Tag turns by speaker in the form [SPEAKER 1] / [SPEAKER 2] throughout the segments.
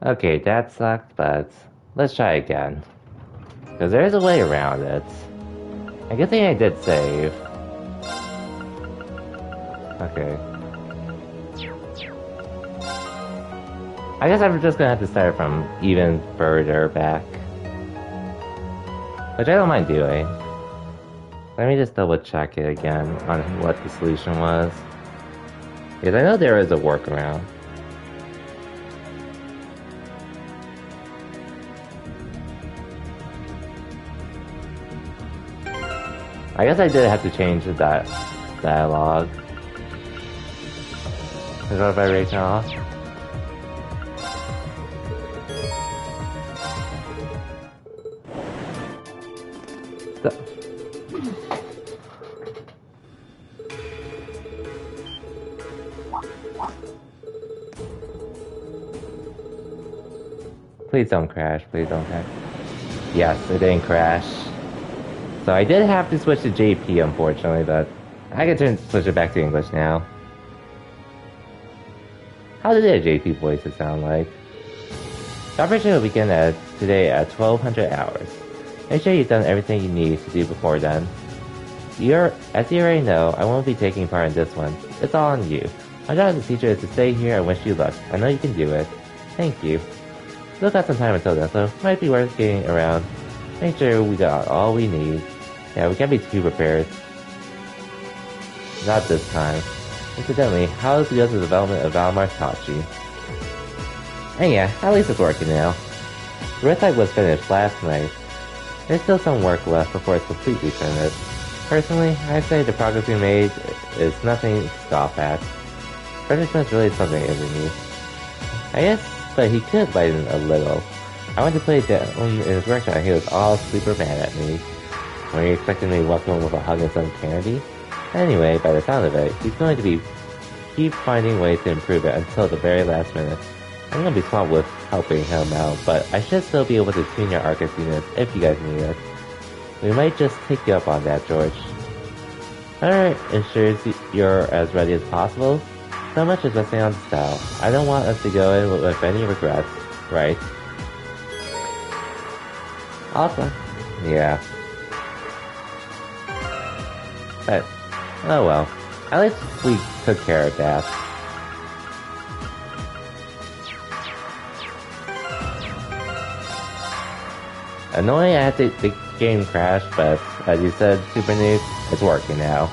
[SPEAKER 1] Okay, that sucked, but let's try again. Because there is a way around it. A good thing I did save. Okay. I guess I'm just gonna have to start from even further back. Which I don't mind doing. Let me just double check it again on what the solution was. Because I know there is a workaround. I guess I did have to change that dialogue. Is that vibration off? Please don't crash, please don't crash. Yes, it didn't crash. So I did have to switch to JP, unfortunately, but I can switch it back to English now. How did a JP voice sound like? The operation will begin today at 1200 hours. Make sure you've done everything you need to do before then. As you already know, I won't be taking part in this one. It's all on you. My job as a teacher is to stay here and wish you luck. I know you can do it. Thank you. Still got some time until then, so might be worth getting around. Make sure we got all we need. Yeah, we can't be too prepared. Not this time. Incidentally, how's the other development of Valmar Tachi? And yeah, at least it's working now. The red type was finished last night. There's still some work left before it's completely finished. Personally, I'd say the progress we made is nothing to scoff at. Punishment's really something, isn't he? I guess, but he could lighten a little. I went to play down in his workshop and he was all super mad at me. Were you expecting me to walk home with a hug and some candy? Anyway, by the sound of it, he's going to keep finding ways to improve it until the very last minute. I'm gonna be swamped with helping him out, but I should still be able to tune your Arcus units if you guys need it. We might just take you up on that, George. Alright, ensures you're as ready as possible. So much is resting on style. I don't want us to go in with any regrets, right? Awesome. Yeah. But, oh well. At least we took care of that. Annoying I had the game crash, but as you said, Super News, it's working now.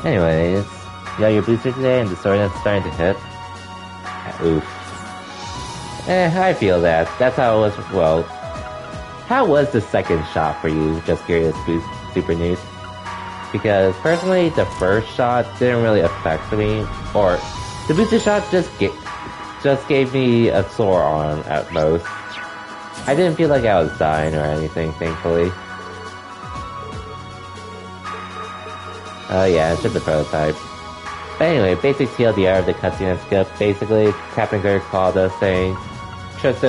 [SPEAKER 1] Anyways, you got your booster today and the story that's starting to hit. Oof. I feel that. That's how it was, well, how was the second shot for you? Just curious, Super News. Because personally, the first shot didn't really affect me, or the booster shot just gave me a sore arm at most. I didn't feel like I was dying or anything, thankfully. Oh yeah, it's just a prototype. But anyway, basic TLDR of the cutscene and skip. Basically, Captain Kirk called us saying it's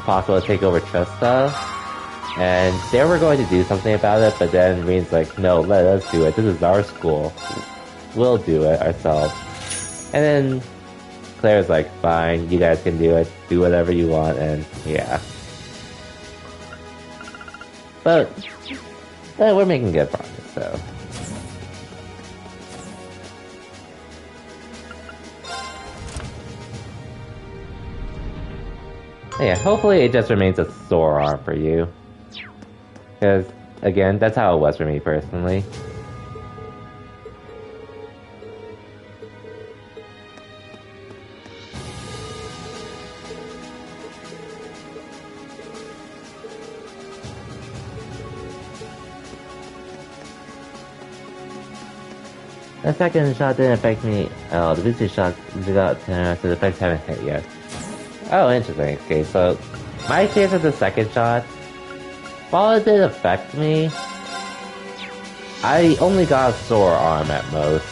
[SPEAKER 1] possible to take over Trista, and they were going to do something about it, but then Reen's like, no, let us do it. This is our school. We'll do it ourselves. And then Claire's like, fine, you guys can do it. Do whatever you want, and yeah. But we're making good progress, so. Yeah, hopefully it just remains a sore arm for you. Because, again, that's how it was for me personally. The second shot didn't affect me at all. The booster shot got 10, so the effects haven't hit yet. Oh, interesting. Okay, so my experience with the second shot, while it did affect me, I only got a sore arm at most.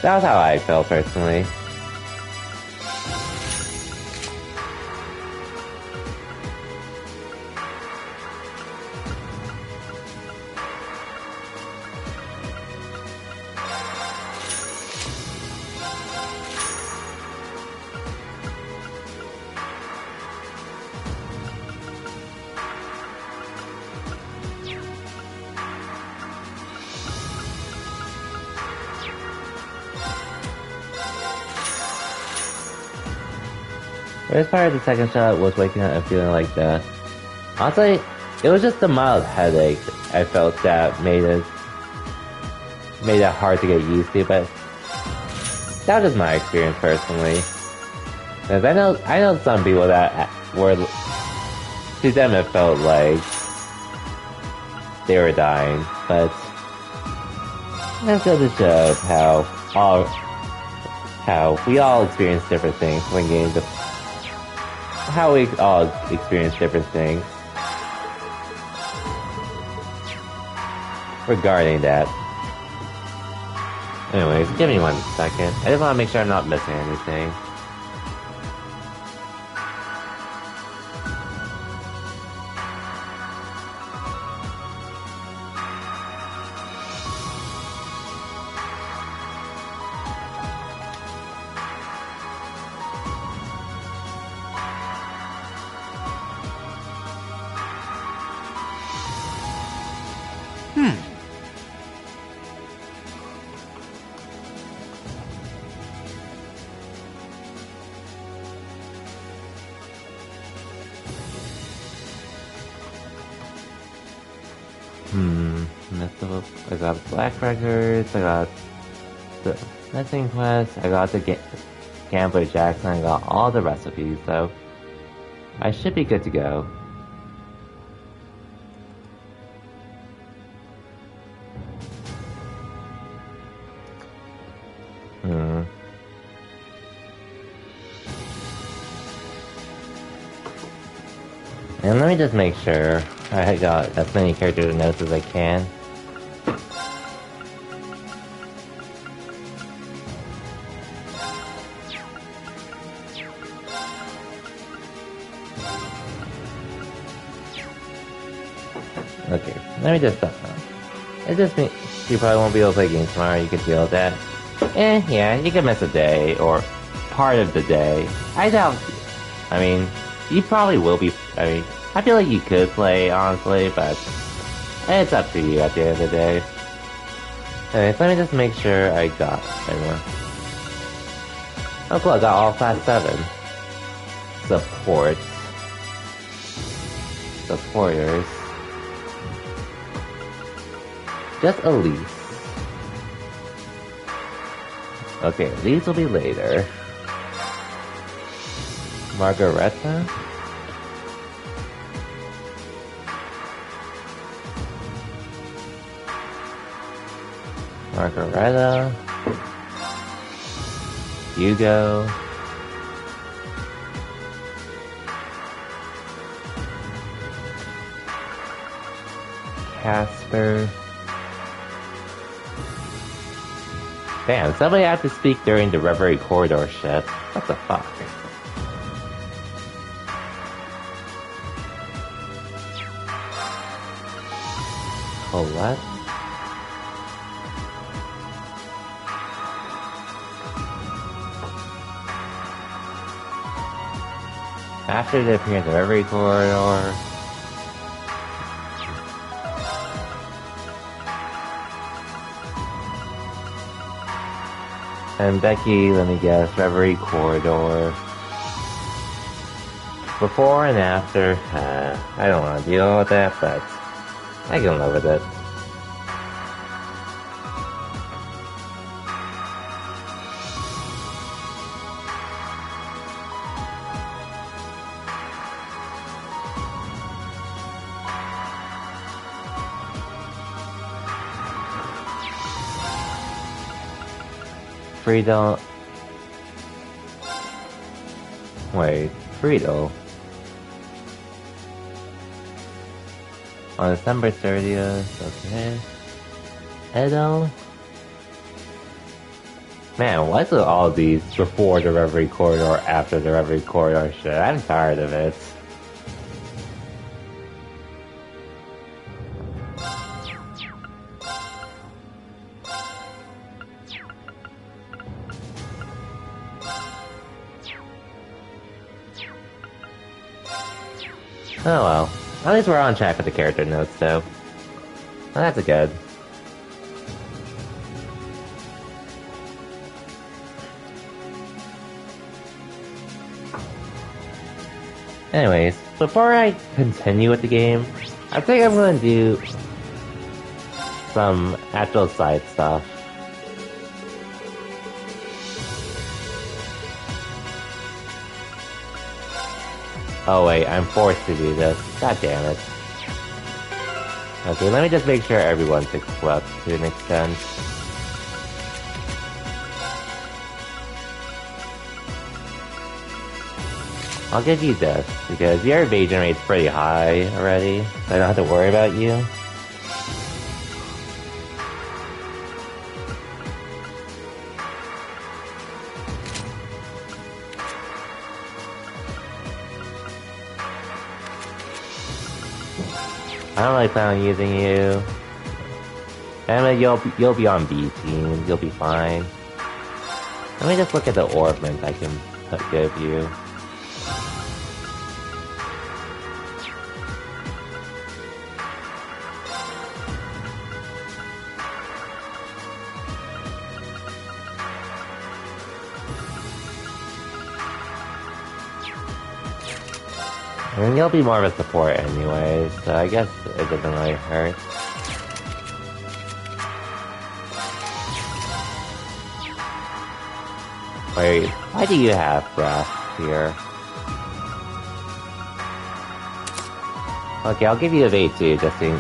[SPEAKER 1] That was how I felt personally. As far as the second shot was waking up and feeling like that. Honestly, it was just a mild headache I felt that made it hard to get used to, but that was just my experience personally. Because I know some people that were, to them it felt like they were dying, but that's goes to show how we all experience different things when getting the how we all experience different things regarding that. Anyways, give me 1 second. I just want to make sure I'm not missing anything. I got Black Records, I got the Missing Quest, I got the Gambler Jackson, I got all the recipes, so I should be good to go. And let me just make sure I got as many character notes as I can. Okay, let me just stop now. It just means you probably won't be able to play games tomorrow, you can deal with that. Yeah, you can miss a day, or part of the day. I doubt, I mean, you probably will be, I feel like you could play, honestly, but it's up to you at the end of the day. Anyways, let me just make sure I got everyone. Oh cool, I got all class 7. Supporters. Just Elise. Okay, Elise will be later. Margareta? Hugo. Casper. Damn, somebody had to speak during the Reverie Corridor shit. What the fuck? Colette? After the appearance of Reverie Corridor, and Becky, let me guess, Reverie Corridor. Before and after, I don't want to deal with that, but I can live with it. Friedel. Wait, Friedel. On December 30th, okay. Edo. Man, what's with all these before the Reverie Corridor, after the Reverie Corridor shit? I'm tired of it. Oh well. At least we're on track with the character notes, though. Well, that's good. Anyways, before I continue with the game, I think I'm gonna do some actual side stuff. Oh wait, I'm forced to do this. God damn it. Okay, let me just make sure everyone's equipped to an extent. I'll give you this, because your evasion rate's pretty high already, so I don't have to worry about you. I don't really plan on using you. And you'll be on B team, you'll be fine. Let me just look at the ornament I can give you. I mean, you'll be more of a support anyways, so I guess it doesn't really hurt. Wait, why do you have breath here? Okay, I'll give you evade too, just in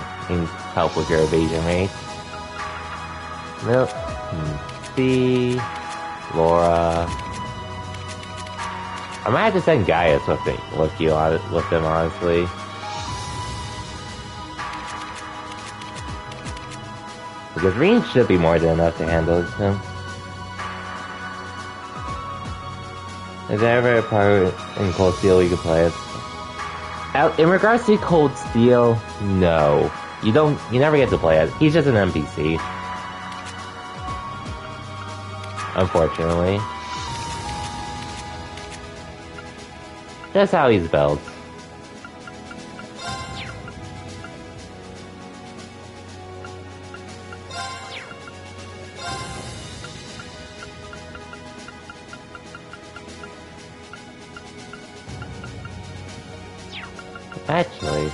[SPEAKER 1] help with your evasion rate. Nope. C, Laura. I might have to send Gaius with them, honestly. Because range should be more than enough to handle him. Is there ever a part in Cold Steel you can play it? In regards to Cold Steel, no. You never get to play it. He's just an NPC. Unfortunately. That's how he's built. Actually,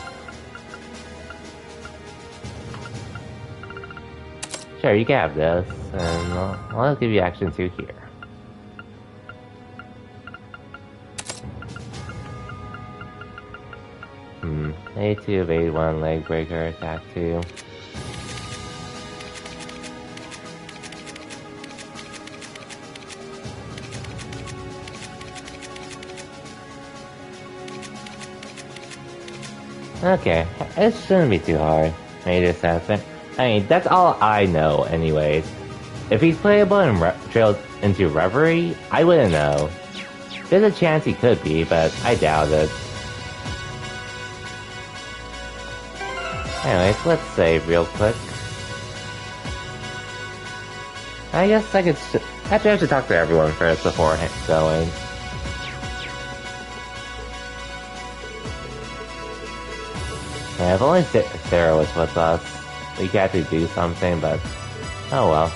[SPEAKER 1] sure, you can have this, and I'll give you action 2 here. A2, evade 1, leg breaker, attack 2. Okay, it shouldn't be too hard. Major assessment. I mean, that's all I know anyways. If he's playable in Trails into Reverie, I wouldn't know. There's a chance he could be, but I doubt it. Anyways, let's save real quick. I guess I could actually I should talk to everyone first before going. Yeah, if only Sarah was with us, we could actually do something, but oh well.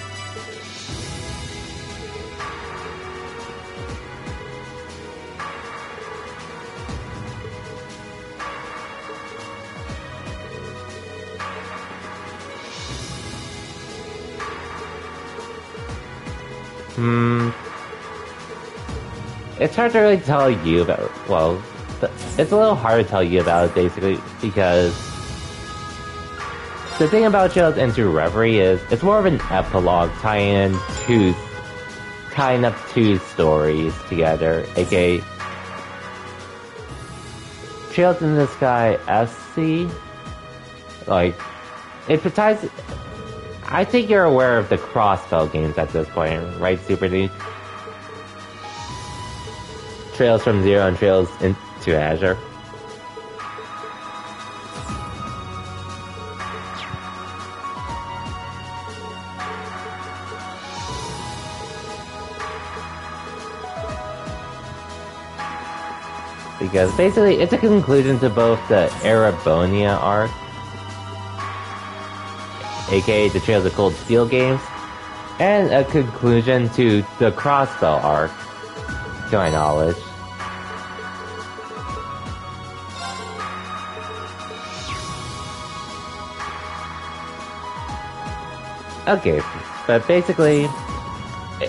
[SPEAKER 1] It's hard to really tell you about, well, it's a little hard to tell you about it basically because the thing about Trails into Reverie is it's more of an epilogue tying up two stories together, aka Trails in the Sky SC, like, it ties, I think you're aware of the Crossbow games at this point, right, Super Duke? Trails from Zero and Trails into Azure. Because basically, it's a conclusion to both the Erebonia arc, aka the Trails of Cold Steel games, and a conclusion to the Crossbow arc, to my knowledge. Okay, but basically,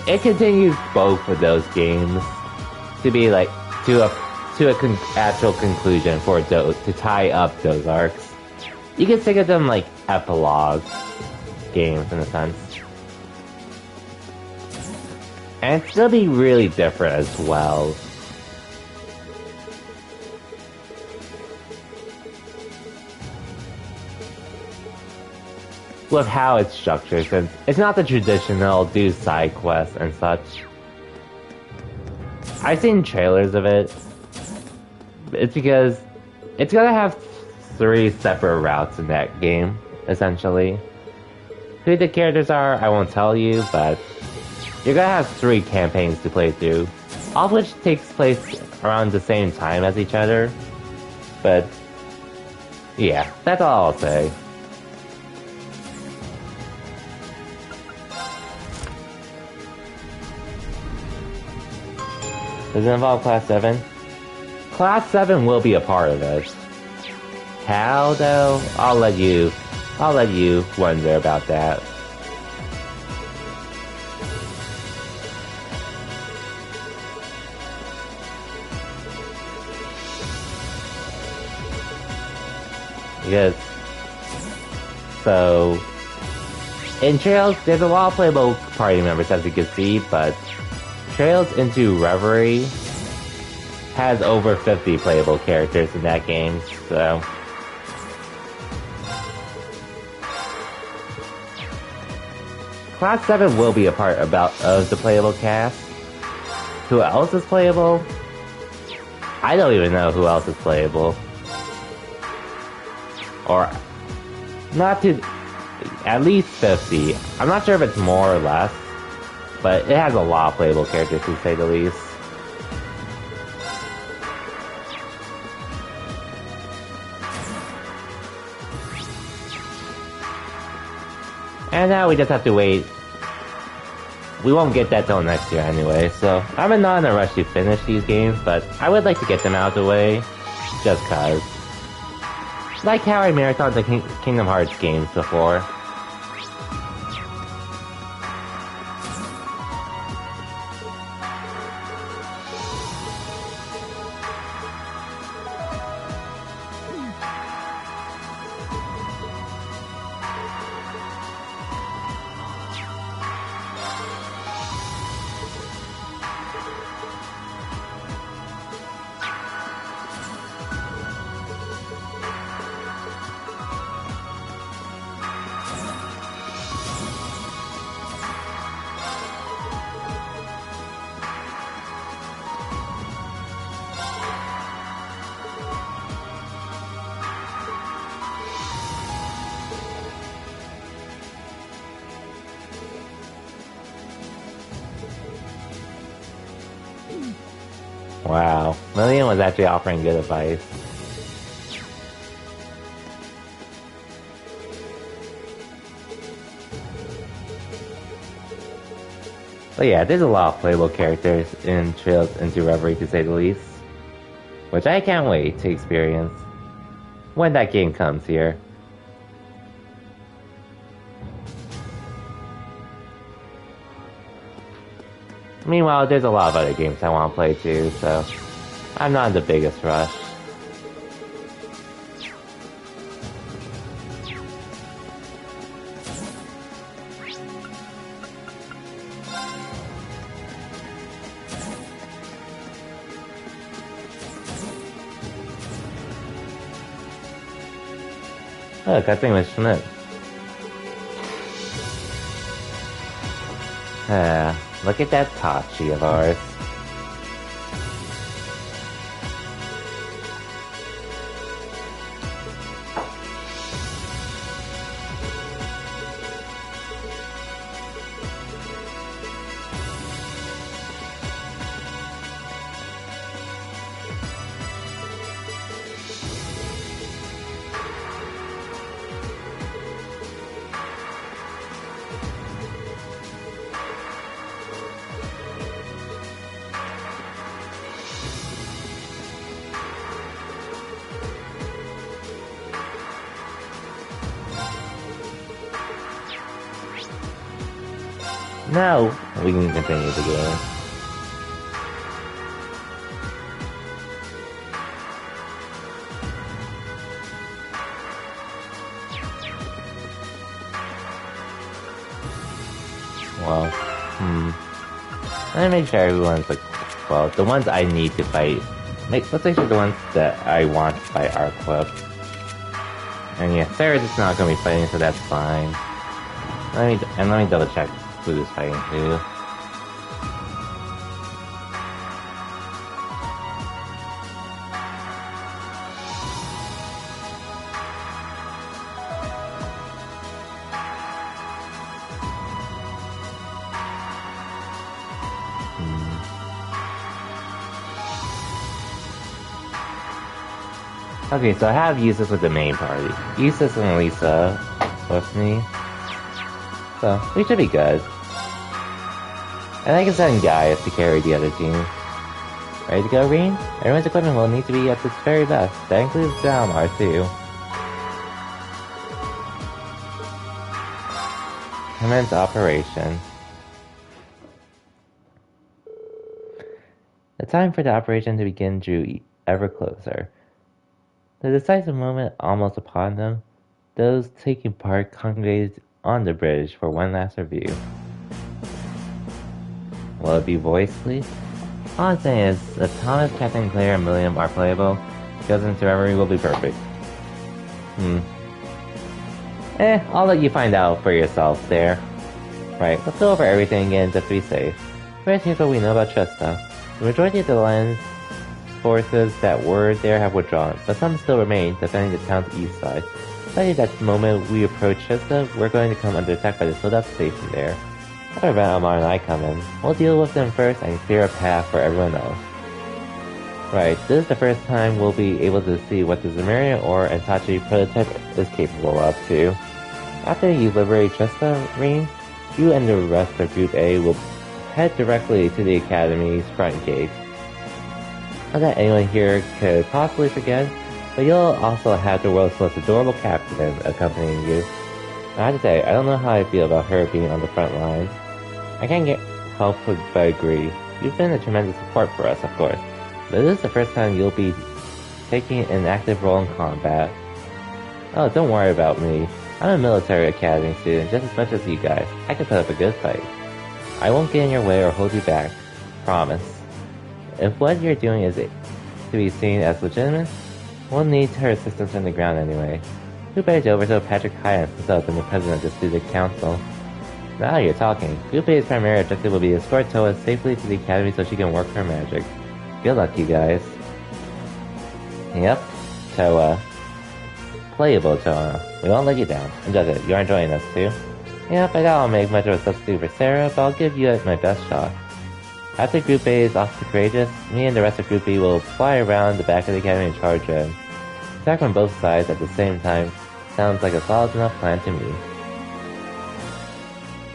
[SPEAKER 1] it continues both of those games to be like, to a actual conclusion for those, to tie up those arcs. You can think of them like epilogue games in a sense. And still be really different as well. With how it's structured, since it's not the traditional do side quests and such. I've seen trailers of it. It's because it's gonna have 3 separate routes in that game, essentially. Who the characters are, I won't tell you, but you're gonna have 3 campaigns to play through, all of which takes place around the same time as each other. But yeah, that's all I'll say. Does it involve Class 7? Class 7 will be a part of it. How though? I'll let you wonder about that. Because, so, in Trails, there's a lot of playable party members as you can see, but Trails into Reverie has over 50 playable characters in that game, so... Class 7 will be a part of the playable cast. Who else is playable? I don't even know who else is playable. Or... not to... at least 50. I'm not sure if it's more or less, but it has a lot of playable characters to say the least. And now we just have to wait. We won't get that till next year anyway, so I'm not in a rush to finish these games, but I would like to get them out of the way, just cause. Like how I marathoned the Kingdom Hearts games before. Wow, Lillian was actually offering good advice. But yeah, there's a lot of playable characters in Trails into Reverie to say the least. Which I can't wait to experience when that game comes here. Meanwhile, there's a lot of other games I want to play too, so I'm not in the biggest rush. Look, that thing was Schmidt. Look at that Tachi of ours. No, we can continue the game. Well, let me make sure everyone's like, well, the ones I need to fight. Let's make sure the ones that I want to fight are equipped. And yeah, Sarah's just not gonna be fighting, so that's fine. Let me double check who is fighting too. Okay, so I have Eustace with the main party. Eustace and Lisa with me. So, we should be good. And I can send Gaius to carry the other team. Ready to go, Reen? Everyone's equipment will need to be at its very best. That includes Dalmar, too. Commence operation. The time for the operation to begin drew ever closer. The decisive moment almost upon them, those taking part congregated on the bridge for one last review. Will it be voice, please? All I'm saying is, if Thomas, Captain Claire, and William are playable, Cousin's memory will be perfect. I'll let you find out for yourself there. Right, let's go over everything again just to be safe. First, here's what we know about Trista. The majority of the Alliance forces that were there have withdrawn, but some still remain, defending the town's east side. Likely that the moment we approach Trista, we're going to come under attack by the Soldot station there. After Valmar and I come in, we'll deal with them first and clear a path for everyone else. Right, this is the first time we'll be able to see what the Zemurian or Antachi prototype is capable of, too. After you liberate Trista, Reen, you and the rest of Group A will head directly to the Academy's front gate. Not that anyone here could possibly forget, but you'll also have the world's most adorable captain accompanying you. I have to say, I don't know how I feel about her being on the front lines. I can't help but agree. You've been a tremendous support for us, of course, but this is the first time you'll be taking an active role in combat. Oh, don't worry about me. I'm a military academy student just as much as you guys. I can put up a good fight. I won't get in your way or hold you back. Promise. If what you're doing is to be seen as legitimate, we'll need her assistance on the ground anyway. Who better to overthrow Patrick Hyans himself than the president of the student council? Now you're talking. Group A's primary objective will be to escort Toa safely to the academy so she can work her magic. Good luck, you guys. Yep, Toa. Playable Toa. We won't let you down. And that's it, you're enjoying us too? Yep, I doubt I'll make much of a substitute for Sarah, but I'll give you my best shot. After Group A is off to Courageous, me and the rest of Group B will fly around the back of the academy and charge in. Attack from both sides at the same time sounds like a solid enough plan to me.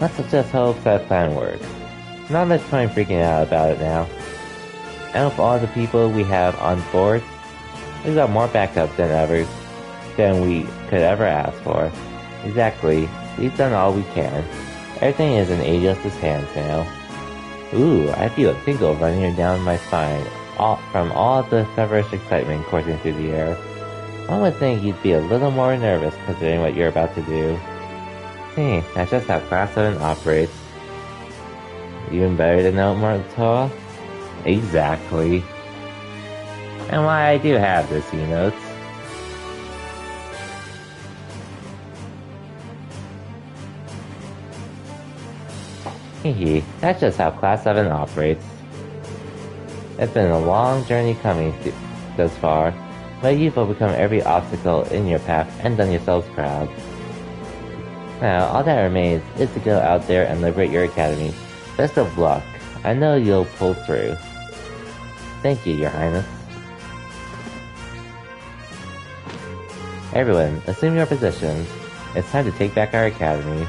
[SPEAKER 1] Let's just hope that plan works. Not much point freaking out about it now. And with all the people we have on board, we've got more backup than we could ever ask for. Exactly, we've done all we can. Everything is in Aegis' hands now. Ooh, I feel a tingle running down my spine from all the feverish excitement coursing through the air. One would think you'd be a little more nervous considering what you're about to do. Hey, that's just how Class 7 operates. Even better to know more Toa? Exactly. And why I do have the C-notes. Hee, that's just how Class 7 operates. It's been a long journey coming thus far, but you've overcome every obstacle in your path and done yourselves proud. Now, all that remains is to go out there and liberate your academy. Best of luck. I know you'll pull through. Thank you, Your Highness. Everyone, assume your positions. It's time to take back our academy.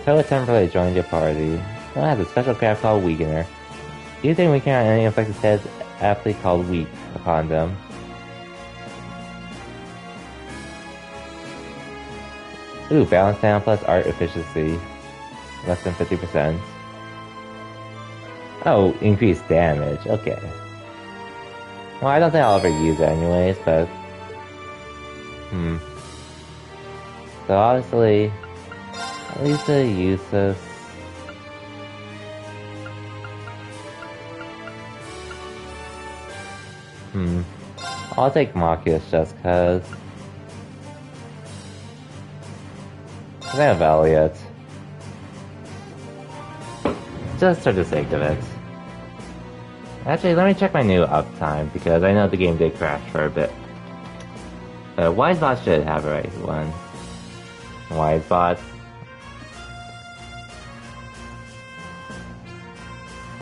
[SPEAKER 1] Toa temporarily joined your party. Toa has a special craft called Weakener. Using Weakener on any afflicted heads aptly called weak upon them. Ooh, balance down plus art efficiency. Less than 50%. Oh, increased damage. Okay. Well, I don't think I'll ever use it anyways, but... So obviously... At least I use this. I'll take Marcus just cause. I have Elliot. Just for the sake of it. Actually, let me check my new uptime because I know the game did crash for a bit. Wisebot should have a right one. Wisebot.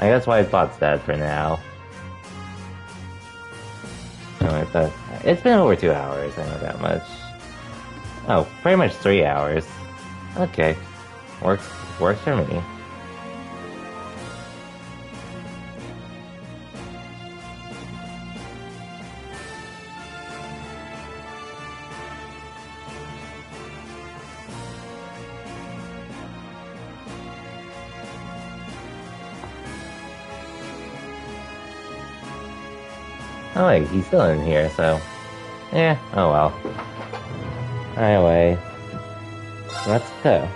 [SPEAKER 1] I guess Wisebot's dead for now. Anyway, but it's been over 2 hours, I know that much. Oh, pretty much 3 hours. Okay. Works for me. Oh wait, he's still in here, so... Yeah, oh well. Anyway... Let's go.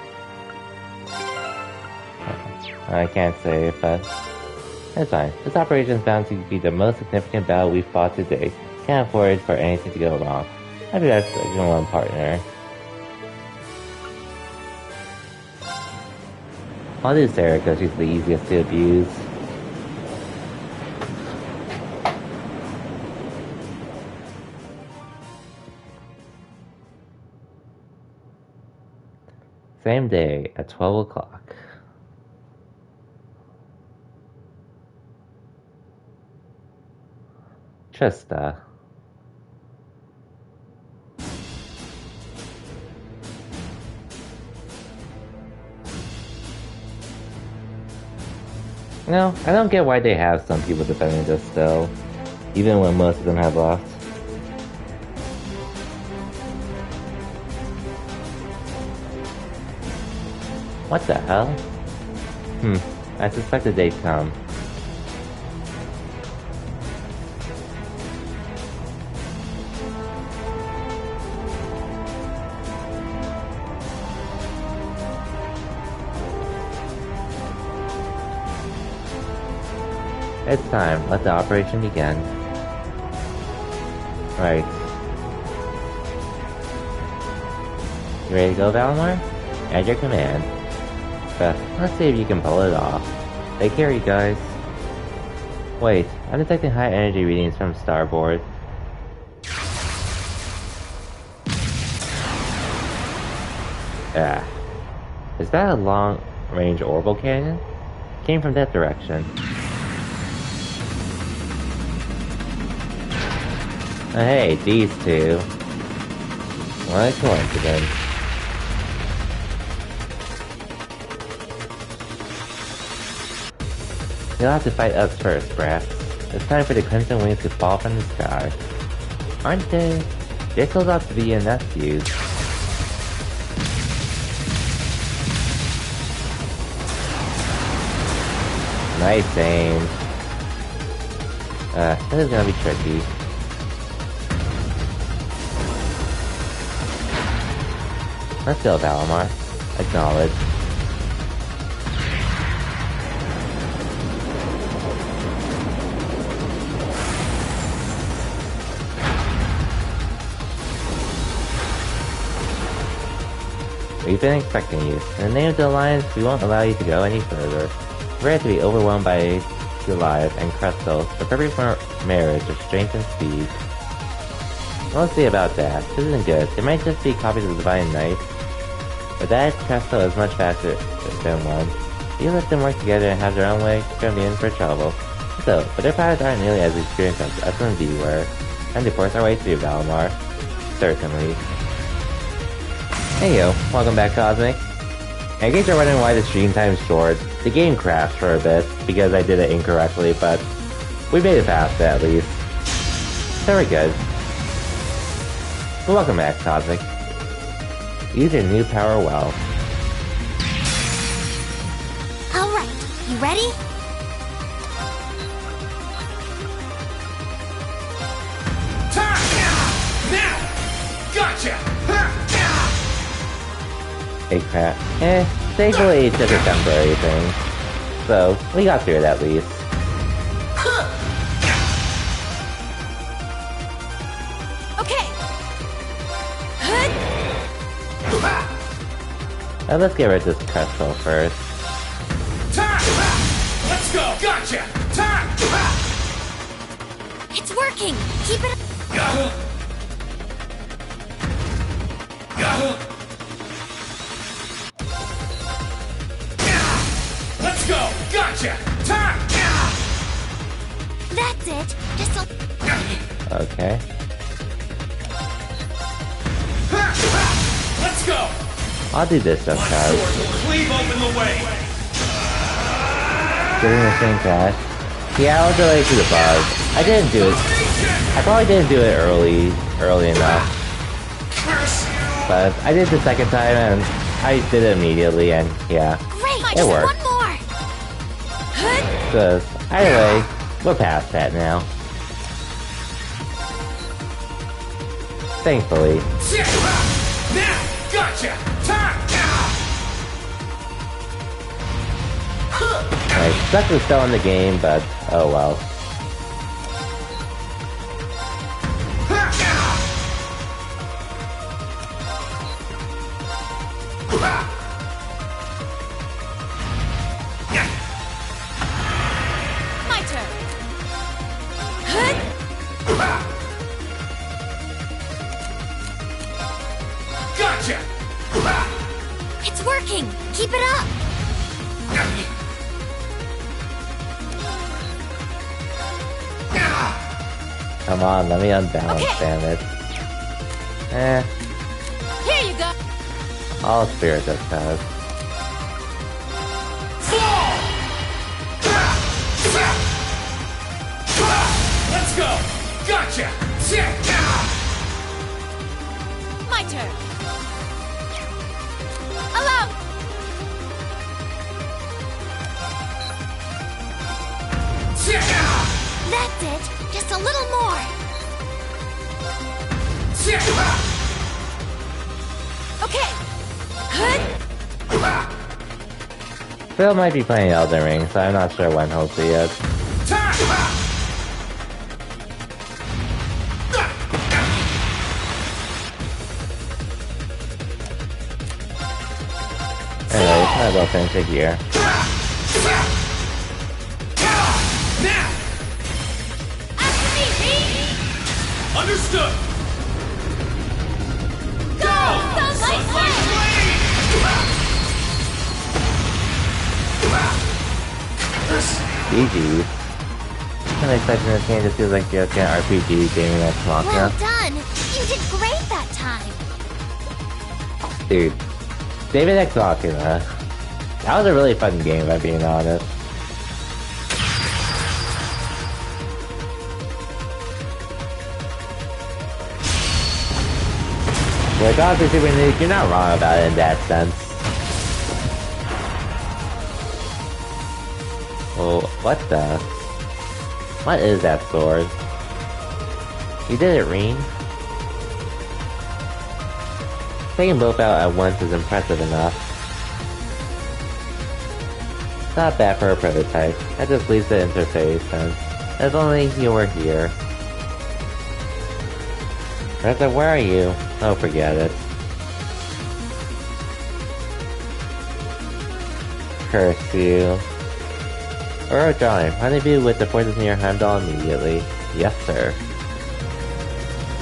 [SPEAKER 1] I can't save, but... It's fine. This operation is bound to be the most significant battle we've fought to date. Can't afford for anything to go wrong. I'll be back to one partner. I'll do Sarah because she's the easiest to abuse. Same day at 12 o'clock. Trista. No, I don't get why they have some people defending this still, even when most of them have left. What the hell? I suspected they'd come. It's time. Let the operation begin. Right. You ready to go, Valimar? At your command. Let's see if you can pull it off. Take care, you guys. Wait, I'm detecting high energy readings from starboard. Ah. Is that a long-range orbital cannon? Came from that direction. Hey, these two. What a coincidence. You'll have to fight us first, Brass. It's time for the Crimson Wings to fall from the sky. Aren't they? They're close out to be enough use. Nice aim. This is gonna be tricky. Let's go, Valimar. Acknowledge. been expecting you. In the name of the Alliance, we won't allow you to go any further. We're to be overwhelmed by Goliath and Crystal, the perfect marriage of strength and speed. We'll see about that. This isn't good. It might just be copies of the Divine Knight. But that Crystal is much faster than one. If you let them work together and have their own way, you're gonna be in for trouble. So, but their pilots aren't nearly as experienced as us and V were. And to force our way through Valimar. Certainly. Hey yo, welcome back, Cosmic. In case you're wondering why the stream time's short, the game crashed for a bit because I did it incorrectly, but we made it past it at least. So we're good. But welcome back, Cosmic. Use your new power well.
[SPEAKER 2] Alright, you ready?
[SPEAKER 3] Now! Gotcha!
[SPEAKER 1] Hey crap. Thankfully it's just a temporary thing. So, we got through it at least.
[SPEAKER 2] Okay.
[SPEAKER 1] Now let's get rid of this Crystal first.
[SPEAKER 3] Let's go! Gotcha!
[SPEAKER 2] It's working. Keep it up.
[SPEAKER 3] Let's go! Gotcha!
[SPEAKER 2] That's it. Just a...
[SPEAKER 1] Okay.
[SPEAKER 3] Let's go!
[SPEAKER 1] I'll do this just
[SPEAKER 3] My
[SPEAKER 1] cause.
[SPEAKER 3] sword will cleave open the way!
[SPEAKER 1] Getting the same crash. Yeah, I'll delay to the bug. I didn't do it. I probably didn't do it early enough. But I did the second time and I did it immediately and yeah.
[SPEAKER 2] Great!
[SPEAKER 1] It worked.
[SPEAKER 2] One more!
[SPEAKER 1] So, either way, we're past that now. Thankfully.
[SPEAKER 3] Now! Gotcha!
[SPEAKER 1] Like, Stuck was still in the game, but oh well.
[SPEAKER 2] My turn.
[SPEAKER 3] Gotcha!
[SPEAKER 2] It's working. Keep it up.
[SPEAKER 1] Come on, let me unbalance,
[SPEAKER 2] Okay.
[SPEAKER 1] damn it.
[SPEAKER 2] Here you go.
[SPEAKER 1] All spirit just does.
[SPEAKER 3] Fall! Let's go! Gotcha!
[SPEAKER 2] My turn. Allow. That's it. Just a little more. Okay.
[SPEAKER 1] Phil might be playing Elden Ring, so I'm not sure when he'll see it. Anyways, might as well finish it here.
[SPEAKER 3] Now!
[SPEAKER 2] After me, V.
[SPEAKER 3] Understood!
[SPEAKER 2] Go! Sunlight Blade!
[SPEAKER 1] GG. I'm expecting this game just feels like just an RPG gaming Ex
[SPEAKER 2] Well
[SPEAKER 1] Machina.
[SPEAKER 2] done. You did great that time.
[SPEAKER 1] Dude, David Ex Machina. That was a really fun game, if I'm being honest. Like, honestly, Super Nuke, you're not wrong about it in that sense. Well, what the? What is that sword? You did it, Reen. Taking both out at once is impressive enough. Not bad for a prototype. That just leaves the interface, and if only you were here. Reza, where are you? Oh, forget it. curse you. Or drawing. Rendezvous with the forces near Heimdall immediately. Yes, sir.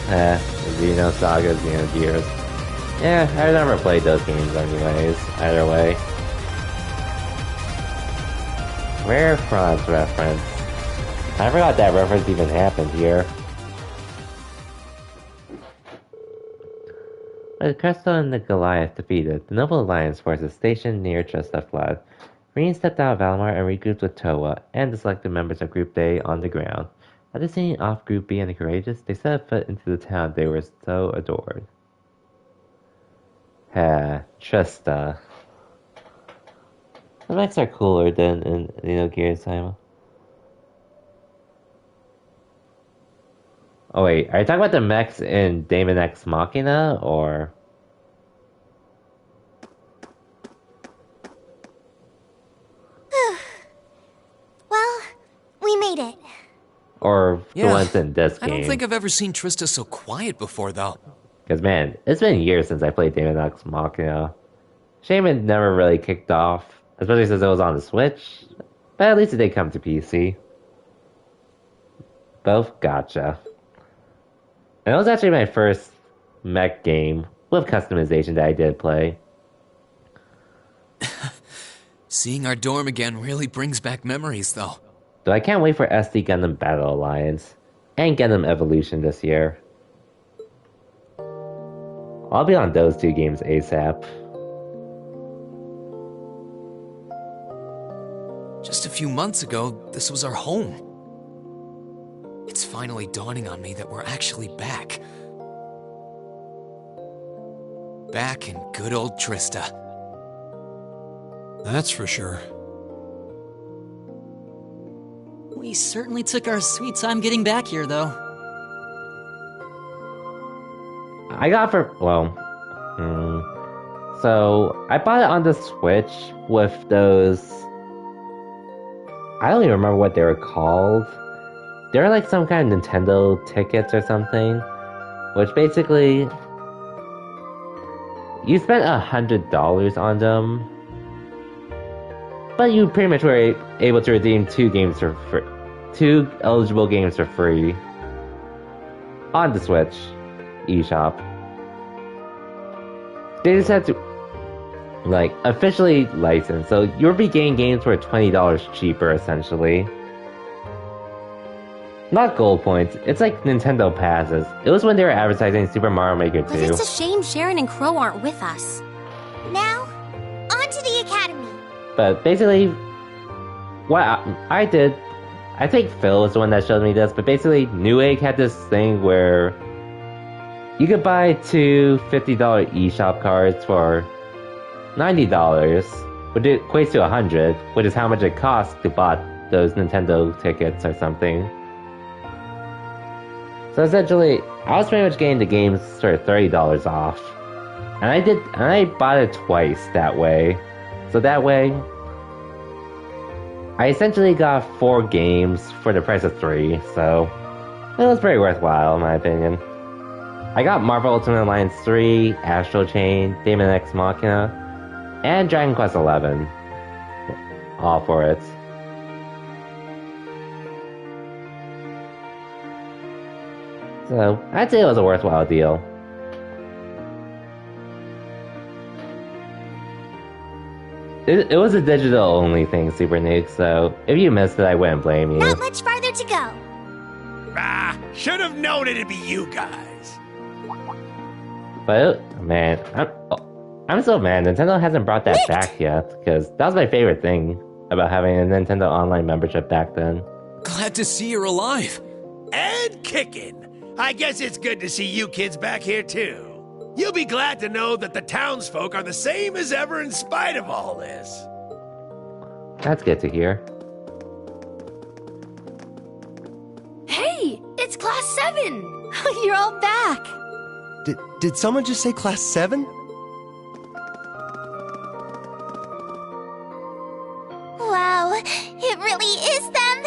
[SPEAKER 1] Xenosaga, Xenogears. Yeah, I never played those games anyways, either way. Rare France reference. I forgot that reference even happened here. With Crystal and the Goliath defeated, the Noble Alliance forces stationed near Trista fled. Reen stepped out of Valimar and regrouped with Towa and the selected members of Group A on the ground. After seeing off Group B and the Courageous, they set foot into the town they were so adored. Trista. The mechs are cooler than in Gears Time. Oh wait, are you talking about the mechs in Daemon X Machina, or...?
[SPEAKER 2] Well, we made it.
[SPEAKER 1] Or the ones in this game?
[SPEAKER 4] I don't think I've ever seen Trista so quiet before, though.
[SPEAKER 1] Because man, it's been years since I played Daemon X Machina. Shame it never really kicked off, especially since it was on the Switch. But at least it did come to PC. Both gotcha. And it was actually my first mech game with customization that I did play.
[SPEAKER 4] Seeing our dorm again really brings back memories, though.
[SPEAKER 1] Though I can't wait for SD Gundam Battle Alliance and Gundam Evolution this year. I'll be on those two games ASAP.
[SPEAKER 4] Just a few months ago, this was our home. It's finally dawning on me that we're actually back. Back in good old Trista.
[SPEAKER 5] That's for sure.
[SPEAKER 6] We certainly took our sweet time getting back here, though.
[SPEAKER 1] I got so I bought it on the Switch with those... I don't even remember what they were called. They were like some kind of Nintendo tickets or something, which basically you spent $100 on them, but you pretty much were able to redeem two eligible games for free on the Switch eShop. They just had to like officially license, so you'll be getting games for $20 cheaper essentially. Not gold points, it's like Nintendo passes. It was when they were advertising Super Mario Maker 2.
[SPEAKER 2] But it's a shame Sharon and Crow aren't with us. Now, on to the Academy.
[SPEAKER 1] But basically, what I did, I think Phil was the one that showed me this, but basically Newegg had this thing where you could buy two $50 eShop cards for $90, which equates to $100, which is how much it costs to buy those Nintendo tickets or something. So essentially, I was pretty much getting the games for $30 off. And I bought it twice that way. So that way, I essentially got 4 games for the price of 3, so it was pretty worthwhile in my opinion. I got Marvel Ultimate Alliance 3, Astral Chain, Daemon X Machina, and Dragon Quest XI. All for it. So, I'd say it was a worthwhile deal. It was a digital-only thing, Super Nuke, so if you missed it, I wouldn't blame you.
[SPEAKER 2] Not much farther to go.
[SPEAKER 3] Should have known it'd be you guys.
[SPEAKER 1] But, man, I'm so mad Nintendo hasn't brought that back yet, because that was my favorite thing about having a Nintendo Online membership back then.
[SPEAKER 4] Glad to see you're alive.
[SPEAKER 3] And kicking. I guess it's good to see you kids back here, too. You'll be glad to know that the townsfolk are the same as ever in spite of all this.
[SPEAKER 1] That's good to hear.
[SPEAKER 2] Hey, it's Class 7! You're all back!
[SPEAKER 5] Did someone just say Class 7?
[SPEAKER 2] Wow, it really is them!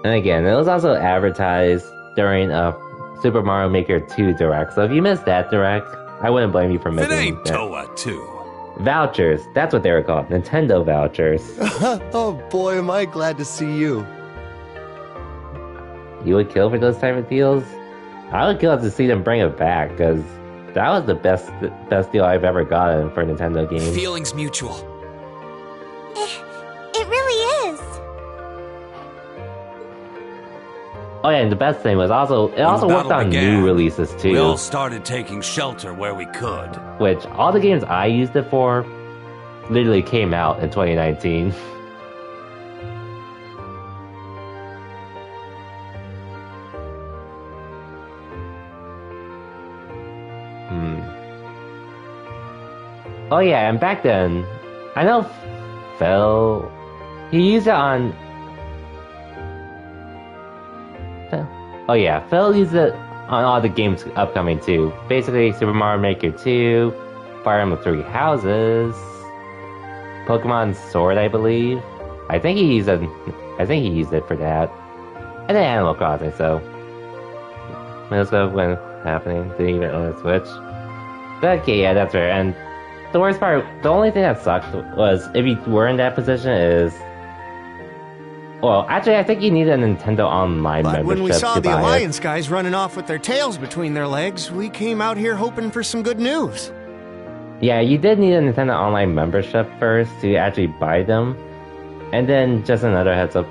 [SPEAKER 1] And again, it was also advertised during a Super Mario Maker 2 Direct, so if you missed that Direct, I wouldn't blame you for missing
[SPEAKER 3] It ain't
[SPEAKER 1] that.
[SPEAKER 3] Towa 2.
[SPEAKER 1] Vouchers. That's what they were called. Nintendo vouchers.
[SPEAKER 5] Oh boy, am I glad to see you.
[SPEAKER 1] You would kill for those type of deals? I would kill to see them bring it back, because that was the best deal I've ever gotten for a Nintendo game.
[SPEAKER 4] Feelings mutual.
[SPEAKER 2] It really is.
[SPEAKER 1] Oh yeah, and the best thing was it also
[SPEAKER 7] When
[SPEAKER 1] worked
[SPEAKER 7] battle
[SPEAKER 1] on
[SPEAKER 7] began,
[SPEAKER 1] new releases too.
[SPEAKER 7] We all started taking shelter where we could.
[SPEAKER 1] Which, all the games I used it for literally came out in 2019. Oh yeah, and back then, I know Phil, he used it on... Oh yeah, Phil used it on all the games upcoming too. Basically, Super Mario Maker 2, Fire Emblem Three Houses, Pokemon Sword, I believe. I think he used it for that. And then Animal Crossing, so... Most of when happening, didn't even own a Switch. But okay, yeah, that's fair. And the worst part, the only thing that sucked was, if you were in that position, is... Well, actually, I think you need a Nintendo Online
[SPEAKER 8] But
[SPEAKER 1] membership
[SPEAKER 8] when we saw
[SPEAKER 1] to
[SPEAKER 8] the
[SPEAKER 1] buy it.
[SPEAKER 8] Alliance guys running off with their tails between their legs, we came out here hoping for some good news.
[SPEAKER 1] Yeah, you did need a Nintendo Online membership first to actually buy them. And then, just another heads up,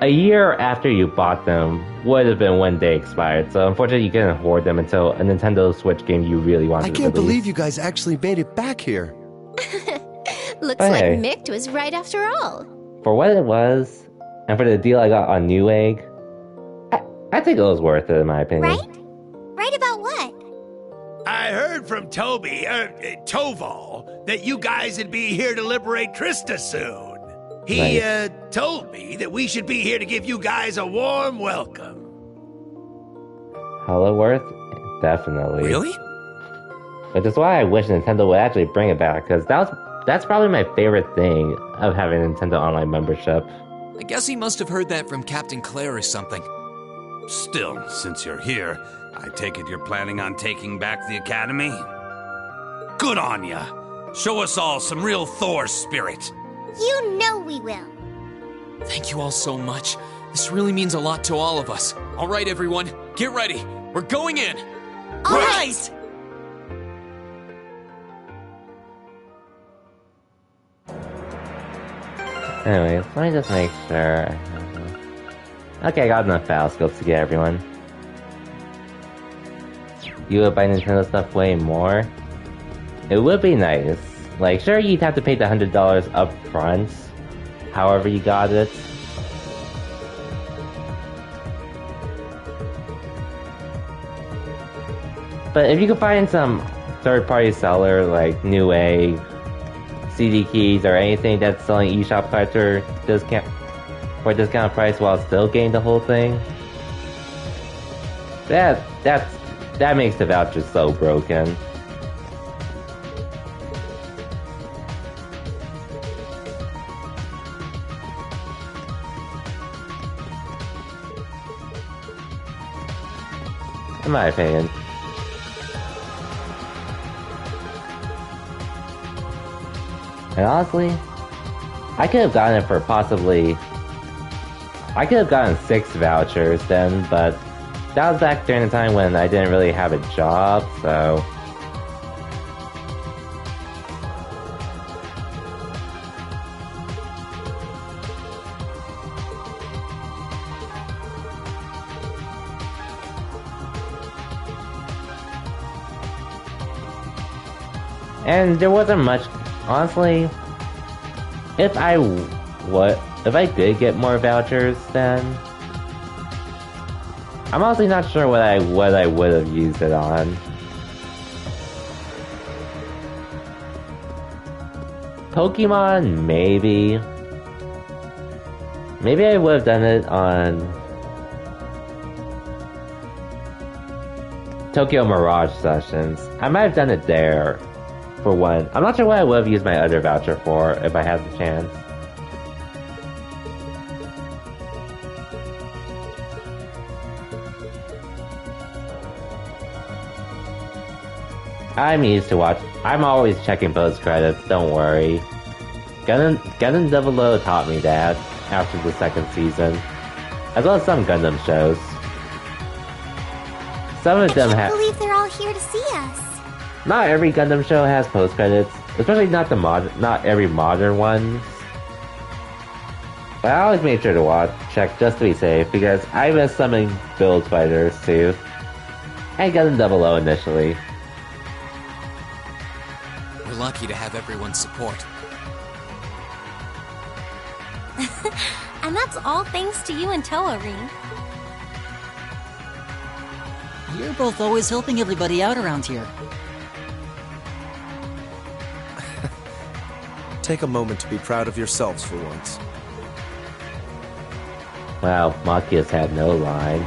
[SPEAKER 1] a year after you bought them would have been when they expired, so unfortunately you couldn't hoard them until a Nintendo Switch game you really wanted
[SPEAKER 5] I
[SPEAKER 1] to
[SPEAKER 5] can't
[SPEAKER 1] release.
[SPEAKER 5] believe you guys actually made it back here.
[SPEAKER 2] Looks
[SPEAKER 1] Hey.
[SPEAKER 2] like Mict was right after all.
[SPEAKER 1] For what it was, and for the deal I got on Newegg, I think it was worth it in my opinion.
[SPEAKER 2] Right? Right about what?
[SPEAKER 3] I heard from Toval, that you guys would be here to liberate Trista soon. He,
[SPEAKER 1] Nice.
[SPEAKER 3] told me that we should be here to give you guys a warm welcome.
[SPEAKER 1] Hollow Earth? Definitely.
[SPEAKER 4] Really?
[SPEAKER 1] Which is why I wish Nintendo would actually bring it back, because that's probably my favorite thing of having a Nintendo Online membership.
[SPEAKER 4] I guess he must have heard that from Captain Claire or something.
[SPEAKER 7] Still, since you're here, I take it you're planning on taking back the Academy? Good on ya! Show us all some real Thor spirit!
[SPEAKER 2] You know we will.
[SPEAKER 4] Thank you all so much. This really means a lot to all of us. All right, everyone, get ready. We're going in.
[SPEAKER 2] All right.
[SPEAKER 1] Anyways, let me just make sure. Okay, I got enough file scopes to get everyone. You would buy Nintendo stuff way more? It would be nice. Like, sure, you'd have to pay the $100 up front, however you got it. But if you could find some third-party seller like Newegg, CD Keys, or anything that's selling eShop cards for discount price while still getting the whole thing, that makes the voucher so broken. In my opinion. And honestly, I could have gotten it for I could have gotten 6 vouchers then, but that was back during the time when I didn't really have a job, so... And there wasn't much, honestly, if I did get more vouchers then, I'm honestly not sure what I would have used it on. Pokemon, maybe. Maybe I would have done it on Tokyo Mirage Sessions. I might have done it there. For one. I'm not sure what I would have used my other voucher for if I had the chance. I'm used to I'm always checking post credits, don't worry. Gundam Double O taught me that after the second season, as well as some Gundam shows. Some of them
[SPEAKER 2] I
[SPEAKER 1] have.
[SPEAKER 2] can't believe they're all here to see us.
[SPEAKER 1] Not every Gundam show has post credits, especially not every modern ones. But I always make sure to check just to be safe, because I missed some in Build Fighters too, and Gundam Double O initially.
[SPEAKER 4] We're lucky to have everyone's support.
[SPEAKER 2] And that's all thanks to you and Toa, Ring.
[SPEAKER 6] You're both always helping everybody out around here.
[SPEAKER 5] Take a moment to be proud of yourselves for once.
[SPEAKER 1] Wow, Machia's had no line.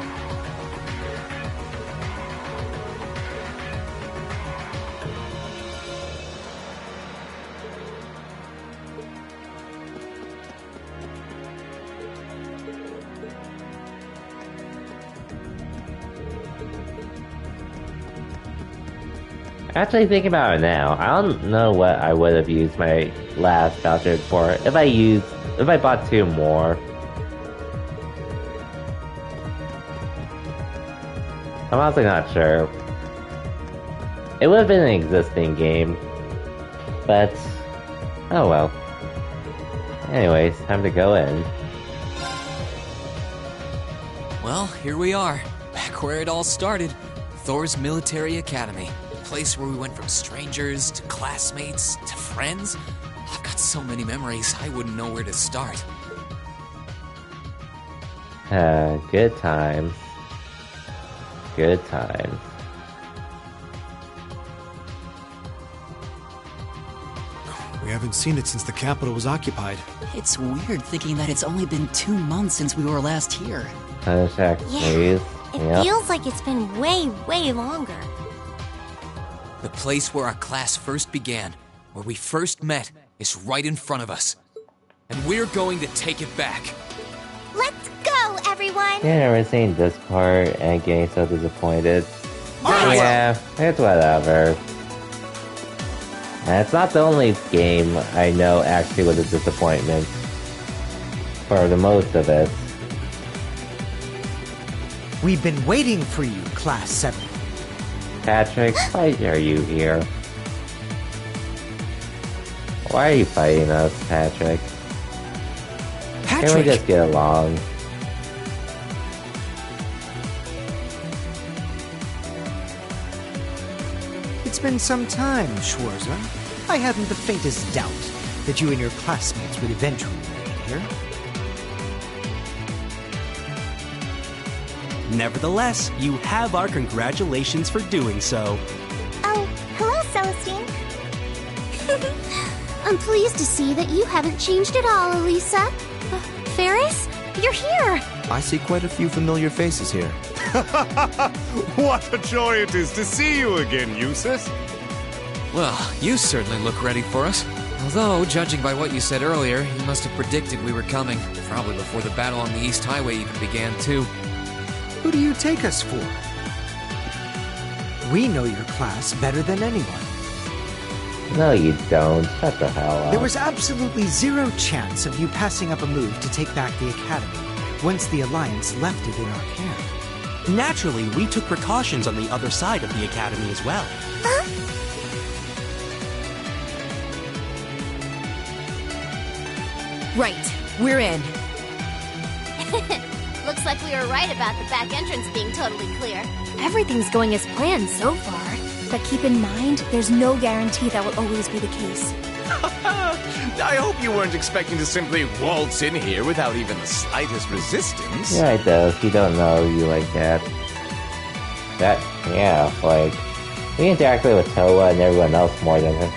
[SPEAKER 1] Actually, thinking about it now, I don't know what I would have used my last voucher for if I bought 2 more. I'm honestly not sure. It would have been an existing game, but oh well. Anyways, time to go in.
[SPEAKER 4] Well, here we are, back where it all started. Thor's Military Academy. A place where we went from strangers to classmates to friends. I've got so many memories, I wouldn't know where to start.
[SPEAKER 1] Good times. Good times.
[SPEAKER 9] We haven't seen it since the capital was occupied.
[SPEAKER 6] It's weird thinking that it's only been 2 months since we were last here.
[SPEAKER 1] Check, please.
[SPEAKER 2] It feels like it's been way, way longer.
[SPEAKER 4] The place where our class first began, where we first met, is right in front of us. And we're going to take it back.
[SPEAKER 2] Let's go, everyone!
[SPEAKER 1] Yeah, never seen this part and getting so disappointed.
[SPEAKER 9] Alright.
[SPEAKER 1] Yeah, it's whatever. And it's not the only game I know actually was a disappointment. For the most of it.
[SPEAKER 10] We've been waiting for you, Class 7.
[SPEAKER 1] Patrick, why are you here? Why are you fighting us, Patrick? Can we just get along?
[SPEAKER 10] It's been some time, Schwarzer. I hadn't the faintest doubt that you and your classmates would eventually make it here.
[SPEAKER 11] Nevertheless, you have our congratulations for doing so.
[SPEAKER 2] Oh, hello, Celestine. I'm pleased to see that you haven't changed at all, Elisa. Ferris, you're here.
[SPEAKER 5] I see quite a few familiar faces here.
[SPEAKER 12] What a joy it is to see you again, Eustace.
[SPEAKER 4] Well, you certainly look ready for us. Although, judging by what you said earlier, you must have predicted we were coming. Probably before the battle on the East Highway even began, too.
[SPEAKER 10] Who do you take us for? We know your class better than anyone.
[SPEAKER 1] No, you don't. Shut the hell up.
[SPEAKER 10] There was absolutely zero chance of you passing up a move to take back the Academy once the Alliance left it in our care.
[SPEAKER 11] Naturally, we took precautions on the other side of the Academy as well.
[SPEAKER 13] Right, we're in.
[SPEAKER 2] Looks like we were right about the back entrance being totally clear.
[SPEAKER 13] Everything's going as planned so far. But keep in mind, there's no guarantee that will always be the case.
[SPEAKER 12] I hope you weren't expecting to simply waltz in here without even the slightest resistance.
[SPEAKER 1] Yeah, I do. You don't know you like that. Like, we interacted with Toa and everyone else more than him.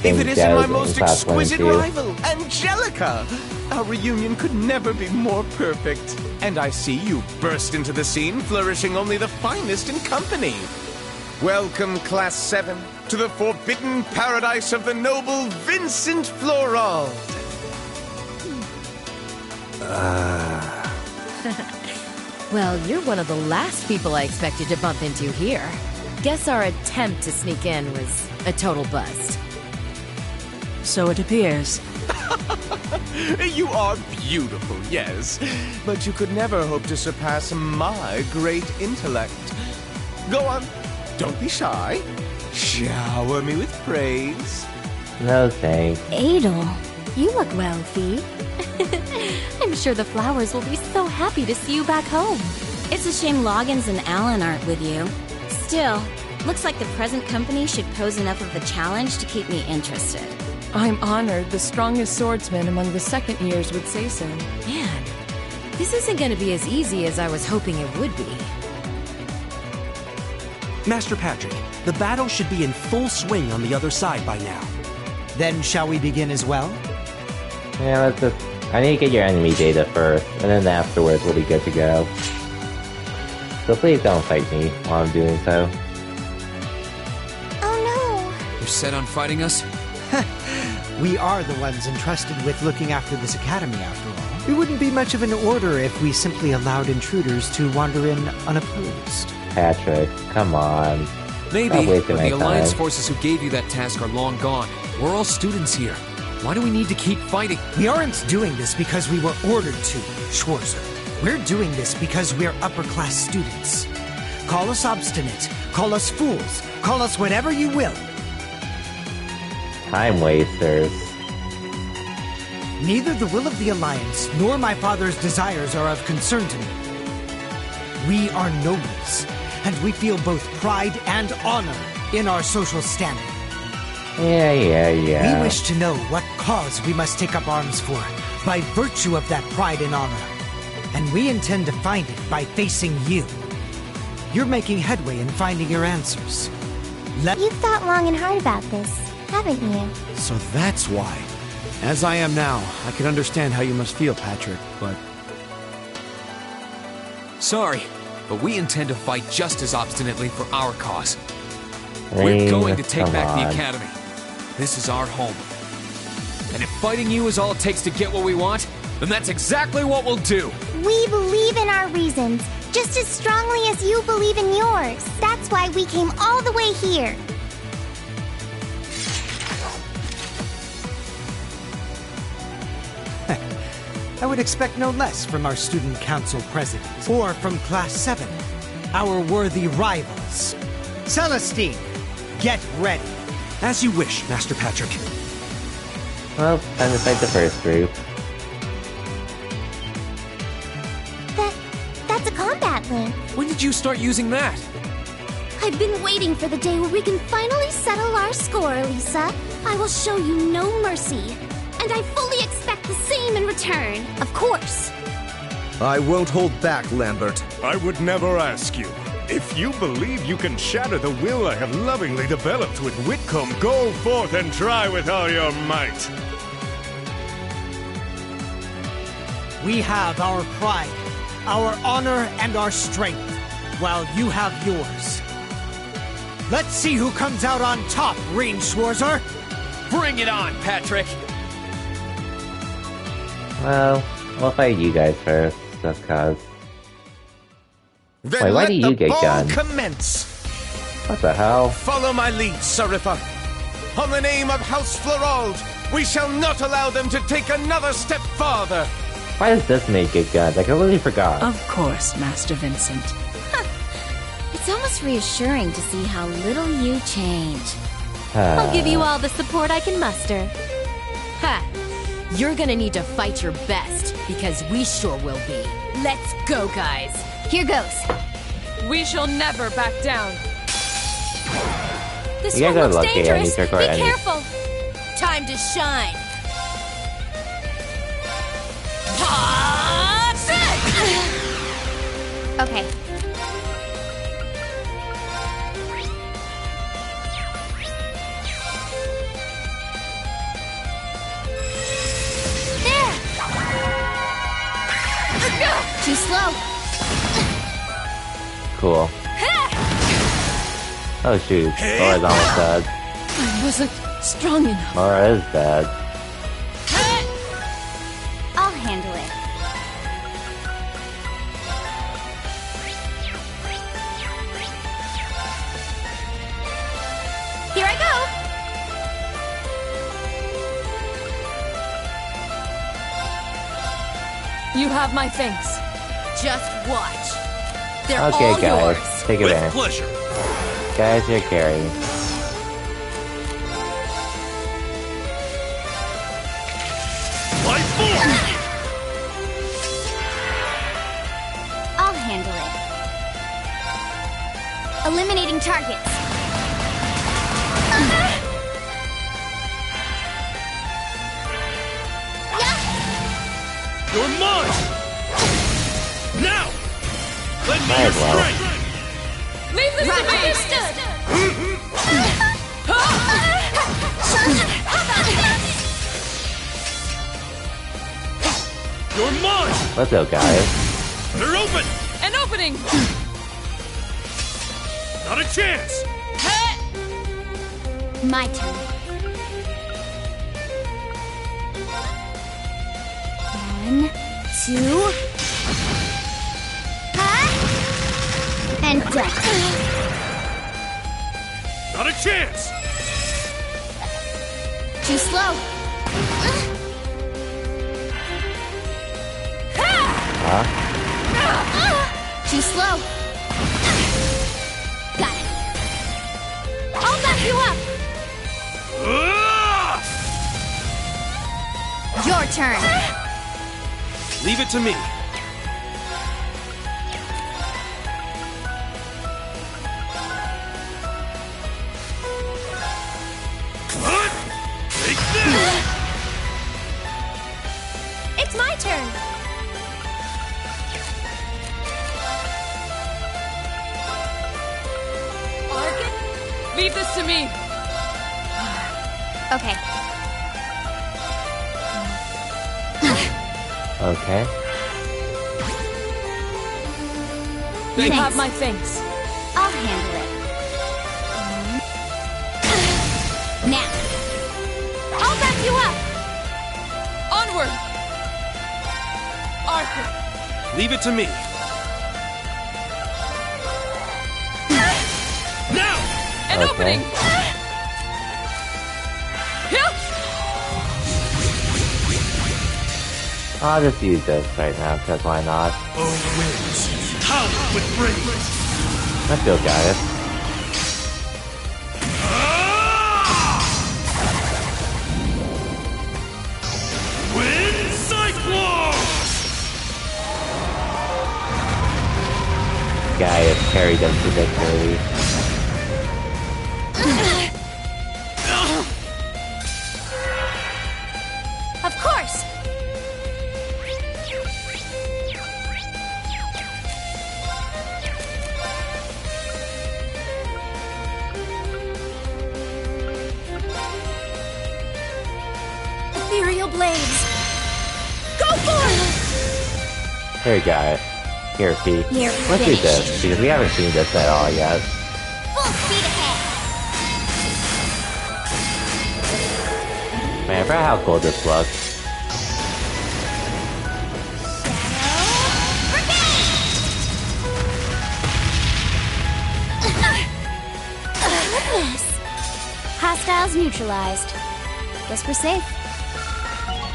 [SPEAKER 12] If it isn't my most exquisite rival, Angelica! Our reunion could never be more perfect. And I see you burst into the scene, flourishing only the finest in company. Welcome, Class 7, to the forbidden paradise of the noble Vincent Florald.
[SPEAKER 13] Well, you're one of the last people I expected to bump into here. Guess our attempt to sneak in was
[SPEAKER 14] a total bust.
[SPEAKER 6] So it appears.
[SPEAKER 12] You are beautiful, yes, but you could never hope to surpass my great intellect. Go on, don't be shy. Shower me with praise.
[SPEAKER 1] No thanks.
[SPEAKER 13] Adel, you look well, Fee. I'm sure the flowers will be so happy to see you back home.
[SPEAKER 2] It's a shame Loggins and Alan aren't with you. Still, looks like the present company should pose enough of a challenge to keep me interested.
[SPEAKER 15] I'm honored the strongest swordsman among the second years would say so.
[SPEAKER 14] Man, this isn't gonna be as easy as I was hoping it would be.
[SPEAKER 11] Master Patrick, the battle should be in full swing on the other side by now.
[SPEAKER 10] Then shall we begin as well?
[SPEAKER 1] Yeah, let's just... I need to get your enemy data first, and then afterwards we'll be good to go. So please don't fight me while I'm doing so.
[SPEAKER 2] Oh
[SPEAKER 4] You're set on fighting us?
[SPEAKER 10] We are the ones entrusted with looking after this academy, after all. It wouldn't be much of an order if we simply allowed intruders to wander in unopposed.
[SPEAKER 1] Patrick, come on.
[SPEAKER 4] Maybe,
[SPEAKER 1] Stop
[SPEAKER 4] but
[SPEAKER 1] wasting
[SPEAKER 4] the
[SPEAKER 1] my
[SPEAKER 4] Alliance
[SPEAKER 1] time.
[SPEAKER 4] forces who gave you that task are long gone. We're all students here. Why do we need to keep fighting?
[SPEAKER 10] We aren't doing this because we were ordered to, Schwarzer. We're doing this because we're upper-class students. Call us obstinate, call us fools, call us whatever you will.
[SPEAKER 1] Time wasters.
[SPEAKER 10] Neither the will of the Alliance nor my father's desires are of concern to me. We are nobles, and we feel both pride and honor in our social standing.
[SPEAKER 1] Yeah.
[SPEAKER 10] We wish to know what cause we must take up arms for, by virtue of that pride and honor. And we intend to find it by facing you. You're making headway in finding your answers.
[SPEAKER 2] You've thought long and hard about this, haven't you?
[SPEAKER 9] So that's why. As I am now, I can understand how you must feel, Patrick, but...
[SPEAKER 4] Sorry, but we intend to fight just as obstinately for our cause.
[SPEAKER 1] Rain,
[SPEAKER 4] We're going to take
[SPEAKER 1] come
[SPEAKER 4] back
[SPEAKER 1] on.
[SPEAKER 4] the Academy. This is our home. And if fighting you is all it takes to get what we want, then that's exactly what we'll do.
[SPEAKER 2] We believe in our reasons, just as strongly as you believe in yours. That's why we came all the way here.
[SPEAKER 10] I would expect no less from our student council president, or from Class 7, our worthy rivals. Celestine, get ready.
[SPEAKER 11] As you wish, Master Patrick.
[SPEAKER 1] Well, time to fight the first group.
[SPEAKER 2] That's a combat link.
[SPEAKER 4] When did you start using that?
[SPEAKER 13] I've been waiting for the day where we can finally settle our score, Lisa. I will show you no mercy. And I fully expect the same in return. Of course.
[SPEAKER 5] I won't hold back, Lambert.
[SPEAKER 16] I would never ask you. If you believe you can shatter the will I have lovingly developed with Whitcomb, go forth and try with all your might.
[SPEAKER 10] We have our pride, our honor, and our strength, while you have yours. Let's see who comes out on top, Rein Schwarzer!
[SPEAKER 4] Bring it on, Patrick!
[SPEAKER 1] Well, we'll fight you guys first, just cause.
[SPEAKER 12] Then
[SPEAKER 1] Wait, why
[SPEAKER 12] let
[SPEAKER 1] do you
[SPEAKER 12] the
[SPEAKER 1] get
[SPEAKER 12] ball
[SPEAKER 1] gunned?
[SPEAKER 12] commence.
[SPEAKER 1] What the hell?
[SPEAKER 12] Follow my lead, Sariffa. On the name of House Florald, we shall not allow them to take another step farther.
[SPEAKER 1] Why does this make it gunned? I completely forgot.
[SPEAKER 6] Of course, Master Vincent.
[SPEAKER 2] It's almost reassuring to see how little you change.
[SPEAKER 13] I'll give you all the support I can muster. Ha! You're gonna need to fight your best, because we sure will be. Let's go, guys. Here goes.
[SPEAKER 15] We shall never back down.
[SPEAKER 13] This
[SPEAKER 1] You guys
[SPEAKER 13] one
[SPEAKER 1] are
[SPEAKER 13] looks
[SPEAKER 1] lucky I need
[SPEAKER 13] dangerous.
[SPEAKER 1] to
[SPEAKER 13] Be
[SPEAKER 1] record any-
[SPEAKER 13] careful. Time to shine.
[SPEAKER 2] Okay. There! Too slow.
[SPEAKER 1] Cool. Oh shoot, Laura's almost dead.
[SPEAKER 15] I wasn't strong enough.
[SPEAKER 1] Laura is dead.
[SPEAKER 2] I'll handle it. Here I go!
[SPEAKER 15] You have my thanks.
[SPEAKER 2] Just watch. They're
[SPEAKER 1] Okay,
[SPEAKER 2] all
[SPEAKER 1] guys,
[SPEAKER 2] yours.
[SPEAKER 1] take
[SPEAKER 7] With
[SPEAKER 1] advantage.
[SPEAKER 7] pleasure.
[SPEAKER 1] Guys, you're carrying.
[SPEAKER 3] Life force!
[SPEAKER 13] I'll handle it. Eliminating targets.
[SPEAKER 3] You're mine! Now! Lend me
[SPEAKER 1] Might
[SPEAKER 3] your
[SPEAKER 1] as well.
[SPEAKER 3] strength!
[SPEAKER 15] Leave this to me!
[SPEAKER 13] Understood.
[SPEAKER 3] You're mine!
[SPEAKER 1] Let's go, guys.
[SPEAKER 3] They're open!
[SPEAKER 15] An opening!
[SPEAKER 3] Not a chance!
[SPEAKER 13] My turn. One, two. And done.
[SPEAKER 3] Not a chance!
[SPEAKER 13] Too slow.
[SPEAKER 1] Huh?
[SPEAKER 13] Too slow. Got it. I'll back you up. Your turn.
[SPEAKER 9] Leave it to me.
[SPEAKER 3] Take this!
[SPEAKER 13] It's my turn.
[SPEAKER 15] Arkin? Leave this to me.
[SPEAKER 13] Okay.
[SPEAKER 1] Okay.
[SPEAKER 15] You
[SPEAKER 13] Thanks.
[SPEAKER 15] have my thanks.
[SPEAKER 13] I'll handle it. Now. I'll back you up.
[SPEAKER 15] Onward! Arkin!
[SPEAKER 9] Leave it to me.
[SPEAKER 3] Now!
[SPEAKER 15] An
[SPEAKER 1] Okay.
[SPEAKER 15] opening! Here!
[SPEAKER 1] I'll just use this right now, because why not?
[SPEAKER 3] Oh, winds! Howl with brains!
[SPEAKER 1] Let's go, guys.
[SPEAKER 3] Wind Cyclone!
[SPEAKER 1] Guy has carried them to victory.
[SPEAKER 13] Of course. Ethereal blades. Go for it!
[SPEAKER 1] Here, guys. Here, Pete.
[SPEAKER 13] You're
[SPEAKER 1] Let's do
[SPEAKER 13] finished.
[SPEAKER 1] this, because we haven't seen this at all yet.
[SPEAKER 13] Full speed ahead.
[SPEAKER 1] Man, I forgot how cool this looks.
[SPEAKER 13] Goodness. Hostiles neutralized. Guess we're safe.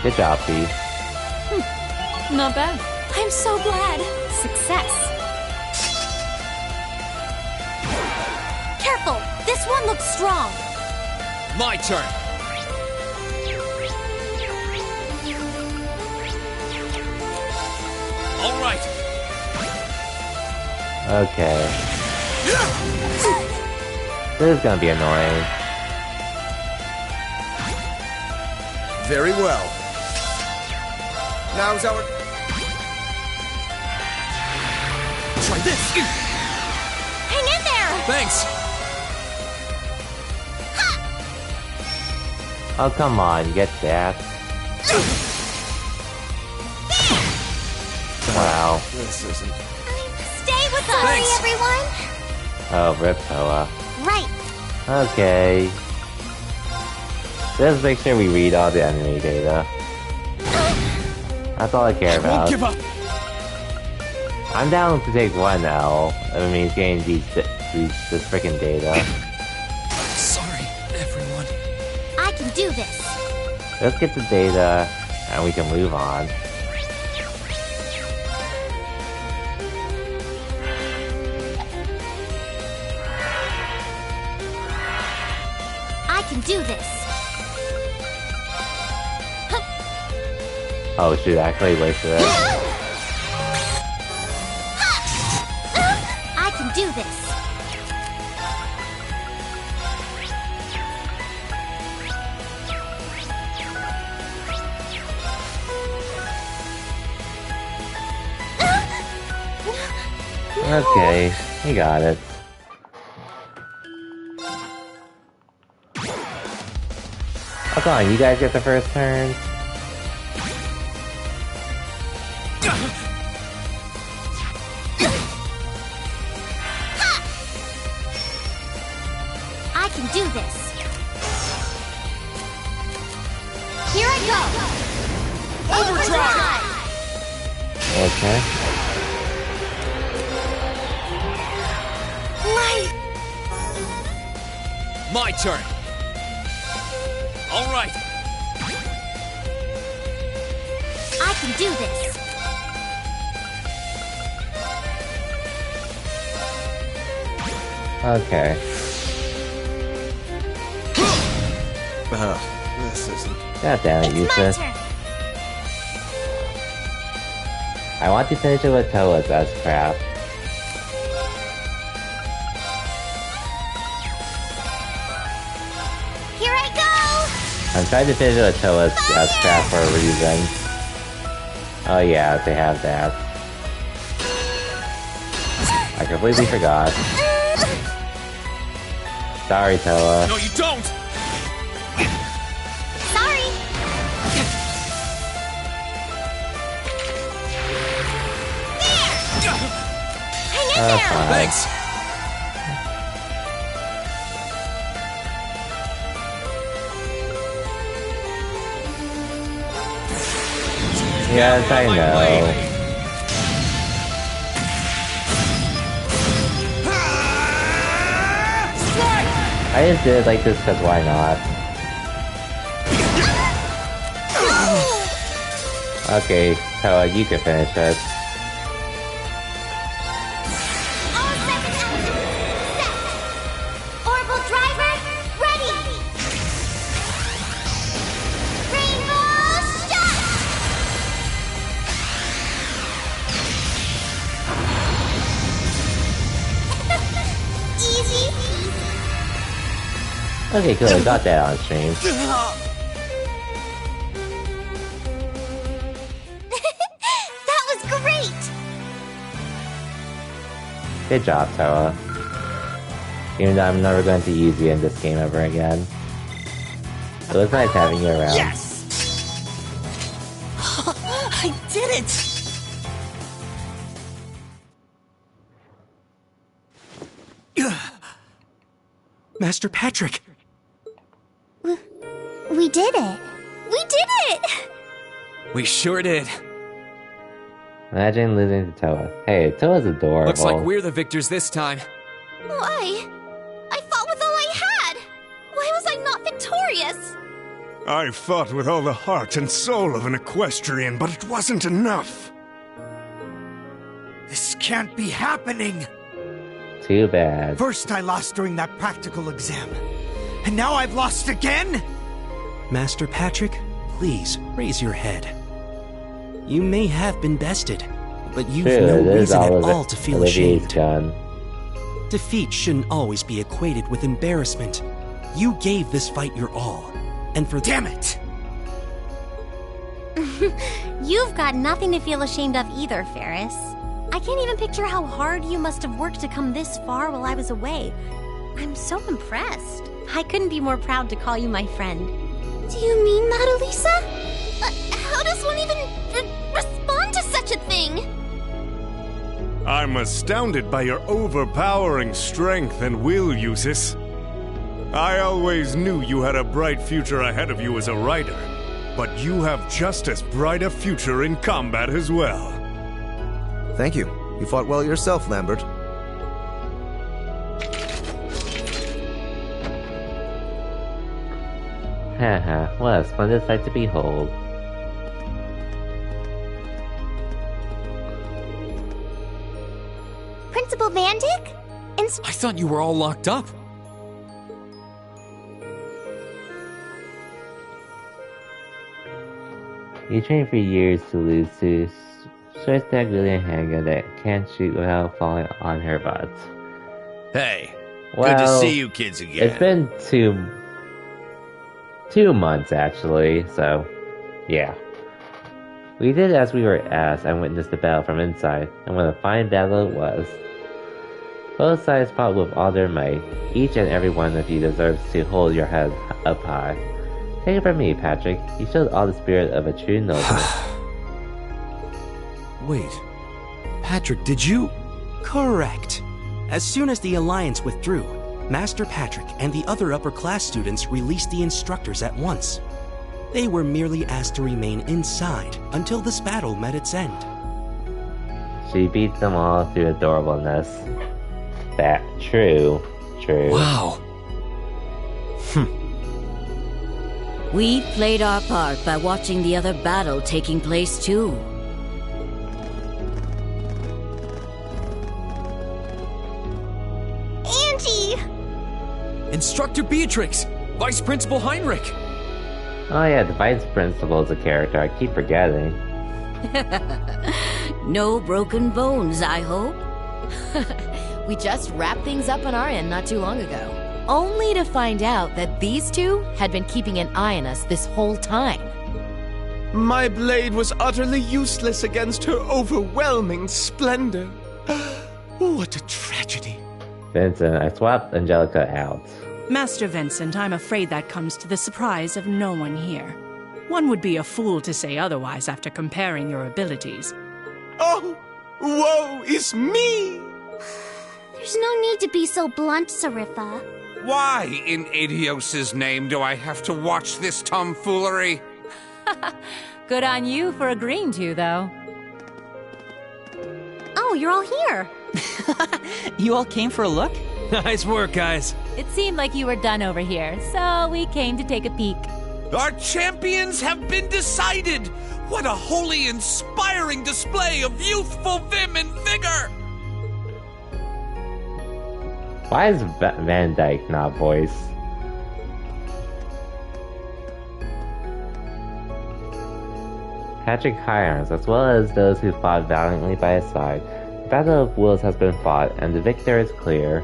[SPEAKER 1] Good job, Pete.
[SPEAKER 15] Not bad.
[SPEAKER 13] I'm so glad. Success. Careful! This one looks strong.
[SPEAKER 4] My turn. All right.
[SPEAKER 1] Okay. This is gonna be annoying.
[SPEAKER 5] Very well. Now's our...
[SPEAKER 4] Try this.
[SPEAKER 13] Hang in there!
[SPEAKER 4] Thanks.
[SPEAKER 1] Oh, come on, you get that. Wow.
[SPEAKER 5] This isn't...
[SPEAKER 13] Stay with us!
[SPEAKER 4] Thanks.
[SPEAKER 13] Everyone!
[SPEAKER 1] Oh, Rip Toa.
[SPEAKER 13] Right.
[SPEAKER 1] Okay. Just make sure we read all the enemy data. That's all I care
[SPEAKER 4] Won't
[SPEAKER 1] about.
[SPEAKER 4] give up.
[SPEAKER 1] I'm down to take one L. I mean, getting this freaking data.
[SPEAKER 4] Sorry, everyone.
[SPEAKER 13] I can do this.
[SPEAKER 1] Let's get the data, and we can move on.
[SPEAKER 13] can do this.
[SPEAKER 1] Oh shoot, I actually wasted it.
[SPEAKER 13] I can do this.
[SPEAKER 1] Okay, you got it. Oh, come on, you guys get the first turn.
[SPEAKER 13] I can do this. Here I go. Overdrive!
[SPEAKER 1] Okay.
[SPEAKER 13] Light!
[SPEAKER 4] My turn. All right.
[SPEAKER 13] I can do this.
[SPEAKER 1] Okay.
[SPEAKER 5] This isn't...
[SPEAKER 1] God damn it, Yusuf. I want to finish it with Toa's as crap.
[SPEAKER 13] Here I go!
[SPEAKER 1] I'm trying to finish it with Toa's as crap for a reason. Oh yeah, they have that. I completely forgot. Sorry, Toa.
[SPEAKER 4] No, you don't!
[SPEAKER 13] Sorry! There! Hang in there!
[SPEAKER 1] Fine.
[SPEAKER 4] Thanks!
[SPEAKER 1] Yes, I know. I just did it like this because why not? Okay, Toa, you can finish it.
[SPEAKER 13] Orbital driver, ready! Rainbow shot! Easy.
[SPEAKER 1] Okay, cool, I got that on stream.
[SPEAKER 13] That was great!
[SPEAKER 1] Good job, Toa. Even though I'm never going to use you in this game ever again. It was nice having you around.
[SPEAKER 6] Yes! I did it!
[SPEAKER 11] Master Patrick!
[SPEAKER 13] We did it! We did it!
[SPEAKER 4] We sure did.
[SPEAKER 1] Imagine losing to Toa. Hey, Toa's adorable.
[SPEAKER 4] Looks like we're the victors this time.
[SPEAKER 13] Why? I fought with all I had! Why was I not victorious?
[SPEAKER 16] I fought with all the heart and soul of an equestrian, but it wasn't enough.
[SPEAKER 10] This can't be happening!
[SPEAKER 1] Too bad.
[SPEAKER 10] First I lost during that practical exam, and now I've lost again?
[SPEAKER 11] Master Patrick, please raise your head. You may have been bested, but you've no reason at all to feel ashamed. Defeat shouldn't always be equated with embarrassment. You gave this fight your all, and for—
[SPEAKER 10] Damn it!
[SPEAKER 13] You've got nothing to feel ashamed of either, Ferris. I can't even picture how hard you must have worked to come this far while I was away. I'm so impressed. I couldn't be more proud to call you my friend. Do you mean that, Elisa? How does one even respond to such a thing?
[SPEAKER 16] I'm astounded by your overpowering strength and will, Eusis. I always knew you had a bright future ahead of you as a rider, but you have just as bright a future in combat as well.
[SPEAKER 5] Thank you. You fought well yourself, Lambert.
[SPEAKER 1] Haha, what a splendid sight to behold.
[SPEAKER 13] Principal Vandyck?
[SPEAKER 4] I thought you were all locked up.
[SPEAKER 1] You trained for years to lose to Switchback really a handgun that can't shoot without falling on her butt.
[SPEAKER 3] Hey,
[SPEAKER 1] well,
[SPEAKER 3] good to see you kids again.
[SPEAKER 1] It's been 2 months, actually, so yeah. We did as we were asked and witnessed the battle from inside, and what a fine battle it was. Both sides fought with all their might. Each and every one of you deserves to hold your head up high. Take it from me, Patrick. You showed all the spirit of a true noble.
[SPEAKER 11] Wait. Patrick, did you... Correct. As soon as the Alliance withdrew, Master Patrick and the other upper-class students released the instructors at once. They were merely asked to remain inside until this battle met its end.
[SPEAKER 1] She beat them all through adorableness. That true.
[SPEAKER 4] Wow.
[SPEAKER 17] We played our part by watching the other battle taking place too.
[SPEAKER 13] Angie!
[SPEAKER 4] Instructor Beatrix! Vice Principal Heinrich!
[SPEAKER 1] Oh yeah, the Vice Principal is a character I keep forgetting.
[SPEAKER 17] No broken bones, I hope.
[SPEAKER 18] We just wrapped things up on our end not too long ago. Only to find out that these two had been keeping an eye on us this whole time.
[SPEAKER 12] My blade was utterly useless against her overwhelming splendor. What a tragedy.
[SPEAKER 1] Vincent, I swapped Angelica out.
[SPEAKER 19] Master Vincent, I'm afraid that comes to the surprise of no one here. One would be a fool to say otherwise after comparing your abilities.
[SPEAKER 12] Oh, woe is me!
[SPEAKER 13] There's no need to be so blunt, Sarifa.
[SPEAKER 7] Why, in Adios's name, do I have to watch this tomfoolery?
[SPEAKER 18] Good on you for agreeing to, though.
[SPEAKER 13] Oh, you're all here.
[SPEAKER 6] You all came for a look?
[SPEAKER 9] Nice work, guys.
[SPEAKER 18] It seemed like you were done over here, so we came to take a peek.
[SPEAKER 7] Our champions have been decided! What a wholly inspiring display of youthful vim and vigor!
[SPEAKER 1] Why is Van Dyke not voice? Patrick Hirons, as well as those who fought valiantly by his side. The Battle of Wills has been fought, and the victor is clear.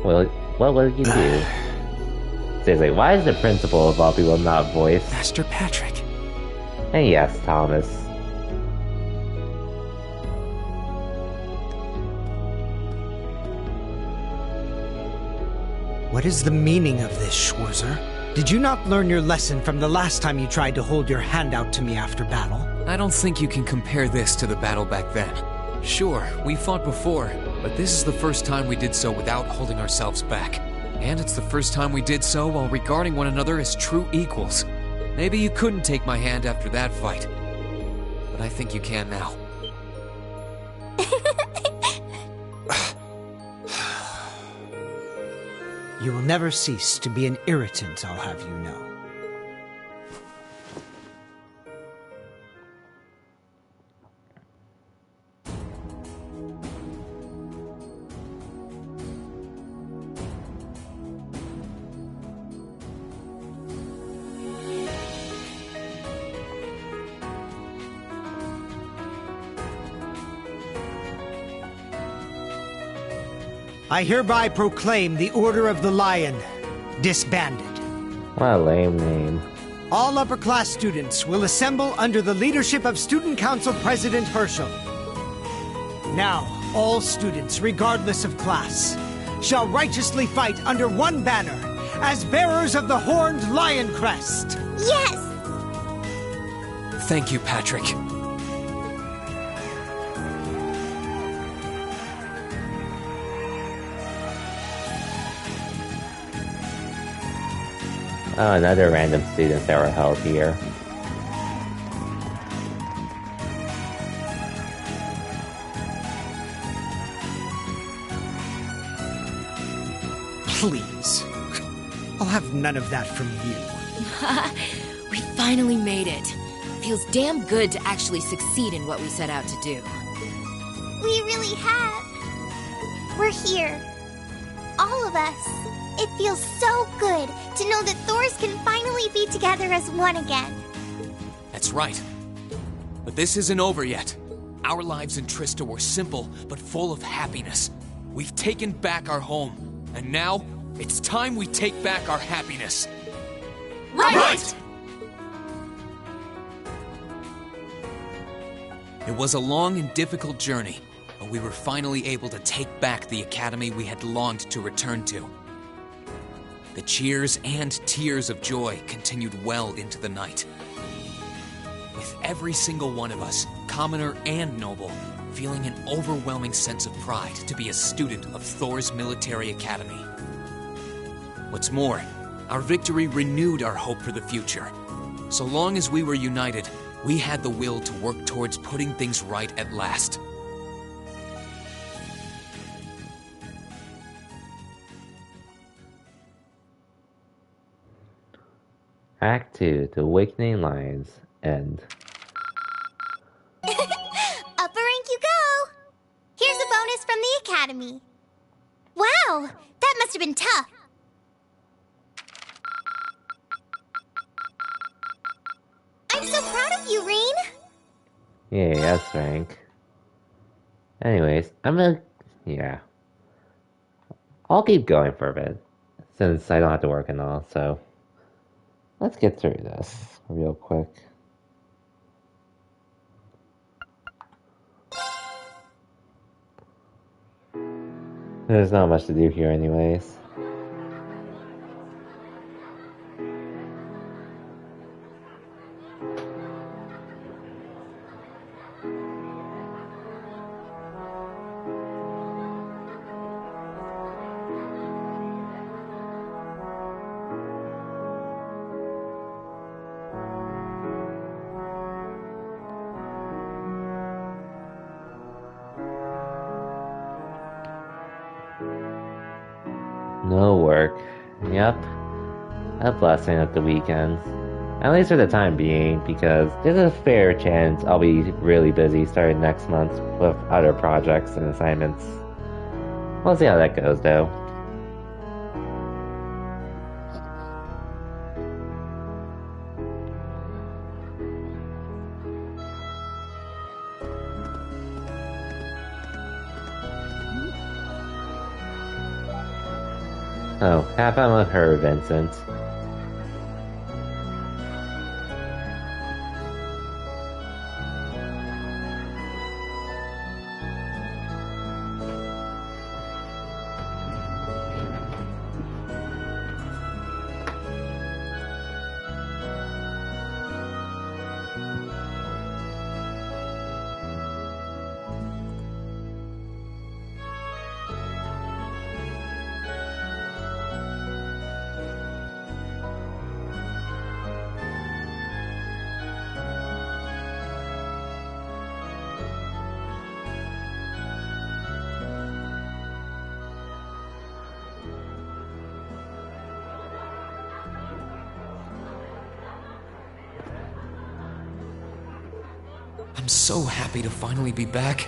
[SPEAKER 1] Well, what will you do? Seriously, why is the principal of all people not voice?
[SPEAKER 11] Master Patrick.
[SPEAKER 1] And yes, Thomas.
[SPEAKER 10] What is the meaning of this, Schwarzer? Did you not learn your lesson from the last time you tried to hold your hand out to me after battle?
[SPEAKER 4] I don't think you can compare this to the battle back then. Sure, we fought before, but this is the first time we did so without holding ourselves back. And it's the first time we did so while regarding one another as true equals. Maybe you couldn't take my hand after that fight, but I think you can now.
[SPEAKER 10] You will never cease to be an irritant, I'll have you know. I hereby proclaim the Order of the Lion disbanded.
[SPEAKER 1] What a lame name.
[SPEAKER 10] All upper-class students will assemble under the leadership of Student Council President Herschel. Now, all students, regardless of class, shall righteously fight under one banner as bearers of the horned lion crest.
[SPEAKER 13] Yes!
[SPEAKER 4] Thank you, Patrick.
[SPEAKER 1] Oh, another random students that were held here.
[SPEAKER 10] Please. I'll have none of that from you.
[SPEAKER 18] We finally made it. Feels damn good to actually succeed in what we set out to do.
[SPEAKER 13] We really have. We're here. All of us. It feels so good to know that Thors can finally be together as one again.
[SPEAKER 4] That's right. But this isn't over yet. Our lives in Trista were simple, but full of happiness. We've taken back our home, and now it's time we take back our happiness. Right! It was a long and difficult journey, but we were finally able to take back the academy we had longed to return to. The cheers and tears of joy continued well into the night. With every single one of us, commoner and noble, feeling an overwhelming sense of pride to be a student of Thor's military academy. What's more, our victory renewed our hope for the future. So long as we were united, we had the will to work towards putting things right at last.
[SPEAKER 1] Act 2, The Awakening Lions, end.
[SPEAKER 20] Upper rank you go! Here's a bonus from the academy. Wow, that must have been tough. I'm so proud of you, Rean.
[SPEAKER 1] Yeah, that's rank. Anyways, yeah. I'll keep going for a bit, since I don't have to work and all, so let's get through this real quick. There's not much to do here anyways. No work. Yep. A blessing at the weekends. At least for the time being, because there's a fair chance I'll be really busy starting next month with other projects and assignments. We'll see how that goes, though. Oh, have fun with her, Vincent.
[SPEAKER 4] I'm so happy to finally be back.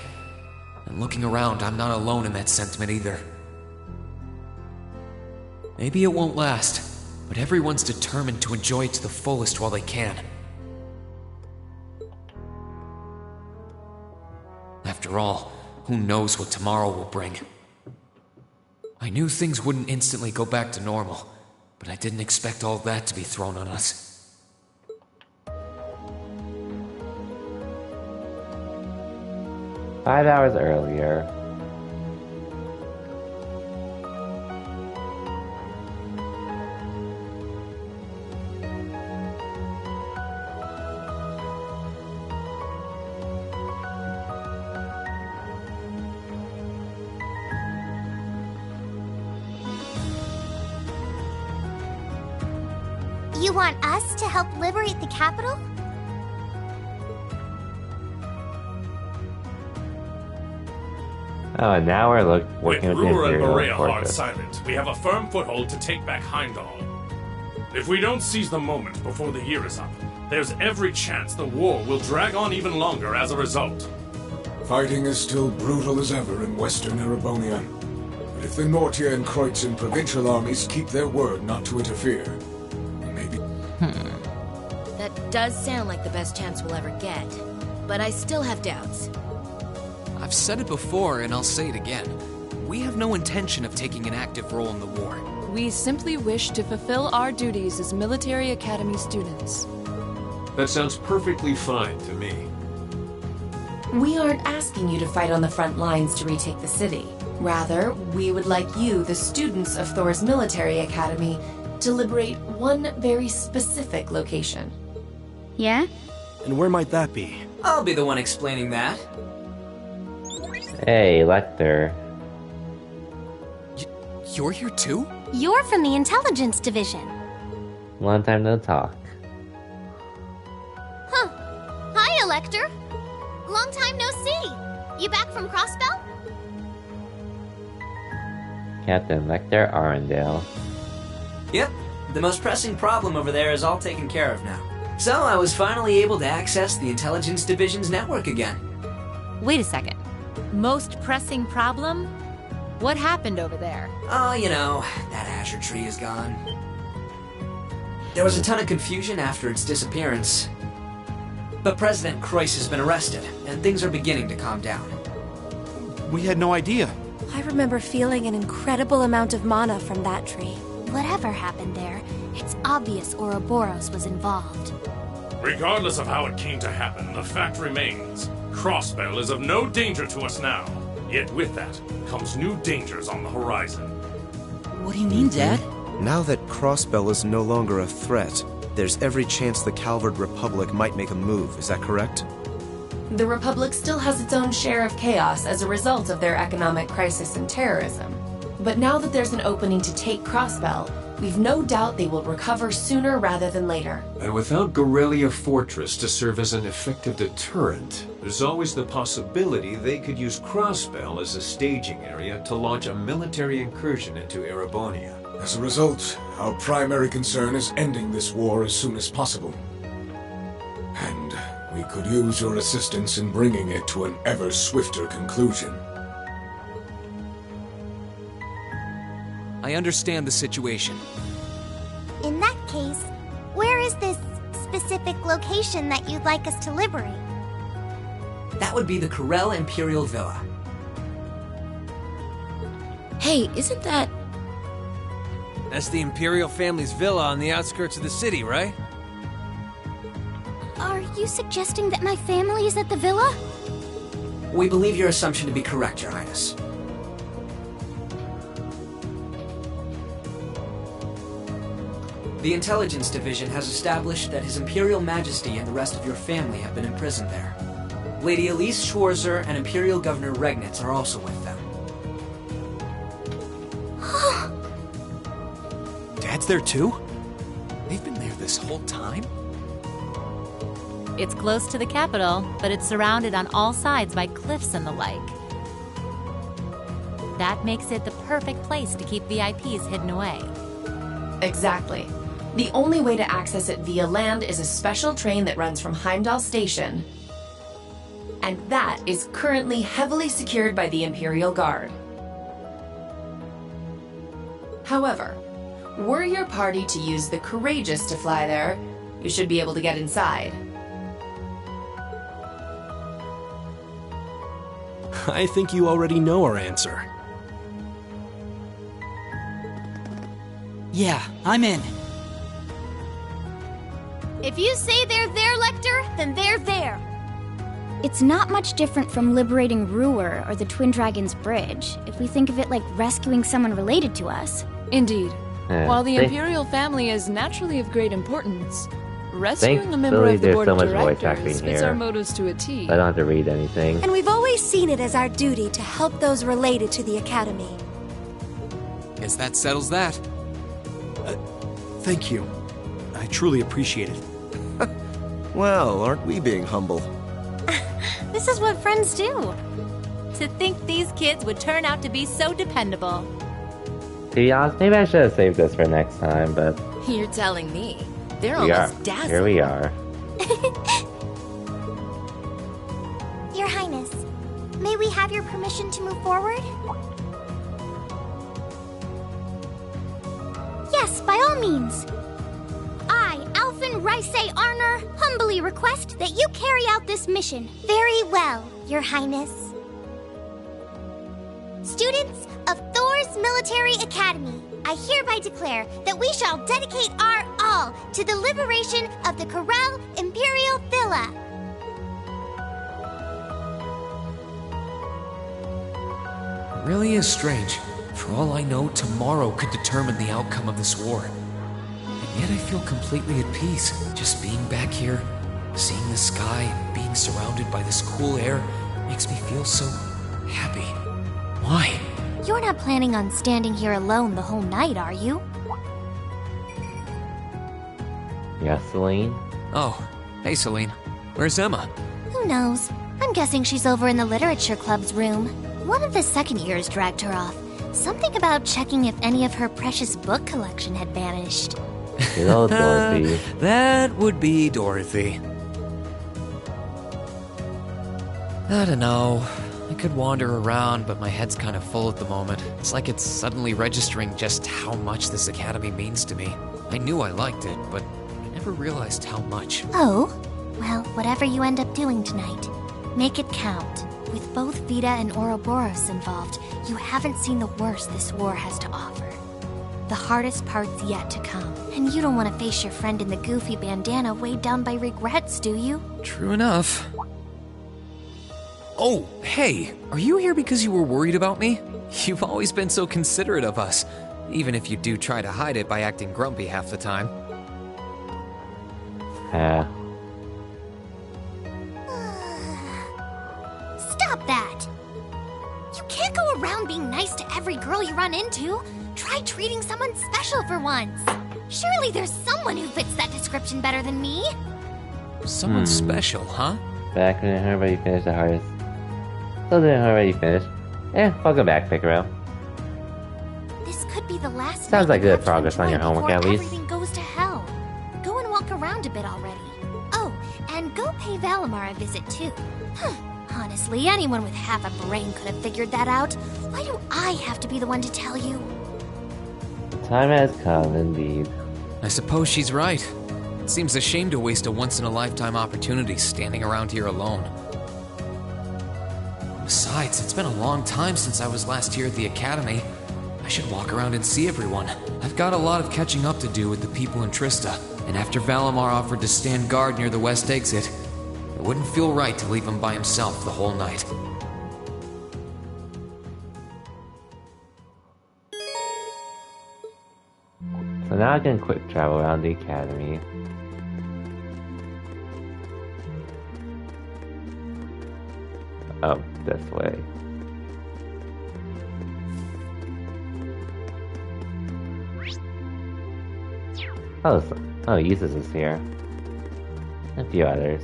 [SPEAKER 4] And looking around, I'm not alone in that sentiment either. Maybe it won't last, but everyone's determined to enjoy it to the fullest while they can. After all, who knows what tomorrow will bring? I knew things wouldn't instantly go back to normal, but I didn't expect all that to be thrown on us.
[SPEAKER 1] "5 hours earlier."
[SPEAKER 20] You want us to help liberate the capital?
[SPEAKER 1] Oh, and now we're working with the
[SPEAKER 21] Ruhr and
[SPEAKER 1] Imperial
[SPEAKER 21] Berea hard
[SPEAKER 1] Fortress.
[SPEAKER 21] silent, we have a firm foothold to take back Heimdall. If we don't seize the moment before the year is up, there's every chance the war will drag on even longer as a result.
[SPEAKER 22] Fighting is still brutal as ever in western Erebonia. But if the Nortia and Kreutzen provincial armies keep their word not to interfere, maybe...
[SPEAKER 18] That does sound like the best chance we'll ever get, but I still have doubts.
[SPEAKER 4] I've said it before, and I'll say it again. We have no intention of taking an active role in the war.
[SPEAKER 15] We simply wish to fulfill our duties as military academy students.
[SPEAKER 8] That sounds perfectly fine to me.
[SPEAKER 14] We aren't asking you to fight on the front lines to retake the city. Rather, we would like you, the students of Thor's military academy, to liberate one very specific location.
[SPEAKER 13] Yeah?
[SPEAKER 11] And where might that be?
[SPEAKER 6] I'll be the one explaining that.
[SPEAKER 1] Hey, Lecter.
[SPEAKER 4] You're here too?
[SPEAKER 13] You're from the intelligence division.
[SPEAKER 1] Long time no talk.
[SPEAKER 20] Huh. Hi, Elector. Long time no see. You back from Crossbell?
[SPEAKER 1] Captain Lecter Arendelle.
[SPEAKER 6] Yep, the most pressing problem over there is all taken care of now. So I was finally able to access the Intelligence Division's network again.
[SPEAKER 18] Wait a second. Most pressing problem? What happened over there?
[SPEAKER 6] Oh, you know, that Asher tree is gone. There was a ton of confusion after its disappearance. But President Croyce has been arrested, and things are beginning to calm down.
[SPEAKER 11] We had no idea.
[SPEAKER 23] I remember feeling an incredible amount of mana from that tree.
[SPEAKER 13] Whatever happened there, it's obvious Ouroboros was involved.
[SPEAKER 21] Regardless of how it came to happen, the fact remains. Crossbell is of no danger to us now. Yet with that comes new dangers on the horizon.
[SPEAKER 6] What do you mean, Dad?
[SPEAKER 5] Now that Crossbell is no longer a threat, there's every chance the Calvard Republic might make a move, is that correct?
[SPEAKER 14] The Republic still has its own share of chaos as a result of their economic crisis and terrorism. But now that there's an opening to take Crossbell, we've no doubt they will recover sooner rather than later.
[SPEAKER 8] And without Gorelia Fortress to serve as an effective deterrent, there's always the possibility they could use Crossbell as a staging area to launch a military incursion into Erebonia.
[SPEAKER 22] As a result, our primary concern is ending this war as soon as possible. And we could use your assistance in bringing it to an ever swifter conclusion.
[SPEAKER 4] I understand the situation.
[SPEAKER 20] In that case, where is this specific location that you'd like us to liberate?
[SPEAKER 6] That would be the Corel Imperial Villa.
[SPEAKER 18] Hey, isn't that...
[SPEAKER 24] That's the Imperial family's villa on the outskirts of the city, right?
[SPEAKER 13] Are you suggesting that my family is at the villa?
[SPEAKER 6] We believe your assumption to be correct, Your Highness. The Intelligence Division has established that His Imperial Majesty and the rest of your family have been imprisoned there. Lady Elise Schwarzer and Imperial Governor Regnitz are also with them.
[SPEAKER 11] Dad's there too?
[SPEAKER 4] They've been there this whole time?
[SPEAKER 18] It's close to the capital, but it's surrounded on all sides by cliffs and the like. That makes it the perfect place to keep VIPs hidden away.
[SPEAKER 14] Exactly. The only way to access it via land is a special train that runs from Heimdall Station. And that is currently heavily secured by the Imperial Guard. However, were your party to use the Courageous to fly there, you should be able to get inside.
[SPEAKER 11] I think you already know our answer.
[SPEAKER 6] Yeah, I'm in.
[SPEAKER 20] If you say they're there, Lecter, then they're there.
[SPEAKER 13] It's not much different from liberating Ruhr or the Twin Dragons Bridge, if we think of it like rescuing someone related to us.
[SPEAKER 15] Indeed. While the Imperial family is naturally of great importance, rescuing a member
[SPEAKER 1] Thankfully,
[SPEAKER 15] of the board of
[SPEAKER 1] there's so much voice
[SPEAKER 15] directors
[SPEAKER 1] acting
[SPEAKER 15] fits
[SPEAKER 1] here.
[SPEAKER 15] our motives to a T.
[SPEAKER 1] I don't have to read anything.
[SPEAKER 23] And we've always seen it as our duty to help those related to the Academy.
[SPEAKER 4] Guess that settles that.
[SPEAKER 11] Thank you. I truly appreciate it.
[SPEAKER 5] Well, aren't we being humble?
[SPEAKER 13] This is what friends do.
[SPEAKER 18] To think these kids would turn out to be so dependable.
[SPEAKER 1] To be honest, maybe I should have saved this for next time, but
[SPEAKER 18] You're telling me. They're
[SPEAKER 1] we are.
[SPEAKER 18] almost dazzling.
[SPEAKER 1] Here we are.
[SPEAKER 20] Your Highness, may we have your permission to move forward? Yes, by all means. I, Alphen Raisei Arner humbly request that you carry out this mission. Very well, Your Highness. Students of Thor's Military Academy, I hereby declare that we shall dedicate our all to the liberation of the Corel Imperial Villa.
[SPEAKER 4] It really is strange. For all I know, tomorrow could determine the outcome of this war. And yet I feel completely at peace. Just being back here, seeing the sky, and being surrounded by this cool air makes me feel so happy. Why?
[SPEAKER 13] You're not planning on standing here alone the whole night, are you?
[SPEAKER 1] Yes, Celine?
[SPEAKER 4] Oh, hey Celine. Where's Emma?
[SPEAKER 13] Who knows? I'm guessing she's over in the Literature Club's room. One of the second years dragged her off. Something about checking if any of her precious book collection had vanished.
[SPEAKER 1] Good old Dorothy.
[SPEAKER 4] That would be Dorothy. I don't know. I could wander around, but my head's kind of full at the moment. It's like it's suddenly registering just how much this academy means to me. I knew I liked it, but I never realized how much.
[SPEAKER 13] Oh? Well, whatever you end up doing tonight, make it count. With both Vita and Ouroboros involved, you haven't seen the worst this war has to offer. The hardest part's yet to come, and you don't want to face your friend in the goofy bandana weighed down by regrets, do you?
[SPEAKER 4] True enough. Oh, hey, are you here because you were worried about me? You've always been so considerate of us, even if you do try to hide it by acting grumpy half the time.
[SPEAKER 20] Stop that! You can't go around being nice to every girl you run into. Try treating someone special for once. Surely there's someone who fits that description better than me.
[SPEAKER 4] Someone special, huh?
[SPEAKER 1] Back when I already finished the hardest. Still didn't already finish. Welcome back, Picaro.
[SPEAKER 20] This could be the last.
[SPEAKER 1] Sounds like good progress on your homework, at least.
[SPEAKER 20] Everything goes to hell. Go and walk around a bit already. Oh, and go pay Valimar a visit too. Honestly, anyone with half a brain could have figured that out. Why do I have to be the one to tell you?
[SPEAKER 1] The time has come, indeed.
[SPEAKER 4] I suppose she's right. It seems a shame to waste a once-in-a-lifetime opportunity standing around here alone. Besides, it's been a long time since I was last here at the academy. I should walk around and see everyone. I've got a lot of catching up to do with the people in Trista, and after Valimar offered to stand guard near the west exit, it wouldn't feel right to leave him by himself the whole night.
[SPEAKER 1] So now I can quick travel around the academy. Oh, this way. Oh, Eustace is here. A few others.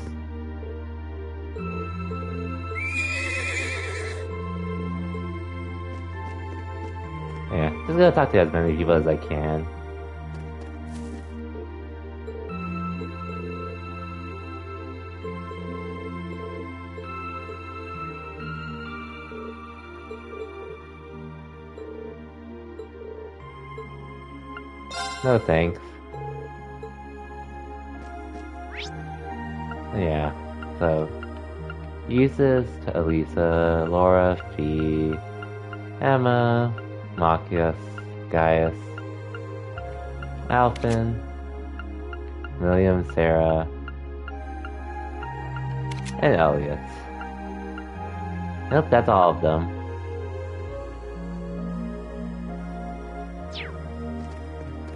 [SPEAKER 1] Yeah, just gonna talk to as many people as I can. No thanks. Yeah, so Eustace to Elisa, Laura, Fee, Emma, Machias, Gaius, Alphen, William, Sarah, and Elliot. Nope, that's all of them.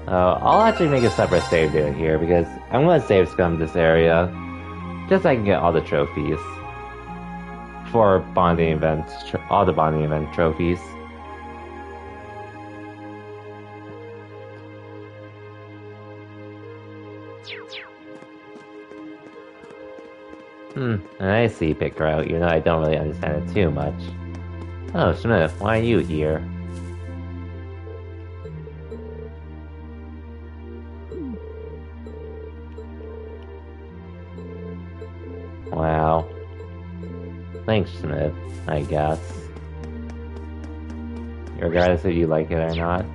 [SPEAKER 1] I'll actually make a separate save data here because I'm going to save scum this area just so I can get all the trophies for bonding events, all the bonding event trophies. I see, Picaro. You know I don't really understand it too much. Oh, Smith, why are you here? Wow. Thanks, Smith, I guess. Regardless if you like it or not.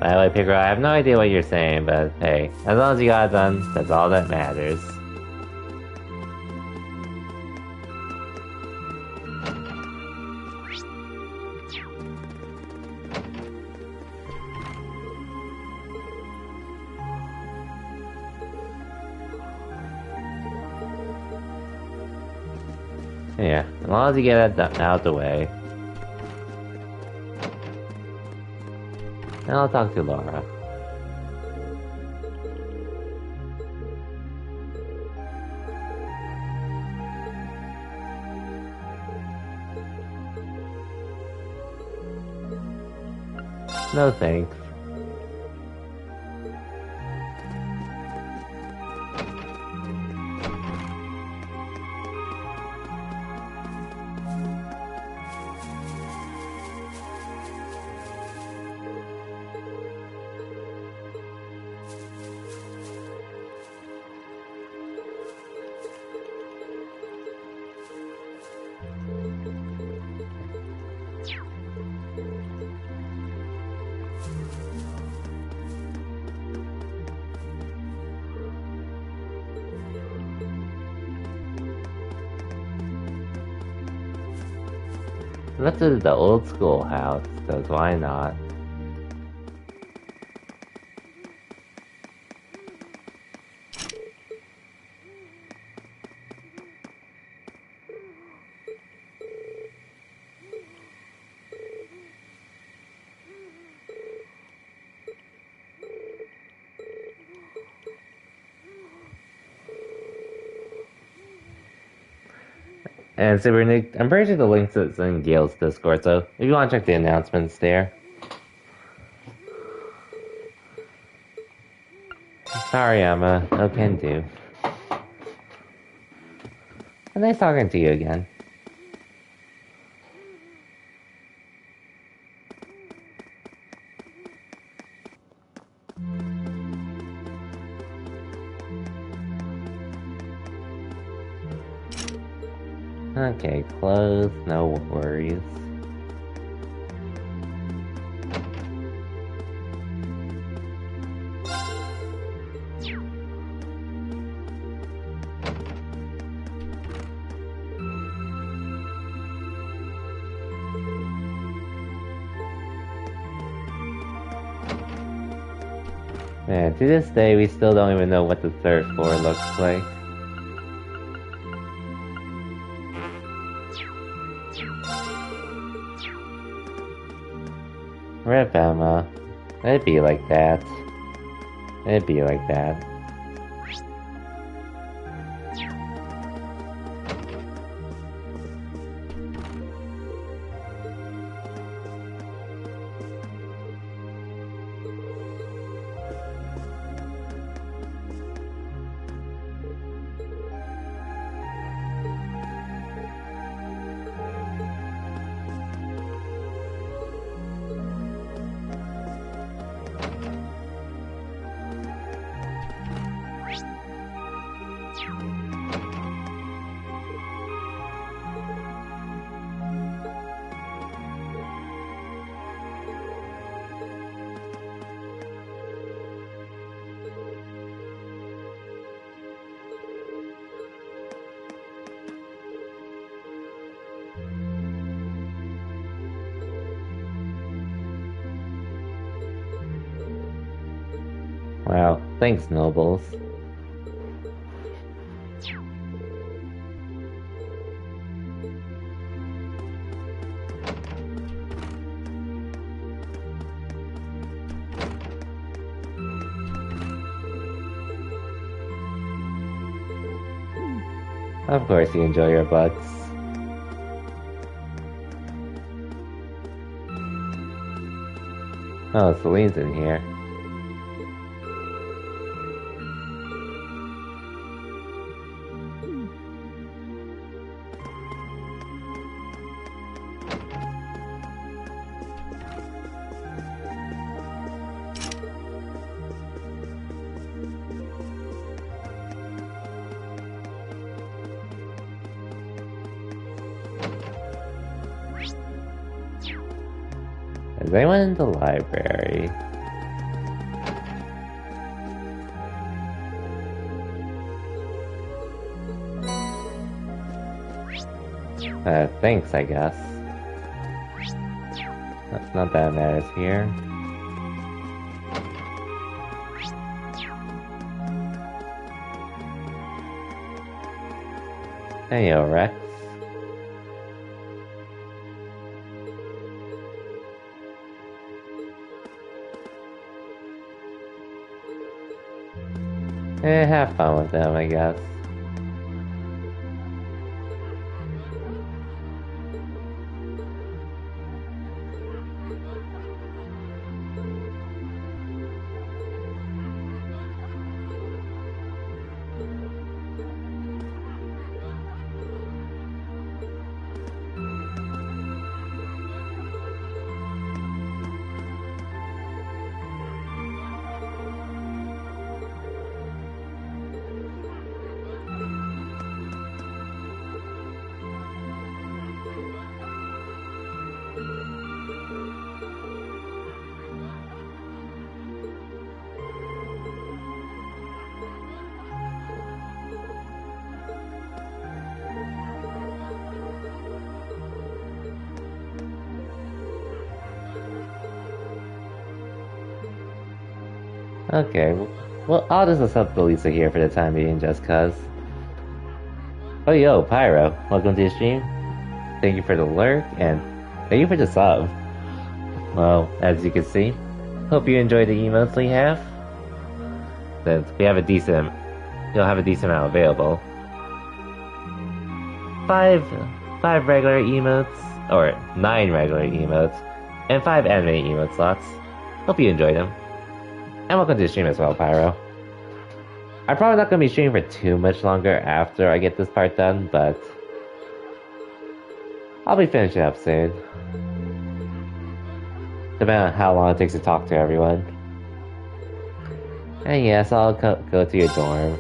[SPEAKER 1] By the way, Picaro, I have no idea what you're saying, but hey, as long as you got it done, that's all that matters. Yeah, as long as you get that out the way. And I'll talk to Laura. No thanks. This is the old school house, so why not? And Super Nick, I'm pretty sure the link's in Gale's Discord, so if you want to check the announcements there. Sorry, Emma. No can do. And nice talking to you again. Okay, close, no worries. Man, to this day, we still don't even know what the third floor looks like. Rip Emma. It'd be like that. It'd be like that. Wow, thanks, nobles. Of course you enjoy your books. Oh, Celine's in here. Is anyone in the library? Thanks, I guess. That's not that matters here. Hey, Rex. Have fun with them, I guess. Okay, well, I'll just accept Lisa here for the time being, just cuz. Oh yo, Pyro, welcome to the stream. Thank you for the lurk, and thank you for the sub. Well, as you can see, hope you enjoy the emotes we have. Since we have a decent, you'll have a decent amount available. Five regular emotes, or 9 regular emotes, and 5 anime emote slots. Hope you enjoyed them. And welcome to the stream as well, Pyro. I'm probably not going to be streaming for too much longer after I get this part done, but I'll be finishing up soon. Depending on how long it takes to talk to everyone. And yes, I'll go to your dorm.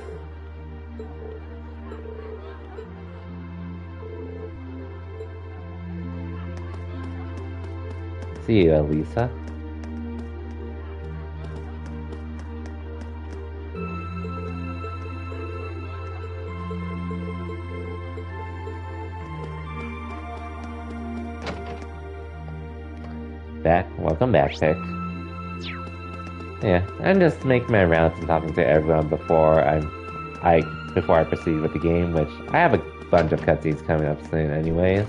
[SPEAKER 1] See you, Elisa. Welcome back, Pick. Yeah, I'm just making my rounds and talking to everyone before I proceed with the game, which I have a bunch of cutscenes coming up soon anyways.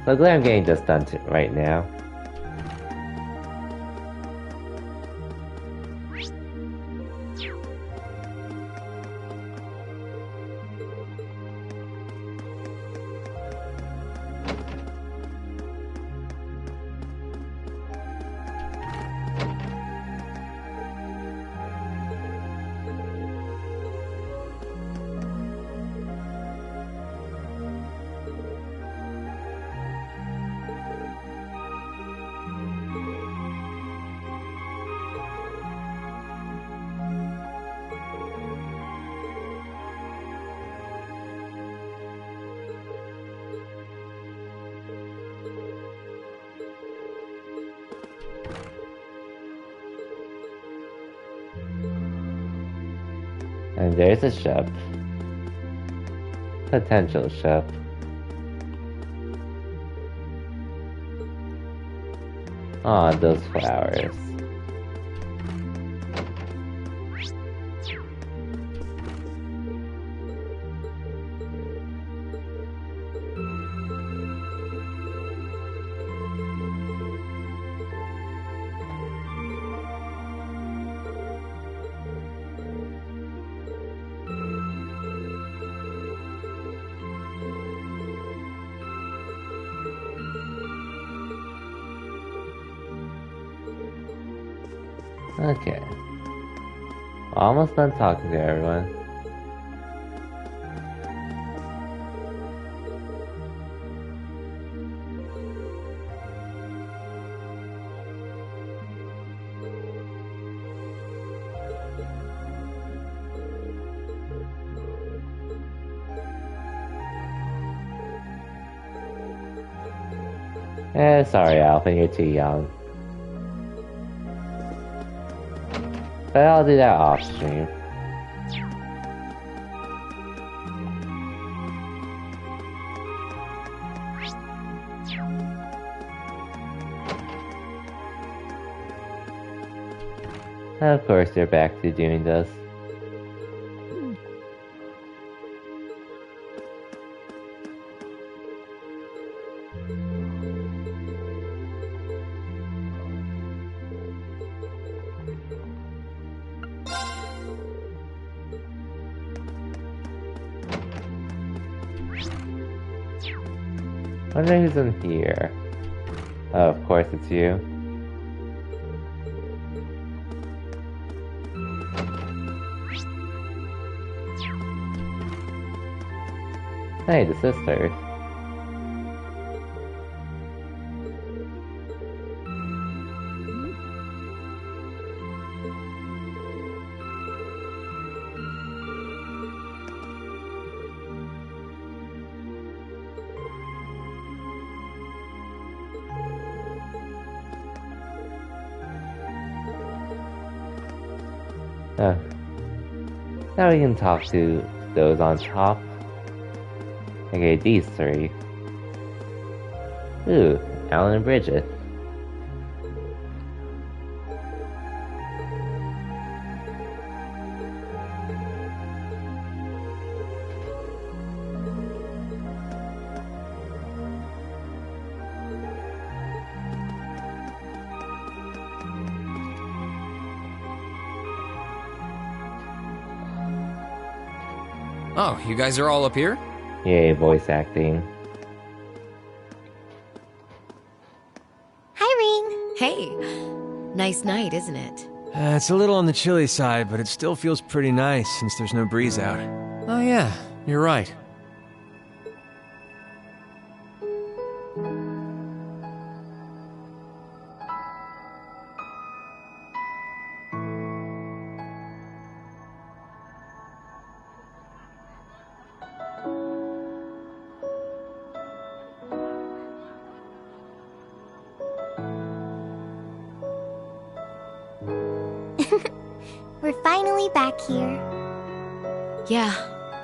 [SPEAKER 1] So glad I'm getting this done right now. And there's a ship. Potential ship. Aw, those flowers. Okay. Almost done talking to everyone. Sorry, Alpha, you're too young. But I'll do that off stream. Of course, they're back to doing this. I wonder who's in here. Oh, of course it's you. Hey, the sisters. Oh. Now we can talk to those on top. Okay, these three. Ooh, Alan and Bridget.
[SPEAKER 4] Oh, you guys are all up here?
[SPEAKER 1] Yay, voice acting.
[SPEAKER 18] Hi, Ring. Hey. Nice night, isn't it?
[SPEAKER 24] It's a little on the chilly side, but it still feels pretty nice since there's no breeze out.
[SPEAKER 4] Oh yeah, you're right.
[SPEAKER 20] We're finally back here.
[SPEAKER 18] Yeah,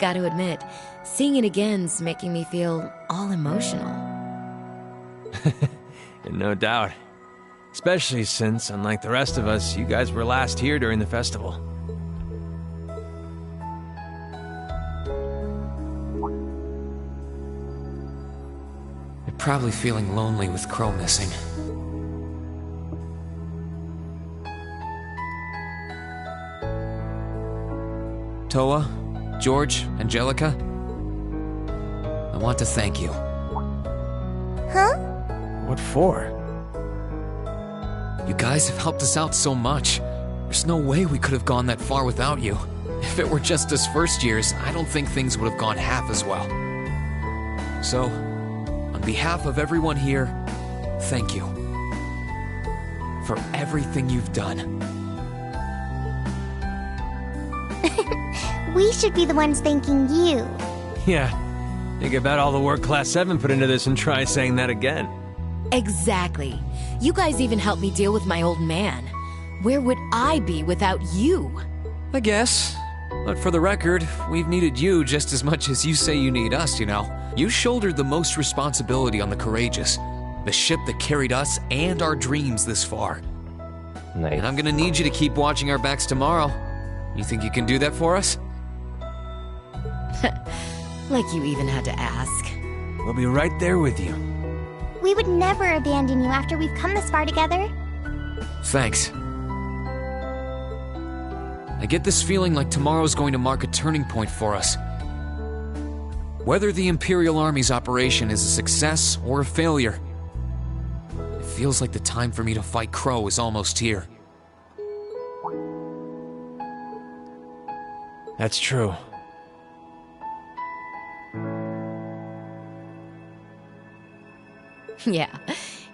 [SPEAKER 18] gotta admit, seeing it again's making me feel all emotional.
[SPEAKER 24] No doubt. Especially since, unlike the rest of us, you guys were last here during the festival.
[SPEAKER 4] You're probably feeling lonely with Crow missing. Toa, George, Angelica, I want to thank you.
[SPEAKER 20] Huh?
[SPEAKER 24] What for?
[SPEAKER 4] You guys have helped us out so much. There's no way we could have gone that far without you. If it were just us first years, I don't think things would have gone half as well. So, on behalf of everyone here, thank you. For everything you've done.
[SPEAKER 20] We should be the ones thanking you.
[SPEAKER 24] Yeah. Think about all the work Class 7 put into this and try saying that again.
[SPEAKER 18] Exactly. You guys even helped me deal with my old man. Where would I be without you?
[SPEAKER 4] I guess. But for the record, we've needed you just as much as you say you need us, you know. You shouldered the most responsibility on the Courageous. The ship that carried us and our dreams this far.
[SPEAKER 1] Nice.
[SPEAKER 4] And I'm gonna need you to keep watching our backs tomorrow. You think you can do that for us?
[SPEAKER 18] Like you even had to ask.
[SPEAKER 24] We'll be right there with you.
[SPEAKER 20] We would never abandon you after we've come this far together.
[SPEAKER 4] Thanks. I get this feeling like tomorrow's going to mark a turning point for us. Whether the Imperial Army's operation is a success or a failure, it feels like the time for me to fight Crow is almost here.
[SPEAKER 24] That's true.
[SPEAKER 18] Yeah,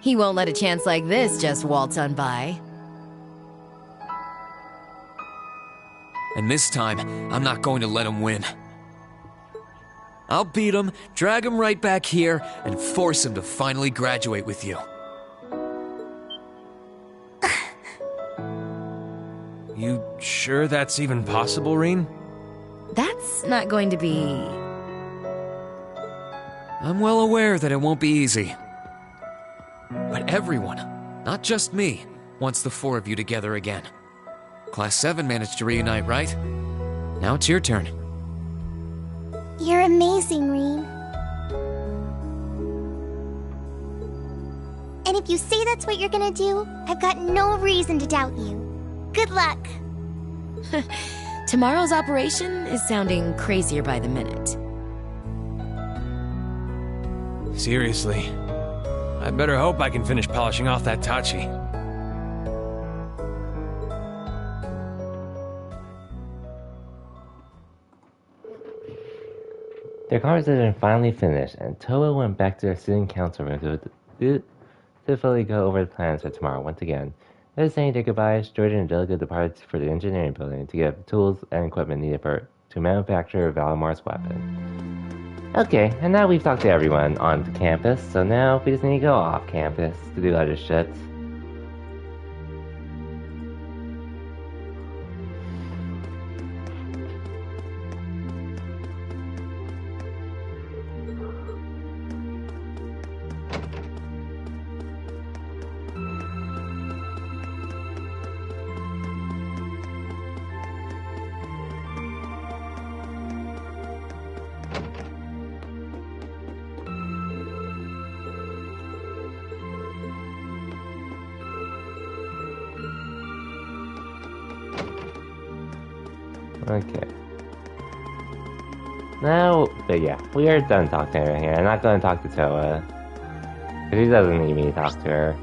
[SPEAKER 18] he won't let a chance like this just waltz on by.
[SPEAKER 4] And this time, I'm not going to let him win. I'll beat him, drag him right back here, and force him to finally graduate with you.
[SPEAKER 24] You sure that's even possible, Reen?
[SPEAKER 18] That's not going to be...
[SPEAKER 4] I'm well aware that it won't be easy. But everyone, not just me, wants the four of you together again. Class 7 managed to reunite, right? Now it's your turn.
[SPEAKER 20] You're amazing, Rean. And if you say that's what you're gonna do, I've got no reason to doubt you. Good luck!
[SPEAKER 18] Tomorrow's operation is sounding crazier by the minute.
[SPEAKER 24] Seriously. I better hope I can finish polishing off that Tachi.
[SPEAKER 1] Their conversation finally finished, and Toa went back to their student council room to fully go over the plans for tomorrow once again. After saying their goodbyes, Jordan and Angelica departed for the engineering building to get tools and equipment needed to manufacture Valamar's weapon. Okay, and now we've talked to everyone on campus, so now we just need to go off campus to do other shit. Okay. Now, but yeah, we are done talking to her here. I'm not going to talk to Toa, because he doesn't need me to talk to her.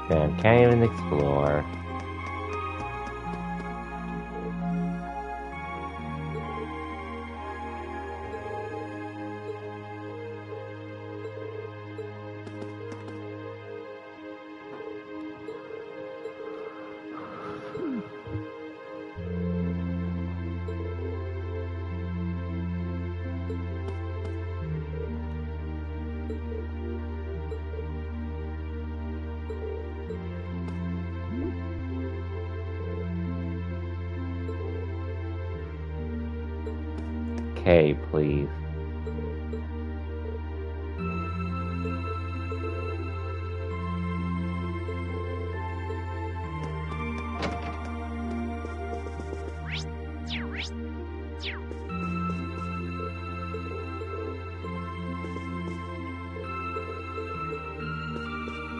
[SPEAKER 1] Man, can't even explore. Okay, please.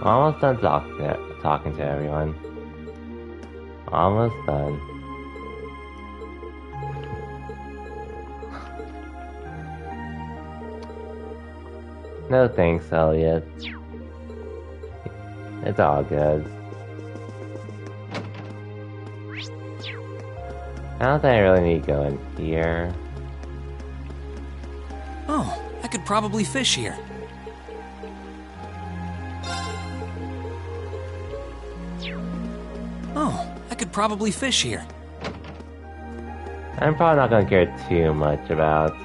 [SPEAKER 1] Almost done talking to everyone. Almost done. No thanks, Elliot. It's all good. I don't think I really need to go in here.
[SPEAKER 4] Oh, I could probably fish here. Oh, I could probably fish here.
[SPEAKER 1] I'm probably not going to care too much about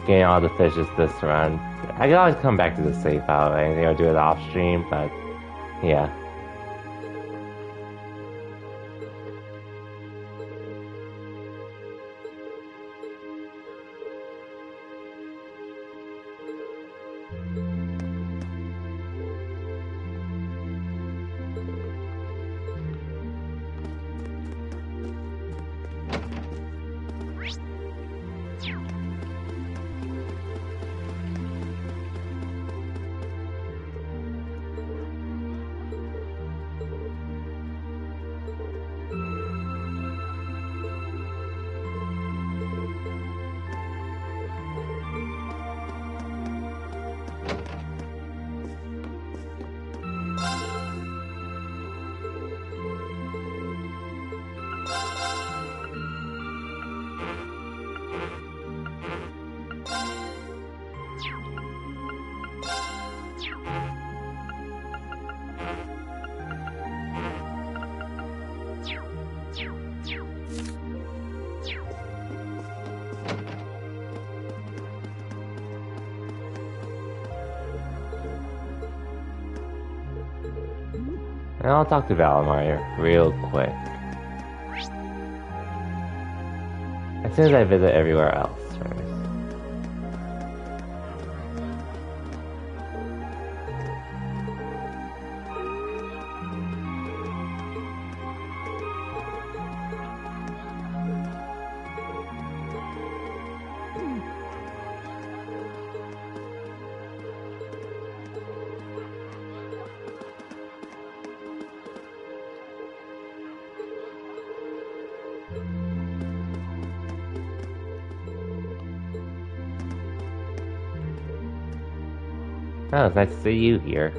[SPEAKER 1] getting all the fishes this run. I can always come back to the safe house or do it off stream, but yeah. And I'll talk to Valimar real quick. As soon as I visit everywhere else first. Oh, it's nice to see you here.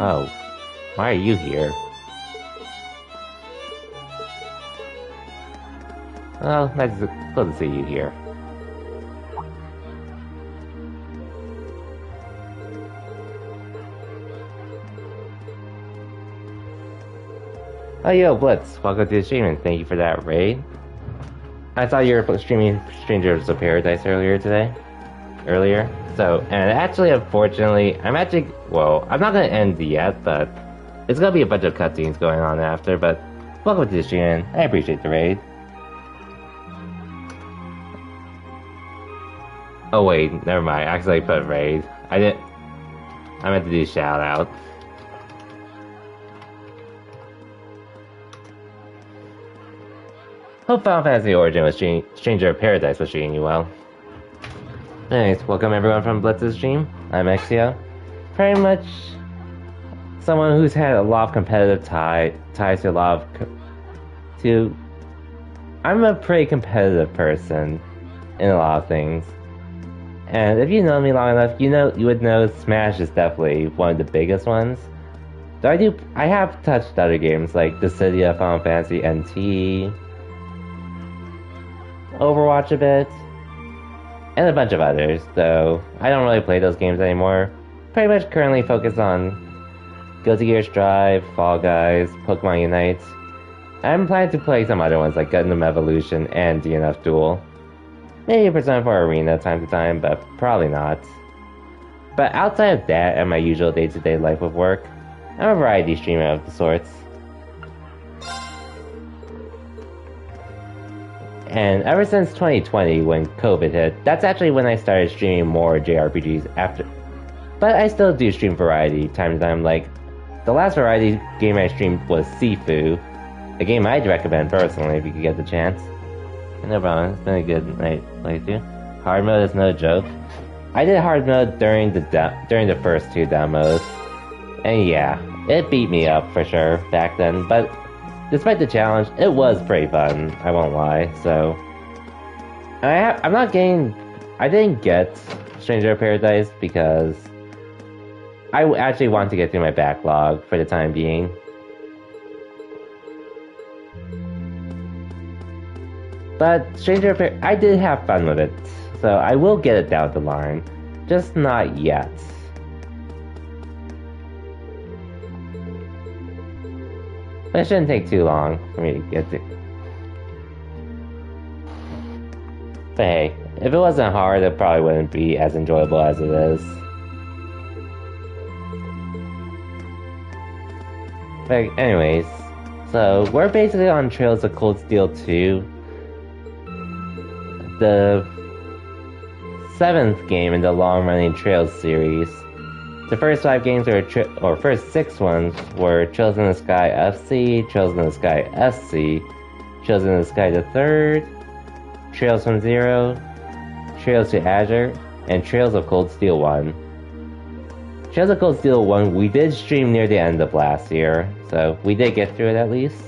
[SPEAKER 1] Oh, why are you here? Oh, nice to see you here. Oh, yo, Blitz, welcome to the stream and thank you for that raid. I saw you were streaming Strangers of Paradise earlier. So, and actually, unfortunately, I'm not gonna end yet, but it's gonna be a bunch of cutscenes going on after, but welcome to the stream, I appreciate the raid. Oh wait, never mind, I actually put raid. I meant to do shout out. Hope Final Fantasy Origin was Stranger of Paradise was treating you well. Anyways, welcome everyone from Blitz's stream. I'm Exio. Pretty much someone who's had a lot of competitive ties to a lot of... I'm a pretty competitive person in a lot of things. And if you know me long enough, you would know Smash is definitely one of the biggest ones. Though I have touched other games like Dissidia, Final Fantasy NT, Overwatch a bit, and a bunch of others, though I don't really play those games anymore. Pretty much currently focused on Guilty Gear Strive, Fall Guys, Pokemon Unite. I'm planning to play some other ones like Gundam Evolution and DNF Duel. Maybe Persona 4 Arena time to time, but probably not. But outside of that and my usual day-to-day life with work, I'm a variety streamer of the sorts. And ever since 2020, when COVID hit, that's actually when I started streaming more JRPGs after. But I still do stream variety time to time, like, the last variety game I streamed was Sifu, a game I'd recommend personally if you could get the chance. No problem, it's been a good night playthrough. Hard mode is no joke. I did hard mode during the first two demos, and yeah, it beat me up for sure back then, but despite the challenge, it was pretty fun, I won't lie, so... I didn't get Stranger of Paradise because I actually want to get through my backlog for the time being. But Stranger of Paradise, I did have fun with it, so I will get it down the line, just not yet. But it shouldn't take too long for me to get to. But hey, if it wasn't hard, it probably wouldn't be as enjoyable as it is. But anyways, so we're basically on Trails of Cold Steel 2. The 7th game in the long-running Trails series. The first 5 games were, first 6 ones were Trails in the Sky FC, Trails in the Sky SC, Trails in the Sky the 3rd, Trails from Zero, Trails to Azure, and Trails of Cold Steel 1. Trails of Cold Steel 1 we did stream near the end of last year, so we did get through it at least.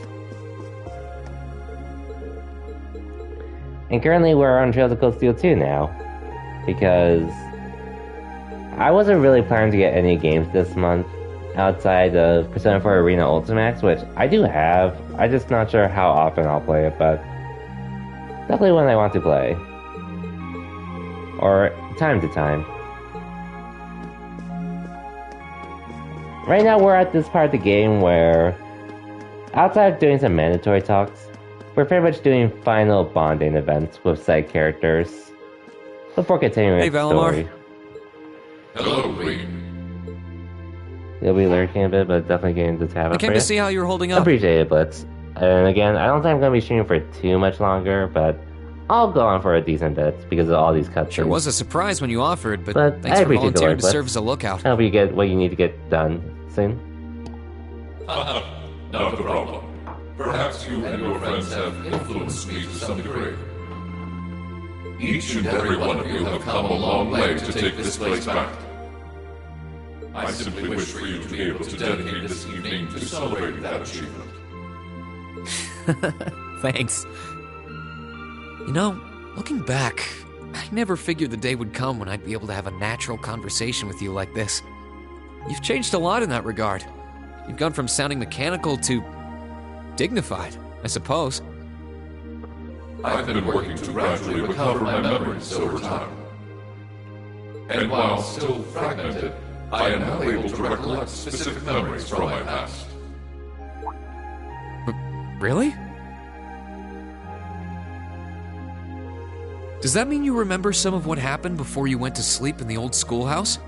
[SPEAKER 1] And currently we're on Trails of Cold Steel 2 now, because I wasn't really planning to get any games this month outside of Persona 4 Arena Ultimax, which I do have. I'm just not sure how often I'll play it, but definitely when I want to play. Or time to time. Right now we're at this part of the game where, outside of doing some mandatory talks, we're pretty much doing final bonding events with side characters before continuing the story.
[SPEAKER 2] Hello, Reed.
[SPEAKER 1] You'll be lurking a bit, but definitely getting to tab.
[SPEAKER 4] I came to see how you're holding up.
[SPEAKER 1] Appreciate it, Blitz. And again, I don't think I'm going to be streaming for too much longer, but I'll go on for a decent bit because of all these cutscenes.
[SPEAKER 4] Sure was a surprise when you offered, but thanks
[SPEAKER 1] I
[SPEAKER 4] for volunteering to serve as a lookout.
[SPEAKER 1] I hope you get what you need to get done soon.
[SPEAKER 2] Not a problem. Perhaps you and your friends have influenced me to some degree. Each and every one of you have come a long way to take this place back. I simply wish for you to be able to dedicate this evening to celebrating that achievement.
[SPEAKER 4] Thanks. You know, looking back, I never figured the day would come when I'd be able to have a natural conversation with you like this. You've changed a lot in that regard. You've gone from sounding mechanical to dignified, I suppose.
[SPEAKER 2] I've been working to gradually recover my memories over time. And while still fragmented, I am now able to recollect specific memories from my past.
[SPEAKER 4] Really? Does that mean you remember some of what happened before you went to sleep in the old schoolhouse?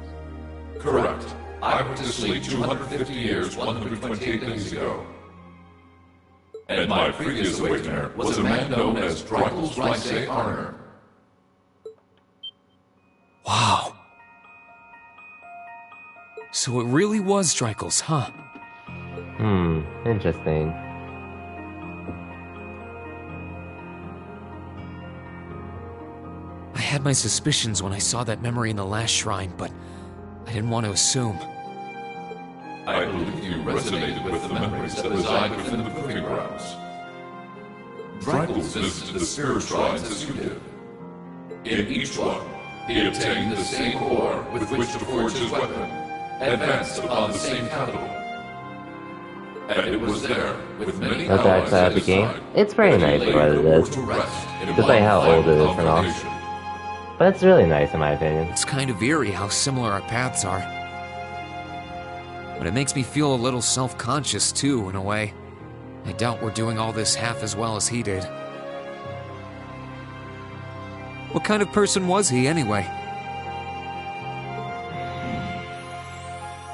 [SPEAKER 2] Correct. I went to sleep 250 years, 128 days ago. And my previous awakener was a man known as Drykel's Ricey Arner.
[SPEAKER 4] Wow. So it really was Drykel's, huh?
[SPEAKER 1] Interesting.
[SPEAKER 4] I had my suspicions when I saw that memory in the last shrine, but I didn't want to assume.
[SPEAKER 2] I believe you resonated with the memories that reside within the proving grounds. Drykel's visited the spirit shrines as you did. In each one, he obtained the same ore with which to forge his weapon, advanced upon the same capital. And it was there, with many allies
[SPEAKER 1] at the game. It's very nice for what it is, despite how old it is and all. But it's really nice in my opinion.
[SPEAKER 4] It's kind of eerie how similar our paths are. But it makes me feel a little self-conscious too, in a way. I doubt we're doing all this half as well as he did. What kind of person was he, anyway?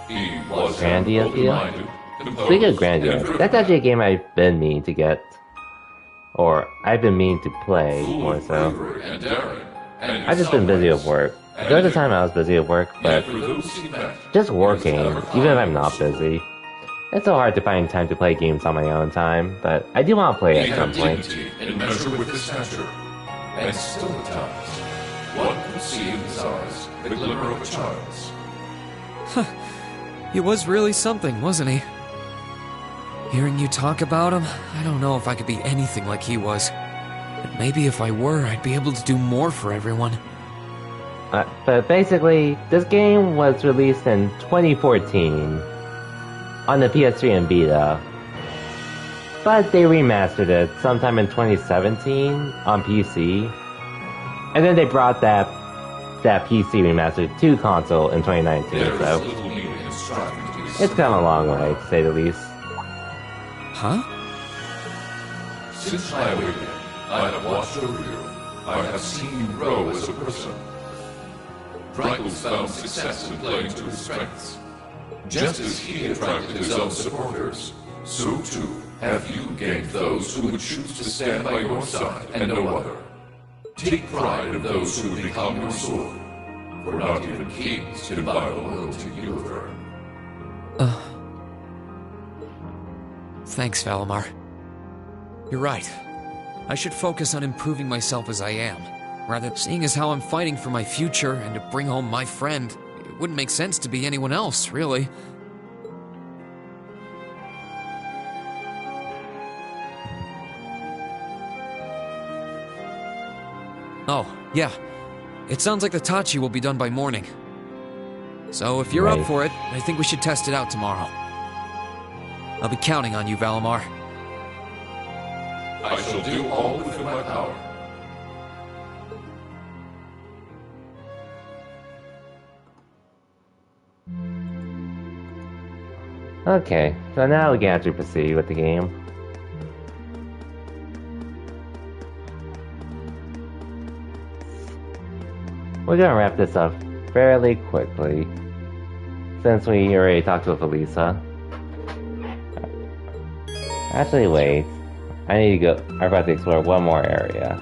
[SPEAKER 2] He was
[SPEAKER 1] Grandia. Speaking of Grandia, that's actually a game I've been meaning to get. Or, I've been meaning to play, more so. I've just been busy with work. There was a time I was busy at work, but just working, even if I'm not busy. It's so hard to find time to play games on my own time, but I do want to play at some point.
[SPEAKER 2] And measure with his stature, and still at times, one could see in his eyes the glimmer of a child's.
[SPEAKER 4] He was really something, wasn't he? Hearing you talk about him, I don't know if I could be anything like he was. But maybe if I were, I'd be able to do more for everyone.
[SPEAKER 1] But basically, this game was released in 2014 on the PS3 and Vita. But they remastered it sometime in 2017 on PC. And then they brought that PC remaster to console in 2019, so it's come a long way, to say the least.
[SPEAKER 4] Huh?
[SPEAKER 2] Since my awakening, I have watched over you. I have seen you grow as a person. Drykel's found success in playing to his strengths. Just as he attracted his own supporters, so too have you gained those who would choose to stand by your side and no other. Take pride in those who would become your sword, for not even kings can buy the loyalty you have earned.
[SPEAKER 4] Thanks, Valimar. You're right. I should focus on improving myself as I am. Rather, seeing as how I'm fighting for my future and to bring home my friend, it wouldn't make sense to be anyone else, really. Oh, yeah. It sounds like the Tachi will be done by morning. So if you're up for it, I think we should test it out tomorrow. I'll be counting on you, Valimar.
[SPEAKER 2] I shall do all within my power.
[SPEAKER 1] Okay, so now we can actually proceed with the game. We're gonna wrap this up fairly quickly, since we already talked with Elisa. Actually, wait. I need to go. I'm about to explore one more area.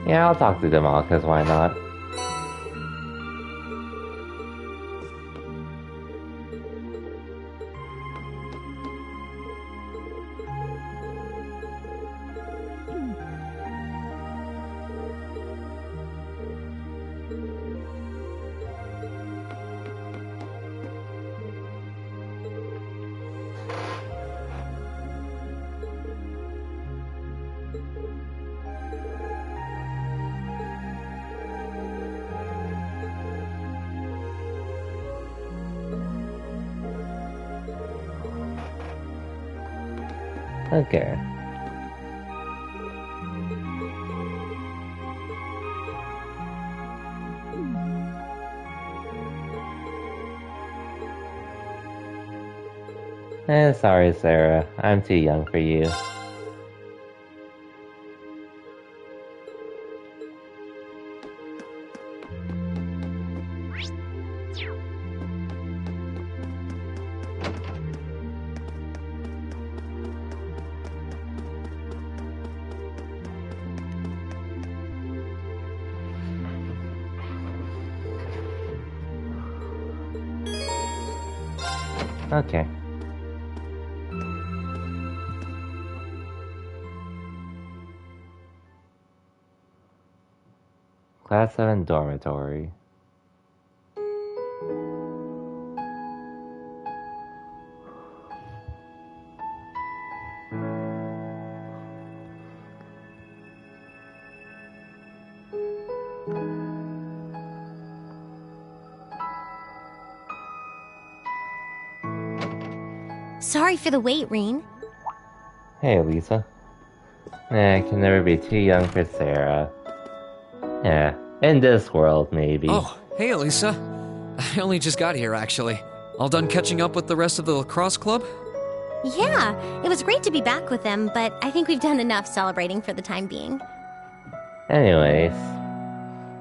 [SPEAKER 1] Yeah, I'll talk to them all, because why not? Okay. Sorry, Sarah. I'm too young for you. Okay. Class 7 dormitory.
[SPEAKER 13] Sorry for the wait, Rean.
[SPEAKER 1] Hey, Lisa. I can never be too young for Sarah. Yeah, in this world, maybe.
[SPEAKER 4] Oh, hey, Elisa. I only just got here, actually. All done catching up with the rest of the lacrosse club?
[SPEAKER 13] Yeah, it was great to be back with them, but I think we've done enough celebrating for the time being.
[SPEAKER 1] Anyways,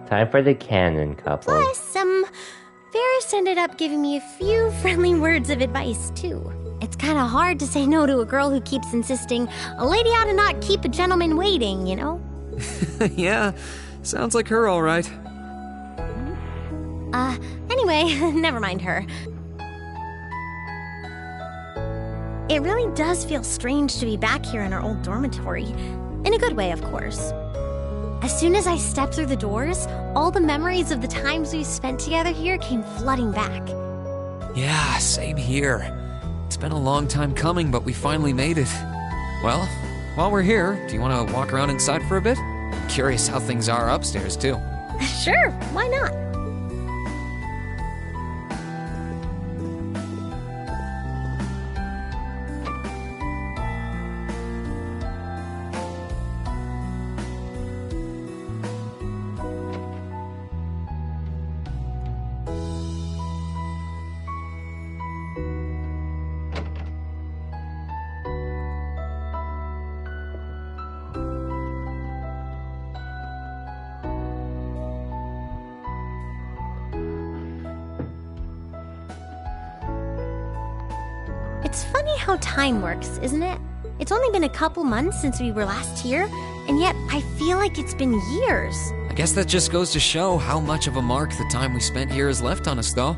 [SPEAKER 1] time for the canon couple.
[SPEAKER 13] Plus, Ferris ended up giving me a few friendly words of advice, too. It's kind of hard to say no to a girl who keeps insisting a lady ought to not keep a gentleman waiting, you know?
[SPEAKER 4] Yeah, sounds like her all right.
[SPEAKER 13] Anyway, never mind her. It really does feel strange to be back here in our old dormitory. In a good way, of course. As soon as I stepped through the doors, all the memories of the times we spent together here came flooding back.
[SPEAKER 4] Yeah, same here. It's been a long time coming, but we finally made it. Well, while we're here, do you want to walk around inside for a bit? I'm curious how things are upstairs, too.
[SPEAKER 13] Sure, why not? It's funny how time works, isn't it? It's only been a couple months since we were last here, and yet I feel like it's been years.
[SPEAKER 4] I guess that just goes to show how much of a mark the time we spent here has left on us, though.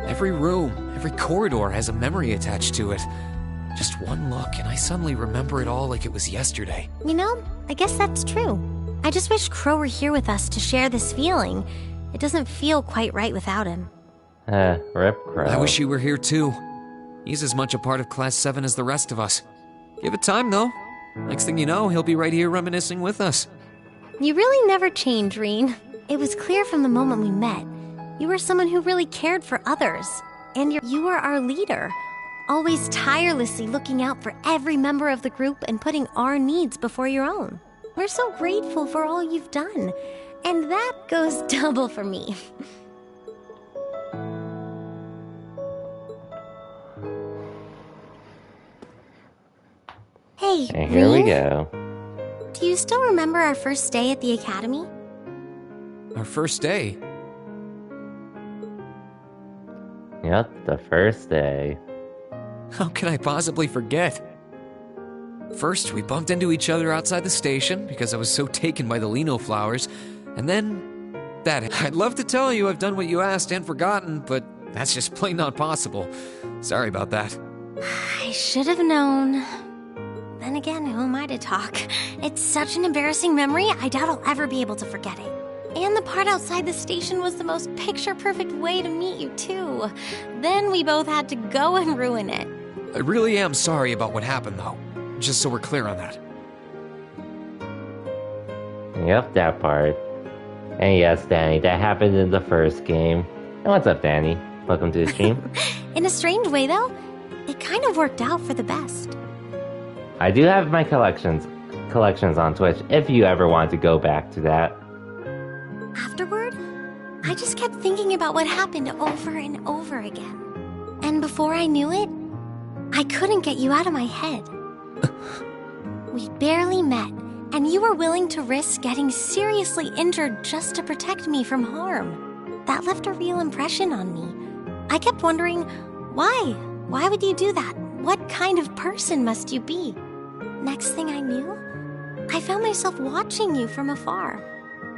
[SPEAKER 4] Every room, every corridor has a memory attached to it. Just one look, and I suddenly remember it all like it was yesterday.
[SPEAKER 13] You know, I guess that's true. I just wish Crow were here with us to share this feeling. It doesn't feel quite right without him.
[SPEAKER 1] Rip Crow.
[SPEAKER 4] I wish you were here too. He's as much a part of Class 7 as the rest of us. Give it time, though. Next thing you know, he'll be right here reminiscing with us.
[SPEAKER 13] You really never change, Rean. It was clear from the moment we met. You were someone who really cared for others. And you were our leader. Always tirelessly looking out for every member of the group and putting our needs before your own. We're so grateful for all you've done. And that goes double for me. Hey,
[SPEAKER 1] and here
[SPEAKER 13] Rean?
[SPEAKER 1] we go.
[SPEAKER 13] Do you still remember our first day at the academy?
[SPEAKER 4] Our first day?
[SPEAKER 1] Yep, the first day.
[SPEAKER 4] How can I possibly forget? First, we bumped into each other outside the station because I was so taken by the Lino flowers, and then that. I'd love to tell you I've done what you asked and forgotten, but that's just plain not possible. Sorry about that.
[SPEAKER 13] I should have known. Then again, who am I to talk? It's such an embarrassing memory, I doubt I'll ever be able to forget it. And the part outside the station was the most picture-perfect way to meet you, too. Then we both had to go and ruin it.
[SPEAKER 4] I really am sorry about what happened, though. Just so we're clear on that.
[SPEAKER 1] Yep, that part. And yes, Danny, that happened in the first game. And what's up, Danny? Welcome to the stream.
[SPEAKER 13] In a strange way, though, it kind of worked out for the best.
[SPEAKER 1] I do have my collections on Twitch, if you ever want to go back to that.
[SPEAKER 13] Afterward, I just kept thinking about what happened over and over again. And before I knew it, I couldn't get you out of my head. We barely met, and you were willing to risk getting seriously injured just to protect me from harm. That left a real impression on me. I kept wondering, why? Why would you do that? What kind of person must you be? Next thing I knew, I found myself watching you from afar.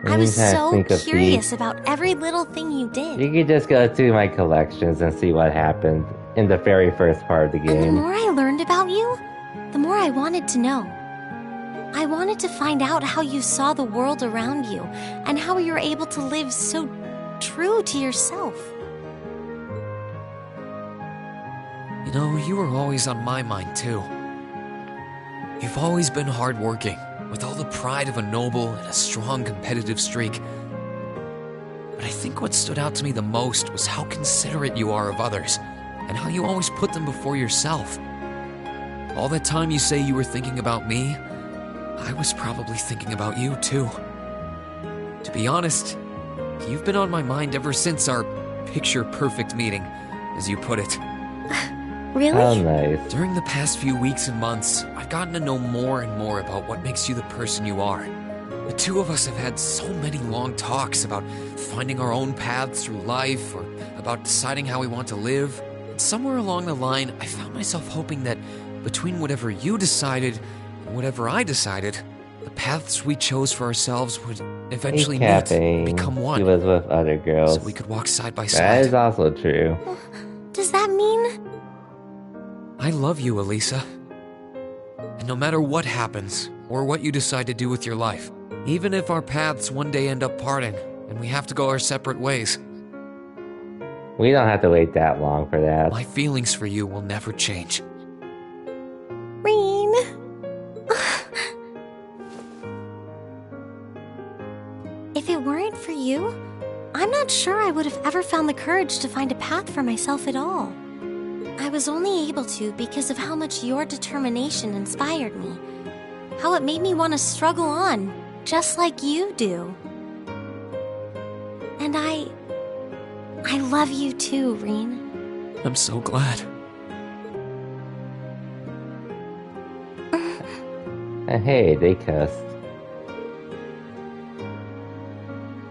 [SPEAKER 13] I was so curious about every little thing you did.
[SPEAKER 1] You could just go to my collections and see what happened in the very first part of the game.
[SPEAKER 13] And the more I learned about you, the more I wanted to know. I wanted to find out how you saw the world around you and how you were able to live so true to yourself.
[SPEAKER 4] You know, you were always on my mind, too. You've always been hardworking, with all the pride of a noble and a strong competitive streak. But I think what stood out to me the most was how considerate you are of others, and how you always put them before yourself. All that time you say you were thinking about me, I was probably thinking about you, too. To be honest, you've been on my mind ever since our picture-perfect meeting, as you put it.
[SPEAKER 13] Really?
[SPEAKER 1] How nice.
[SPEAKER 4] During the past few weeks and months, I've gotten to know more and more about what makes you the person you are. The two of us have had so many long talks about finding our own paths through life, or about deciding how we want to live. And somewhere along the line, I found myself hoping that between whatever you decided and whatever I decided, the paths we chose for ourselves would eventually meet and become one.
[SPEAKER 1] He was with other girls.
[SPEAKER 4] So we could walk side by side.
[SPEAKER 1] That is also true.
[SPEAKER 13] Does that mean...
[SPEAKER 4] I love you, Elisa. And no matter what happens, or what you decide to do with your life, even if our paths one day end up parting, and we have to go our separate ways,
[SPEAKER 1] we don't have to wait that long for that.
[SPEAKER 4] My feelings for you will never change.
[SPEAKER 13] Rean. If it weren't for you, I'm not sure I would have ever found the courage to find a path for myself at all. I was only able to because of how much your determination inspired me. How it made me want to struggle on, just like you do. And I love you too, Rean.
[SPEAKER 4] I'm so glad.
[SPEAKER 1] Hey, they kissed.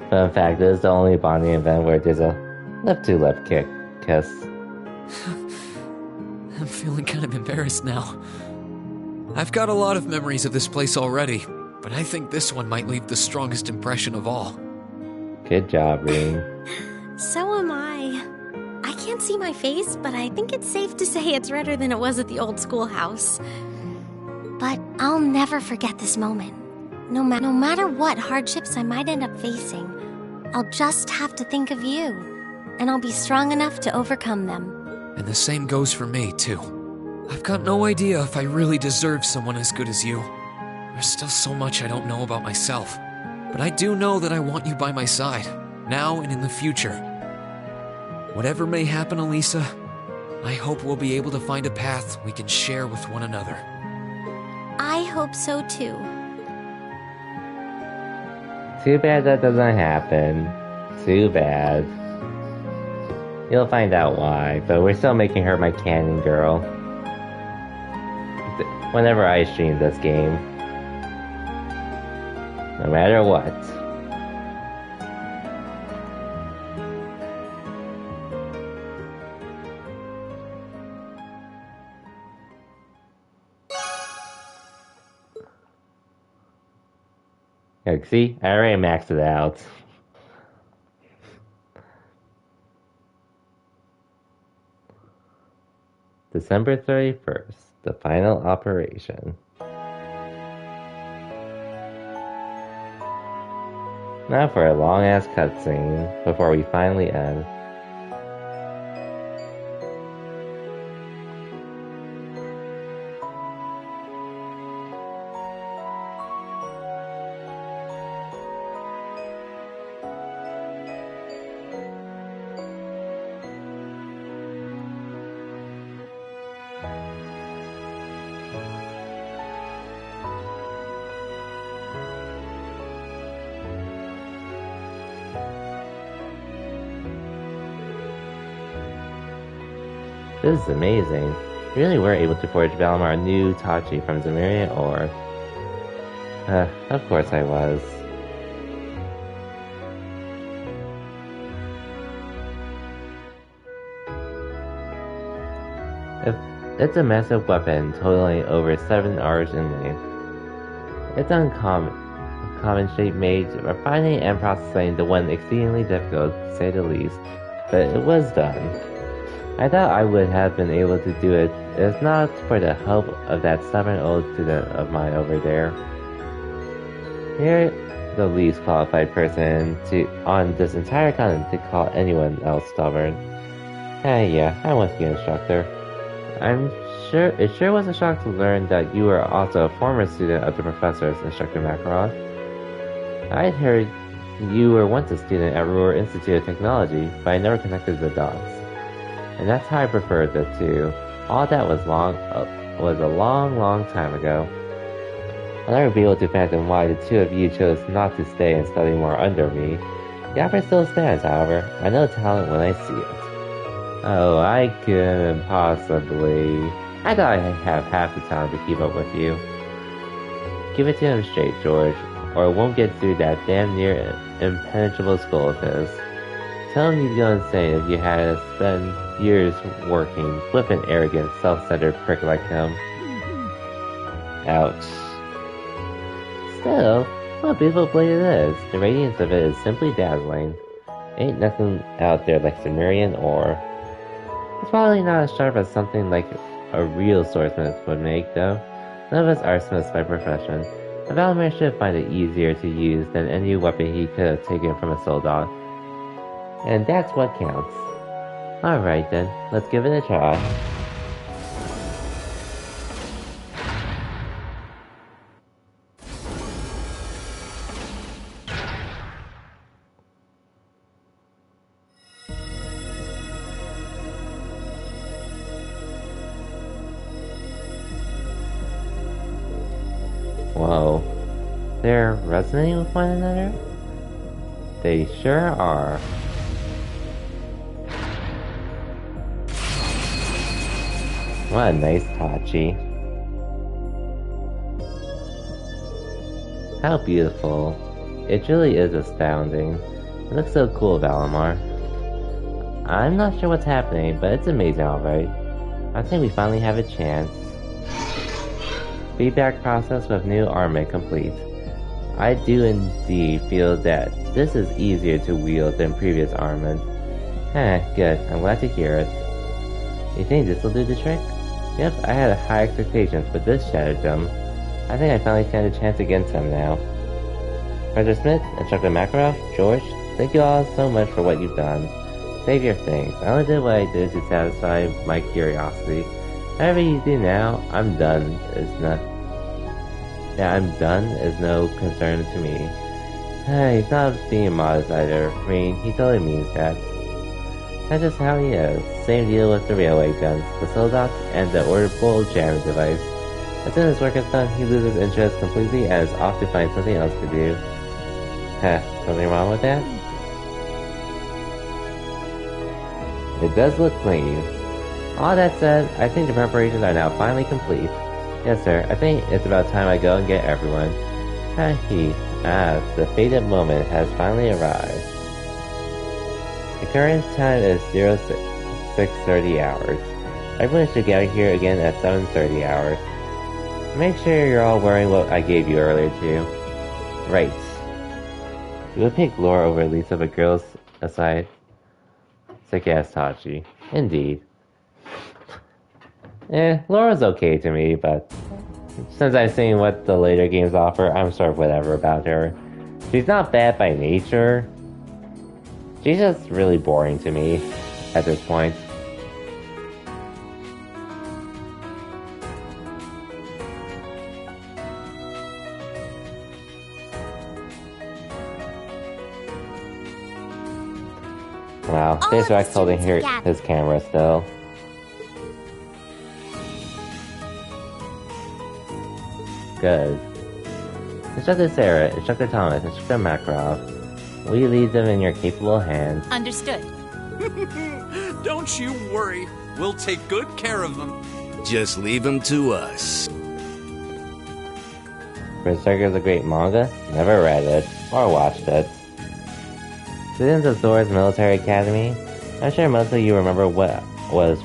[SPEAKER 1] Fun fact, this is the only bonding event where there's a lip-to-lip kiss.
[SPEAKER 4] I'm feeling kind of embarrassed now. I've got a lot of memories of this place already, but I think this one might leave the strongest impression of all.
[SPEAKER 1] Good job, Rean.
[SPEAKER 13] So am I. I can't see my face, but I think it's safe to say it's redder than it was at the old schoolhouse. But I'll never forget this moment. No matter what hardships I might end up facing, I'll just have to think of you, and I'll be strong enough to overcome them.
[SPEAKER 4] And the same goes for me, too. I've got no idea if I really deserve someone as good as you. There's still so much I don't know about myself. But I do know that I want you by my side, now and in the future. Whatever may happen, Elisa, I hope we'll be able to find a path we can share with one another.
[SPEAKER 13] I hope so too.
[SPEAKER 1] Too bad that doesn't happen. Too bad. You'll find out why, but we're still making her my canon girl. Whenever I stream this game. No matter what. Like, see? I already maxed it out. December 31st, the final operation. Now for a long-ass cutscene before we finally end. This is amazing. We really were able to forge Valimar a new Tachi from Zemirian ore. Of course I was. It's a massive weapon totaling over 7 hours in length. It's uncommon shape made, refining and processing the one exceedingly difficult, to say the least, but it was done. I thought I would have been able to do it if not for the help of that stubborn old student of mine over there. You're the least qualified person on this entire continent to call anyone else stubborn. Yeah, I'm with you, instructor. It sure was a shock to learn that you were also a former student of the professor's, Instructor Makarov. I'd heard you were once a student at Ruhr Institute of Technology, but I never connected the dots. And that's how I preferred the two. All that was a long time ago. I'll never be able to fathom why the two of you chose not to stay and study more under me. The offer still stands, however. I know talent when I see it. Oh, I couldn't possibly. I thought I'd have half the talent to keep up with you. Give it to him straight, George, or it won't get through that damn near impenetrable skull of his. Tell him you'd go insane if you had to spend years working, flippant, arrogant, self-centered prick like him. Ouch. Still, what a beautiful blade it is. The radiance of it is simply dazzling. Ain't nothing out there like Zemirian ore. It's probably not as sharp as something like a real swordsmith would make, though. None of us are smiths by profession. A Valimar should find it easier to use than any weapon he could have taken from a soldat. And that's what counts. Alright then, let's give it a try. Whoa. They're resonating with one another? They sure are. What a nice Tachi. How beautiful. It really is astounding. It looks so cool, Valimar. I'm not sure what's happening, but it's amazing alright. I think we finally have a chance. Feedback process with new armament complete. I do indeed feel that this is easier to wield than previous armament. Good. I'm glad to hear it. You think this will do the trick? Yep, I had high expectations, but this shattered them. I think I finally stand a chance against him now. Professor Smith, Instructor Makarov, George, thank you all so much for what you've done. Save your things. I only did what I did to satisfy my curiosity. Whatever you do now, I'm done is no concern to me. He's not being modest either. I mean, he totally means that. That's just how he is. Same deal with the railway guns, the Soldots, and the orderable jamming device. As soon as work is done, he loses interest completely and is off to find something else to do. Something wrong with that? It does look clean. All that said, I think the preparations are now finally complete. Yes, sir, I think it's about time I go and get everyone. The fated moment has finally arrived. The current time is 0630 hours. Everyone should gather here again at 7:30 hours. Make sure you're all wearing what I gave you earlier too. Right. You would pick Laura over Lisa, but girls aside. Sick ass Tachi. Indeed. Laura's okay to me, but since I've seen what the later games offer, I'm sort of whatever about her. She's not bad by nature. She's just really boring to me at this point. Wow, there's Rex holding his camera still. Good. Instructor Sarah, Instructor Thomas, Instructor Makarov, will you leave them in your capable hands?
[SPEAKER 3] Understood.
[SPEAKER 7] Don't you worry. We'll take good care of them.
[SPEAKER 9] Just leave them to us.
[SPEAKER 1] Berserker is a great manga? Never read it, or watched it. Students of Thor's Military Academy, I'm sure most of you remember what was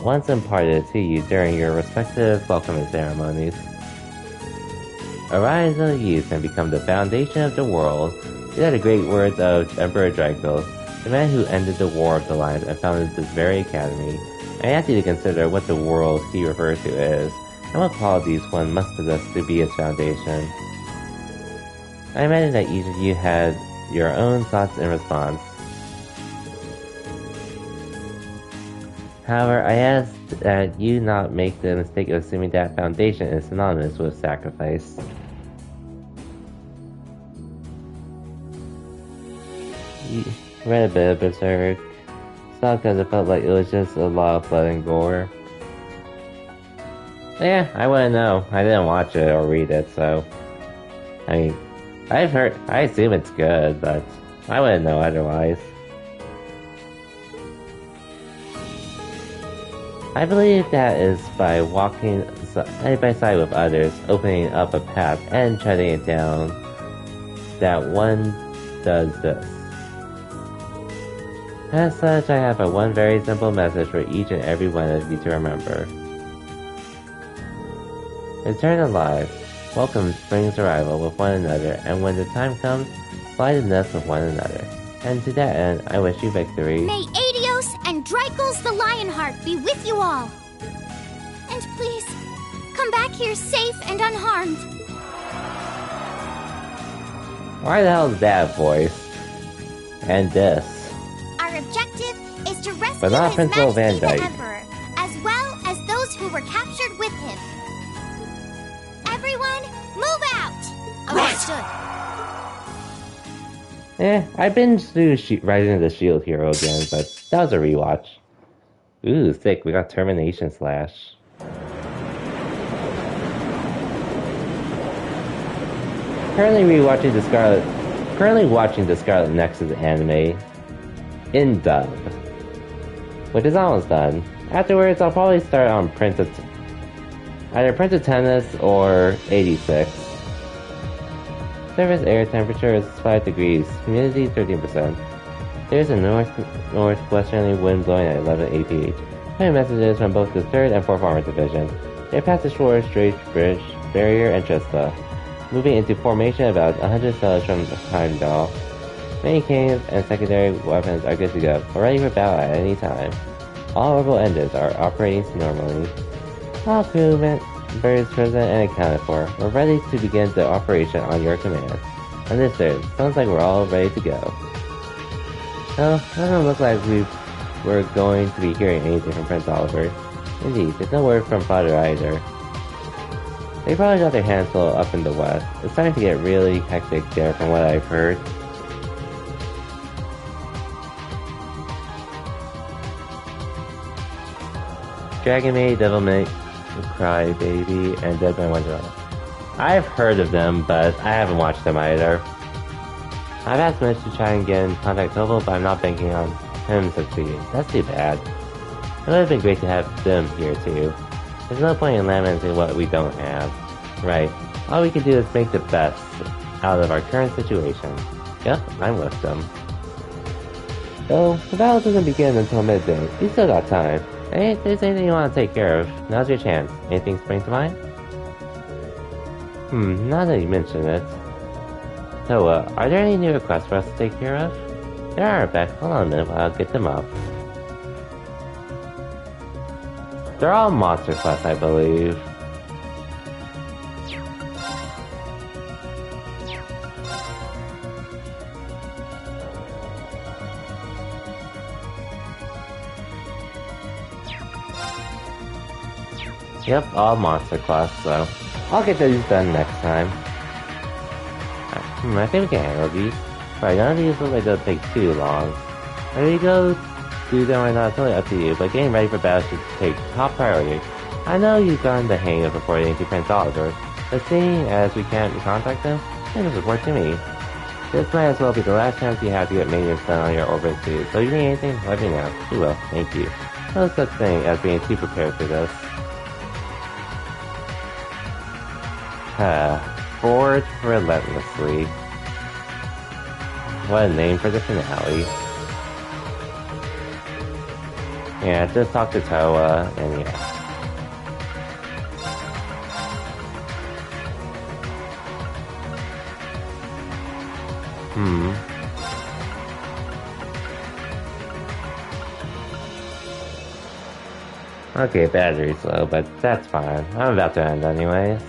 [SPEAKER 1] once imparted to you during your respective welcoming ceremonies. Arise, O youth, and become the foundation of the world. These are the great words of Emperor Draco, the man who ended the War of the Lions and founded this very academy. I ask you to consider what the world he refers to is, and what qualities one must possess to be its foundation. I imagine that each of you had your own thoughts in response. However, I ask that you not make the mistake of assuming that foundation is synonymous with sacrifice. You read a bit of Berserk. It's not because it felt like it was just a lot of blood and gore. Yeah, I wouldn't know. I didn't watch it or read it, so... I mean, I assume it's good, but I wouldn't know otherwise. I believe that is by walking side by side with others, opening up a path and treading it down, that one does this. As such, I have one very simple message for each and every one of you to remember. Return alive. Welcome spring's arrival with one another, and when the time comes, fly the nest with one another. And to that end, I wish you victory.
[SPEAKER 20] May Adios and Drykull's the Lionheart be with you all. And please, come back here safe and unharmed.
[SPEAKER 1] Why the hell is that voice? And this?
[SPEAKER 20] Our objective is to rescue
[SPEAKER 1] but not
[SPEAKER 20] His
[SPEAKER 1] Principal Van
[SPEAKER 20] Majesty the
[SPEAKER 1] Dyke.
[SPEAKER 20] Emperor, as well as those who were captured with him. Everyone, move out! Understood.
[SPEAKER 1] I've been through Rising of the Shield Hero again, but that was a rewatch. Ooh, sick, we got Termination Slash. Currently watching the Scarlet Nexus anime in dub, which is almost done. Afterwards, I'll probably start on either Prince of Tennis or 86. Surface air temperature is 5 degrees, humidity 13%. There's a northwesterly wind blowing at 11 APH. My messages from both the 3rd and 4th Armored Division. They pass the Shore Strait Bridge, Barrier, and Trista, moving into formation about 100 cells from Heimdall. Many cannons and secondary weapons are good to go, or ready for battle at any time. All orbital engines are operating normally. All crewmen, birds present and accounted for. We're ready to begin the operation on your command. Understood. Sounds like we're all ready to go. Oh, doesn't look like we've we're going to be hearing anything from Prince Oliver. Indeed, there's no word from Father either. They probably got their hands full up in the west. It's starting to get really hectic there from what I've heard. Dragon Maid, Devil May Cry Baby, and Dead Man Wonderland. I've heard of them, but I haven't watched them either. I've asked Mitch to try and get in contact with Tovel, but I'm not banking on him succeeding. That's too bad. It would have been great to have them here too. There's no point in lamenting what we don't have. Right. All we can do is make the best out of our current situation. Yep, I'm with them. Though, the battle doesn't begin until midday. We still got time. Hey, if there's anything you want to take care of, now's your chance. Anything spring to mind? Now that you mention it. So, are there any new requests for us to take care of? There are, Beck. Hold on a minute while I'll get them up. They're all monster quests, I believe. Yep, all monster quests, so I'll get these done next time. I think we can handle these. Right, none of these look like they'll take too long. There you go. Do them or not, it's totally up to you, but getting ready for battle should take top priority. I know you've gotten the hang of reporting to Prince Oliver, but seeing as we can't contact him, this would work to me. This might as well be the last chance you have to get maintenance done on your orbit suit, so if you need anything, let me know. You will, thank you. No such thing as being too prepared for this. Forge Relentlessly. What a name for the finale. Yeah, just talk to Toa, and yeah. Okay, battery's low, but that's fine. I'm about to end anyways.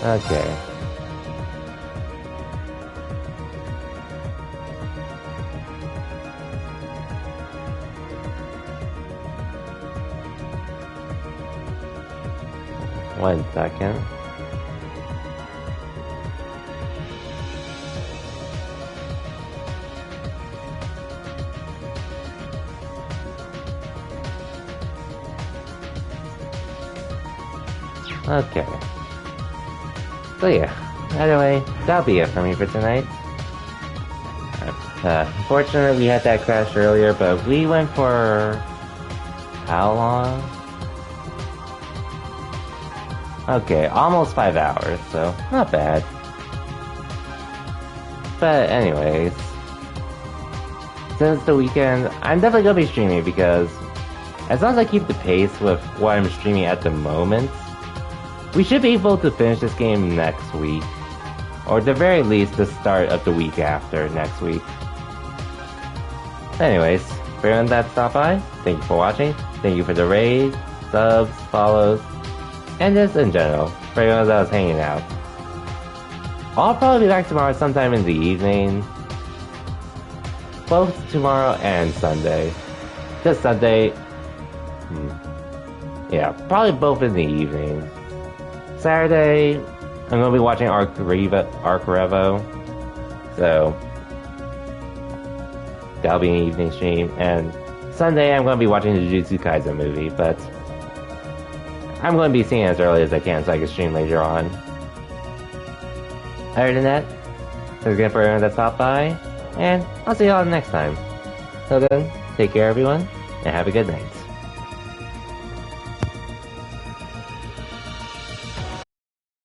[SPEAKER 1] Okay. One second. Okay. So yeah, anyway, that'll be it for me for tonight. Unfortunately, we had that crash earlier, but we went for... how long? Okay, almost 5 hours, so not bad. But anyways, since the weekend, I'm definitely gonna be streaming because as long as I keep the pace with what I'm streaming at the moment, we should be able to finish this game next week. Or at the very least, the start of the week after next week. Anyways, for everyone that stopped by, thank you for watching. Thank you for the raids, subs, follows, and just in general, for everyone that was hanging out. I'll probably be back tomorrow sometime in the evening. Both tomorrow and Sunday. Just Sunday. Yeah, probably both in the evening. Saturday, I'm going to be watching Arc Revo. So, that'll be an evening stream. And Sunday, I'm going to be watching the Jujutsu Kaisen movie, but I'm going to be seeing it as early as I can so I can stream later on. Other than that, thanks again for everyone that stopped by, and I'll see y'all next time. So then, take care everyone, and have a good night.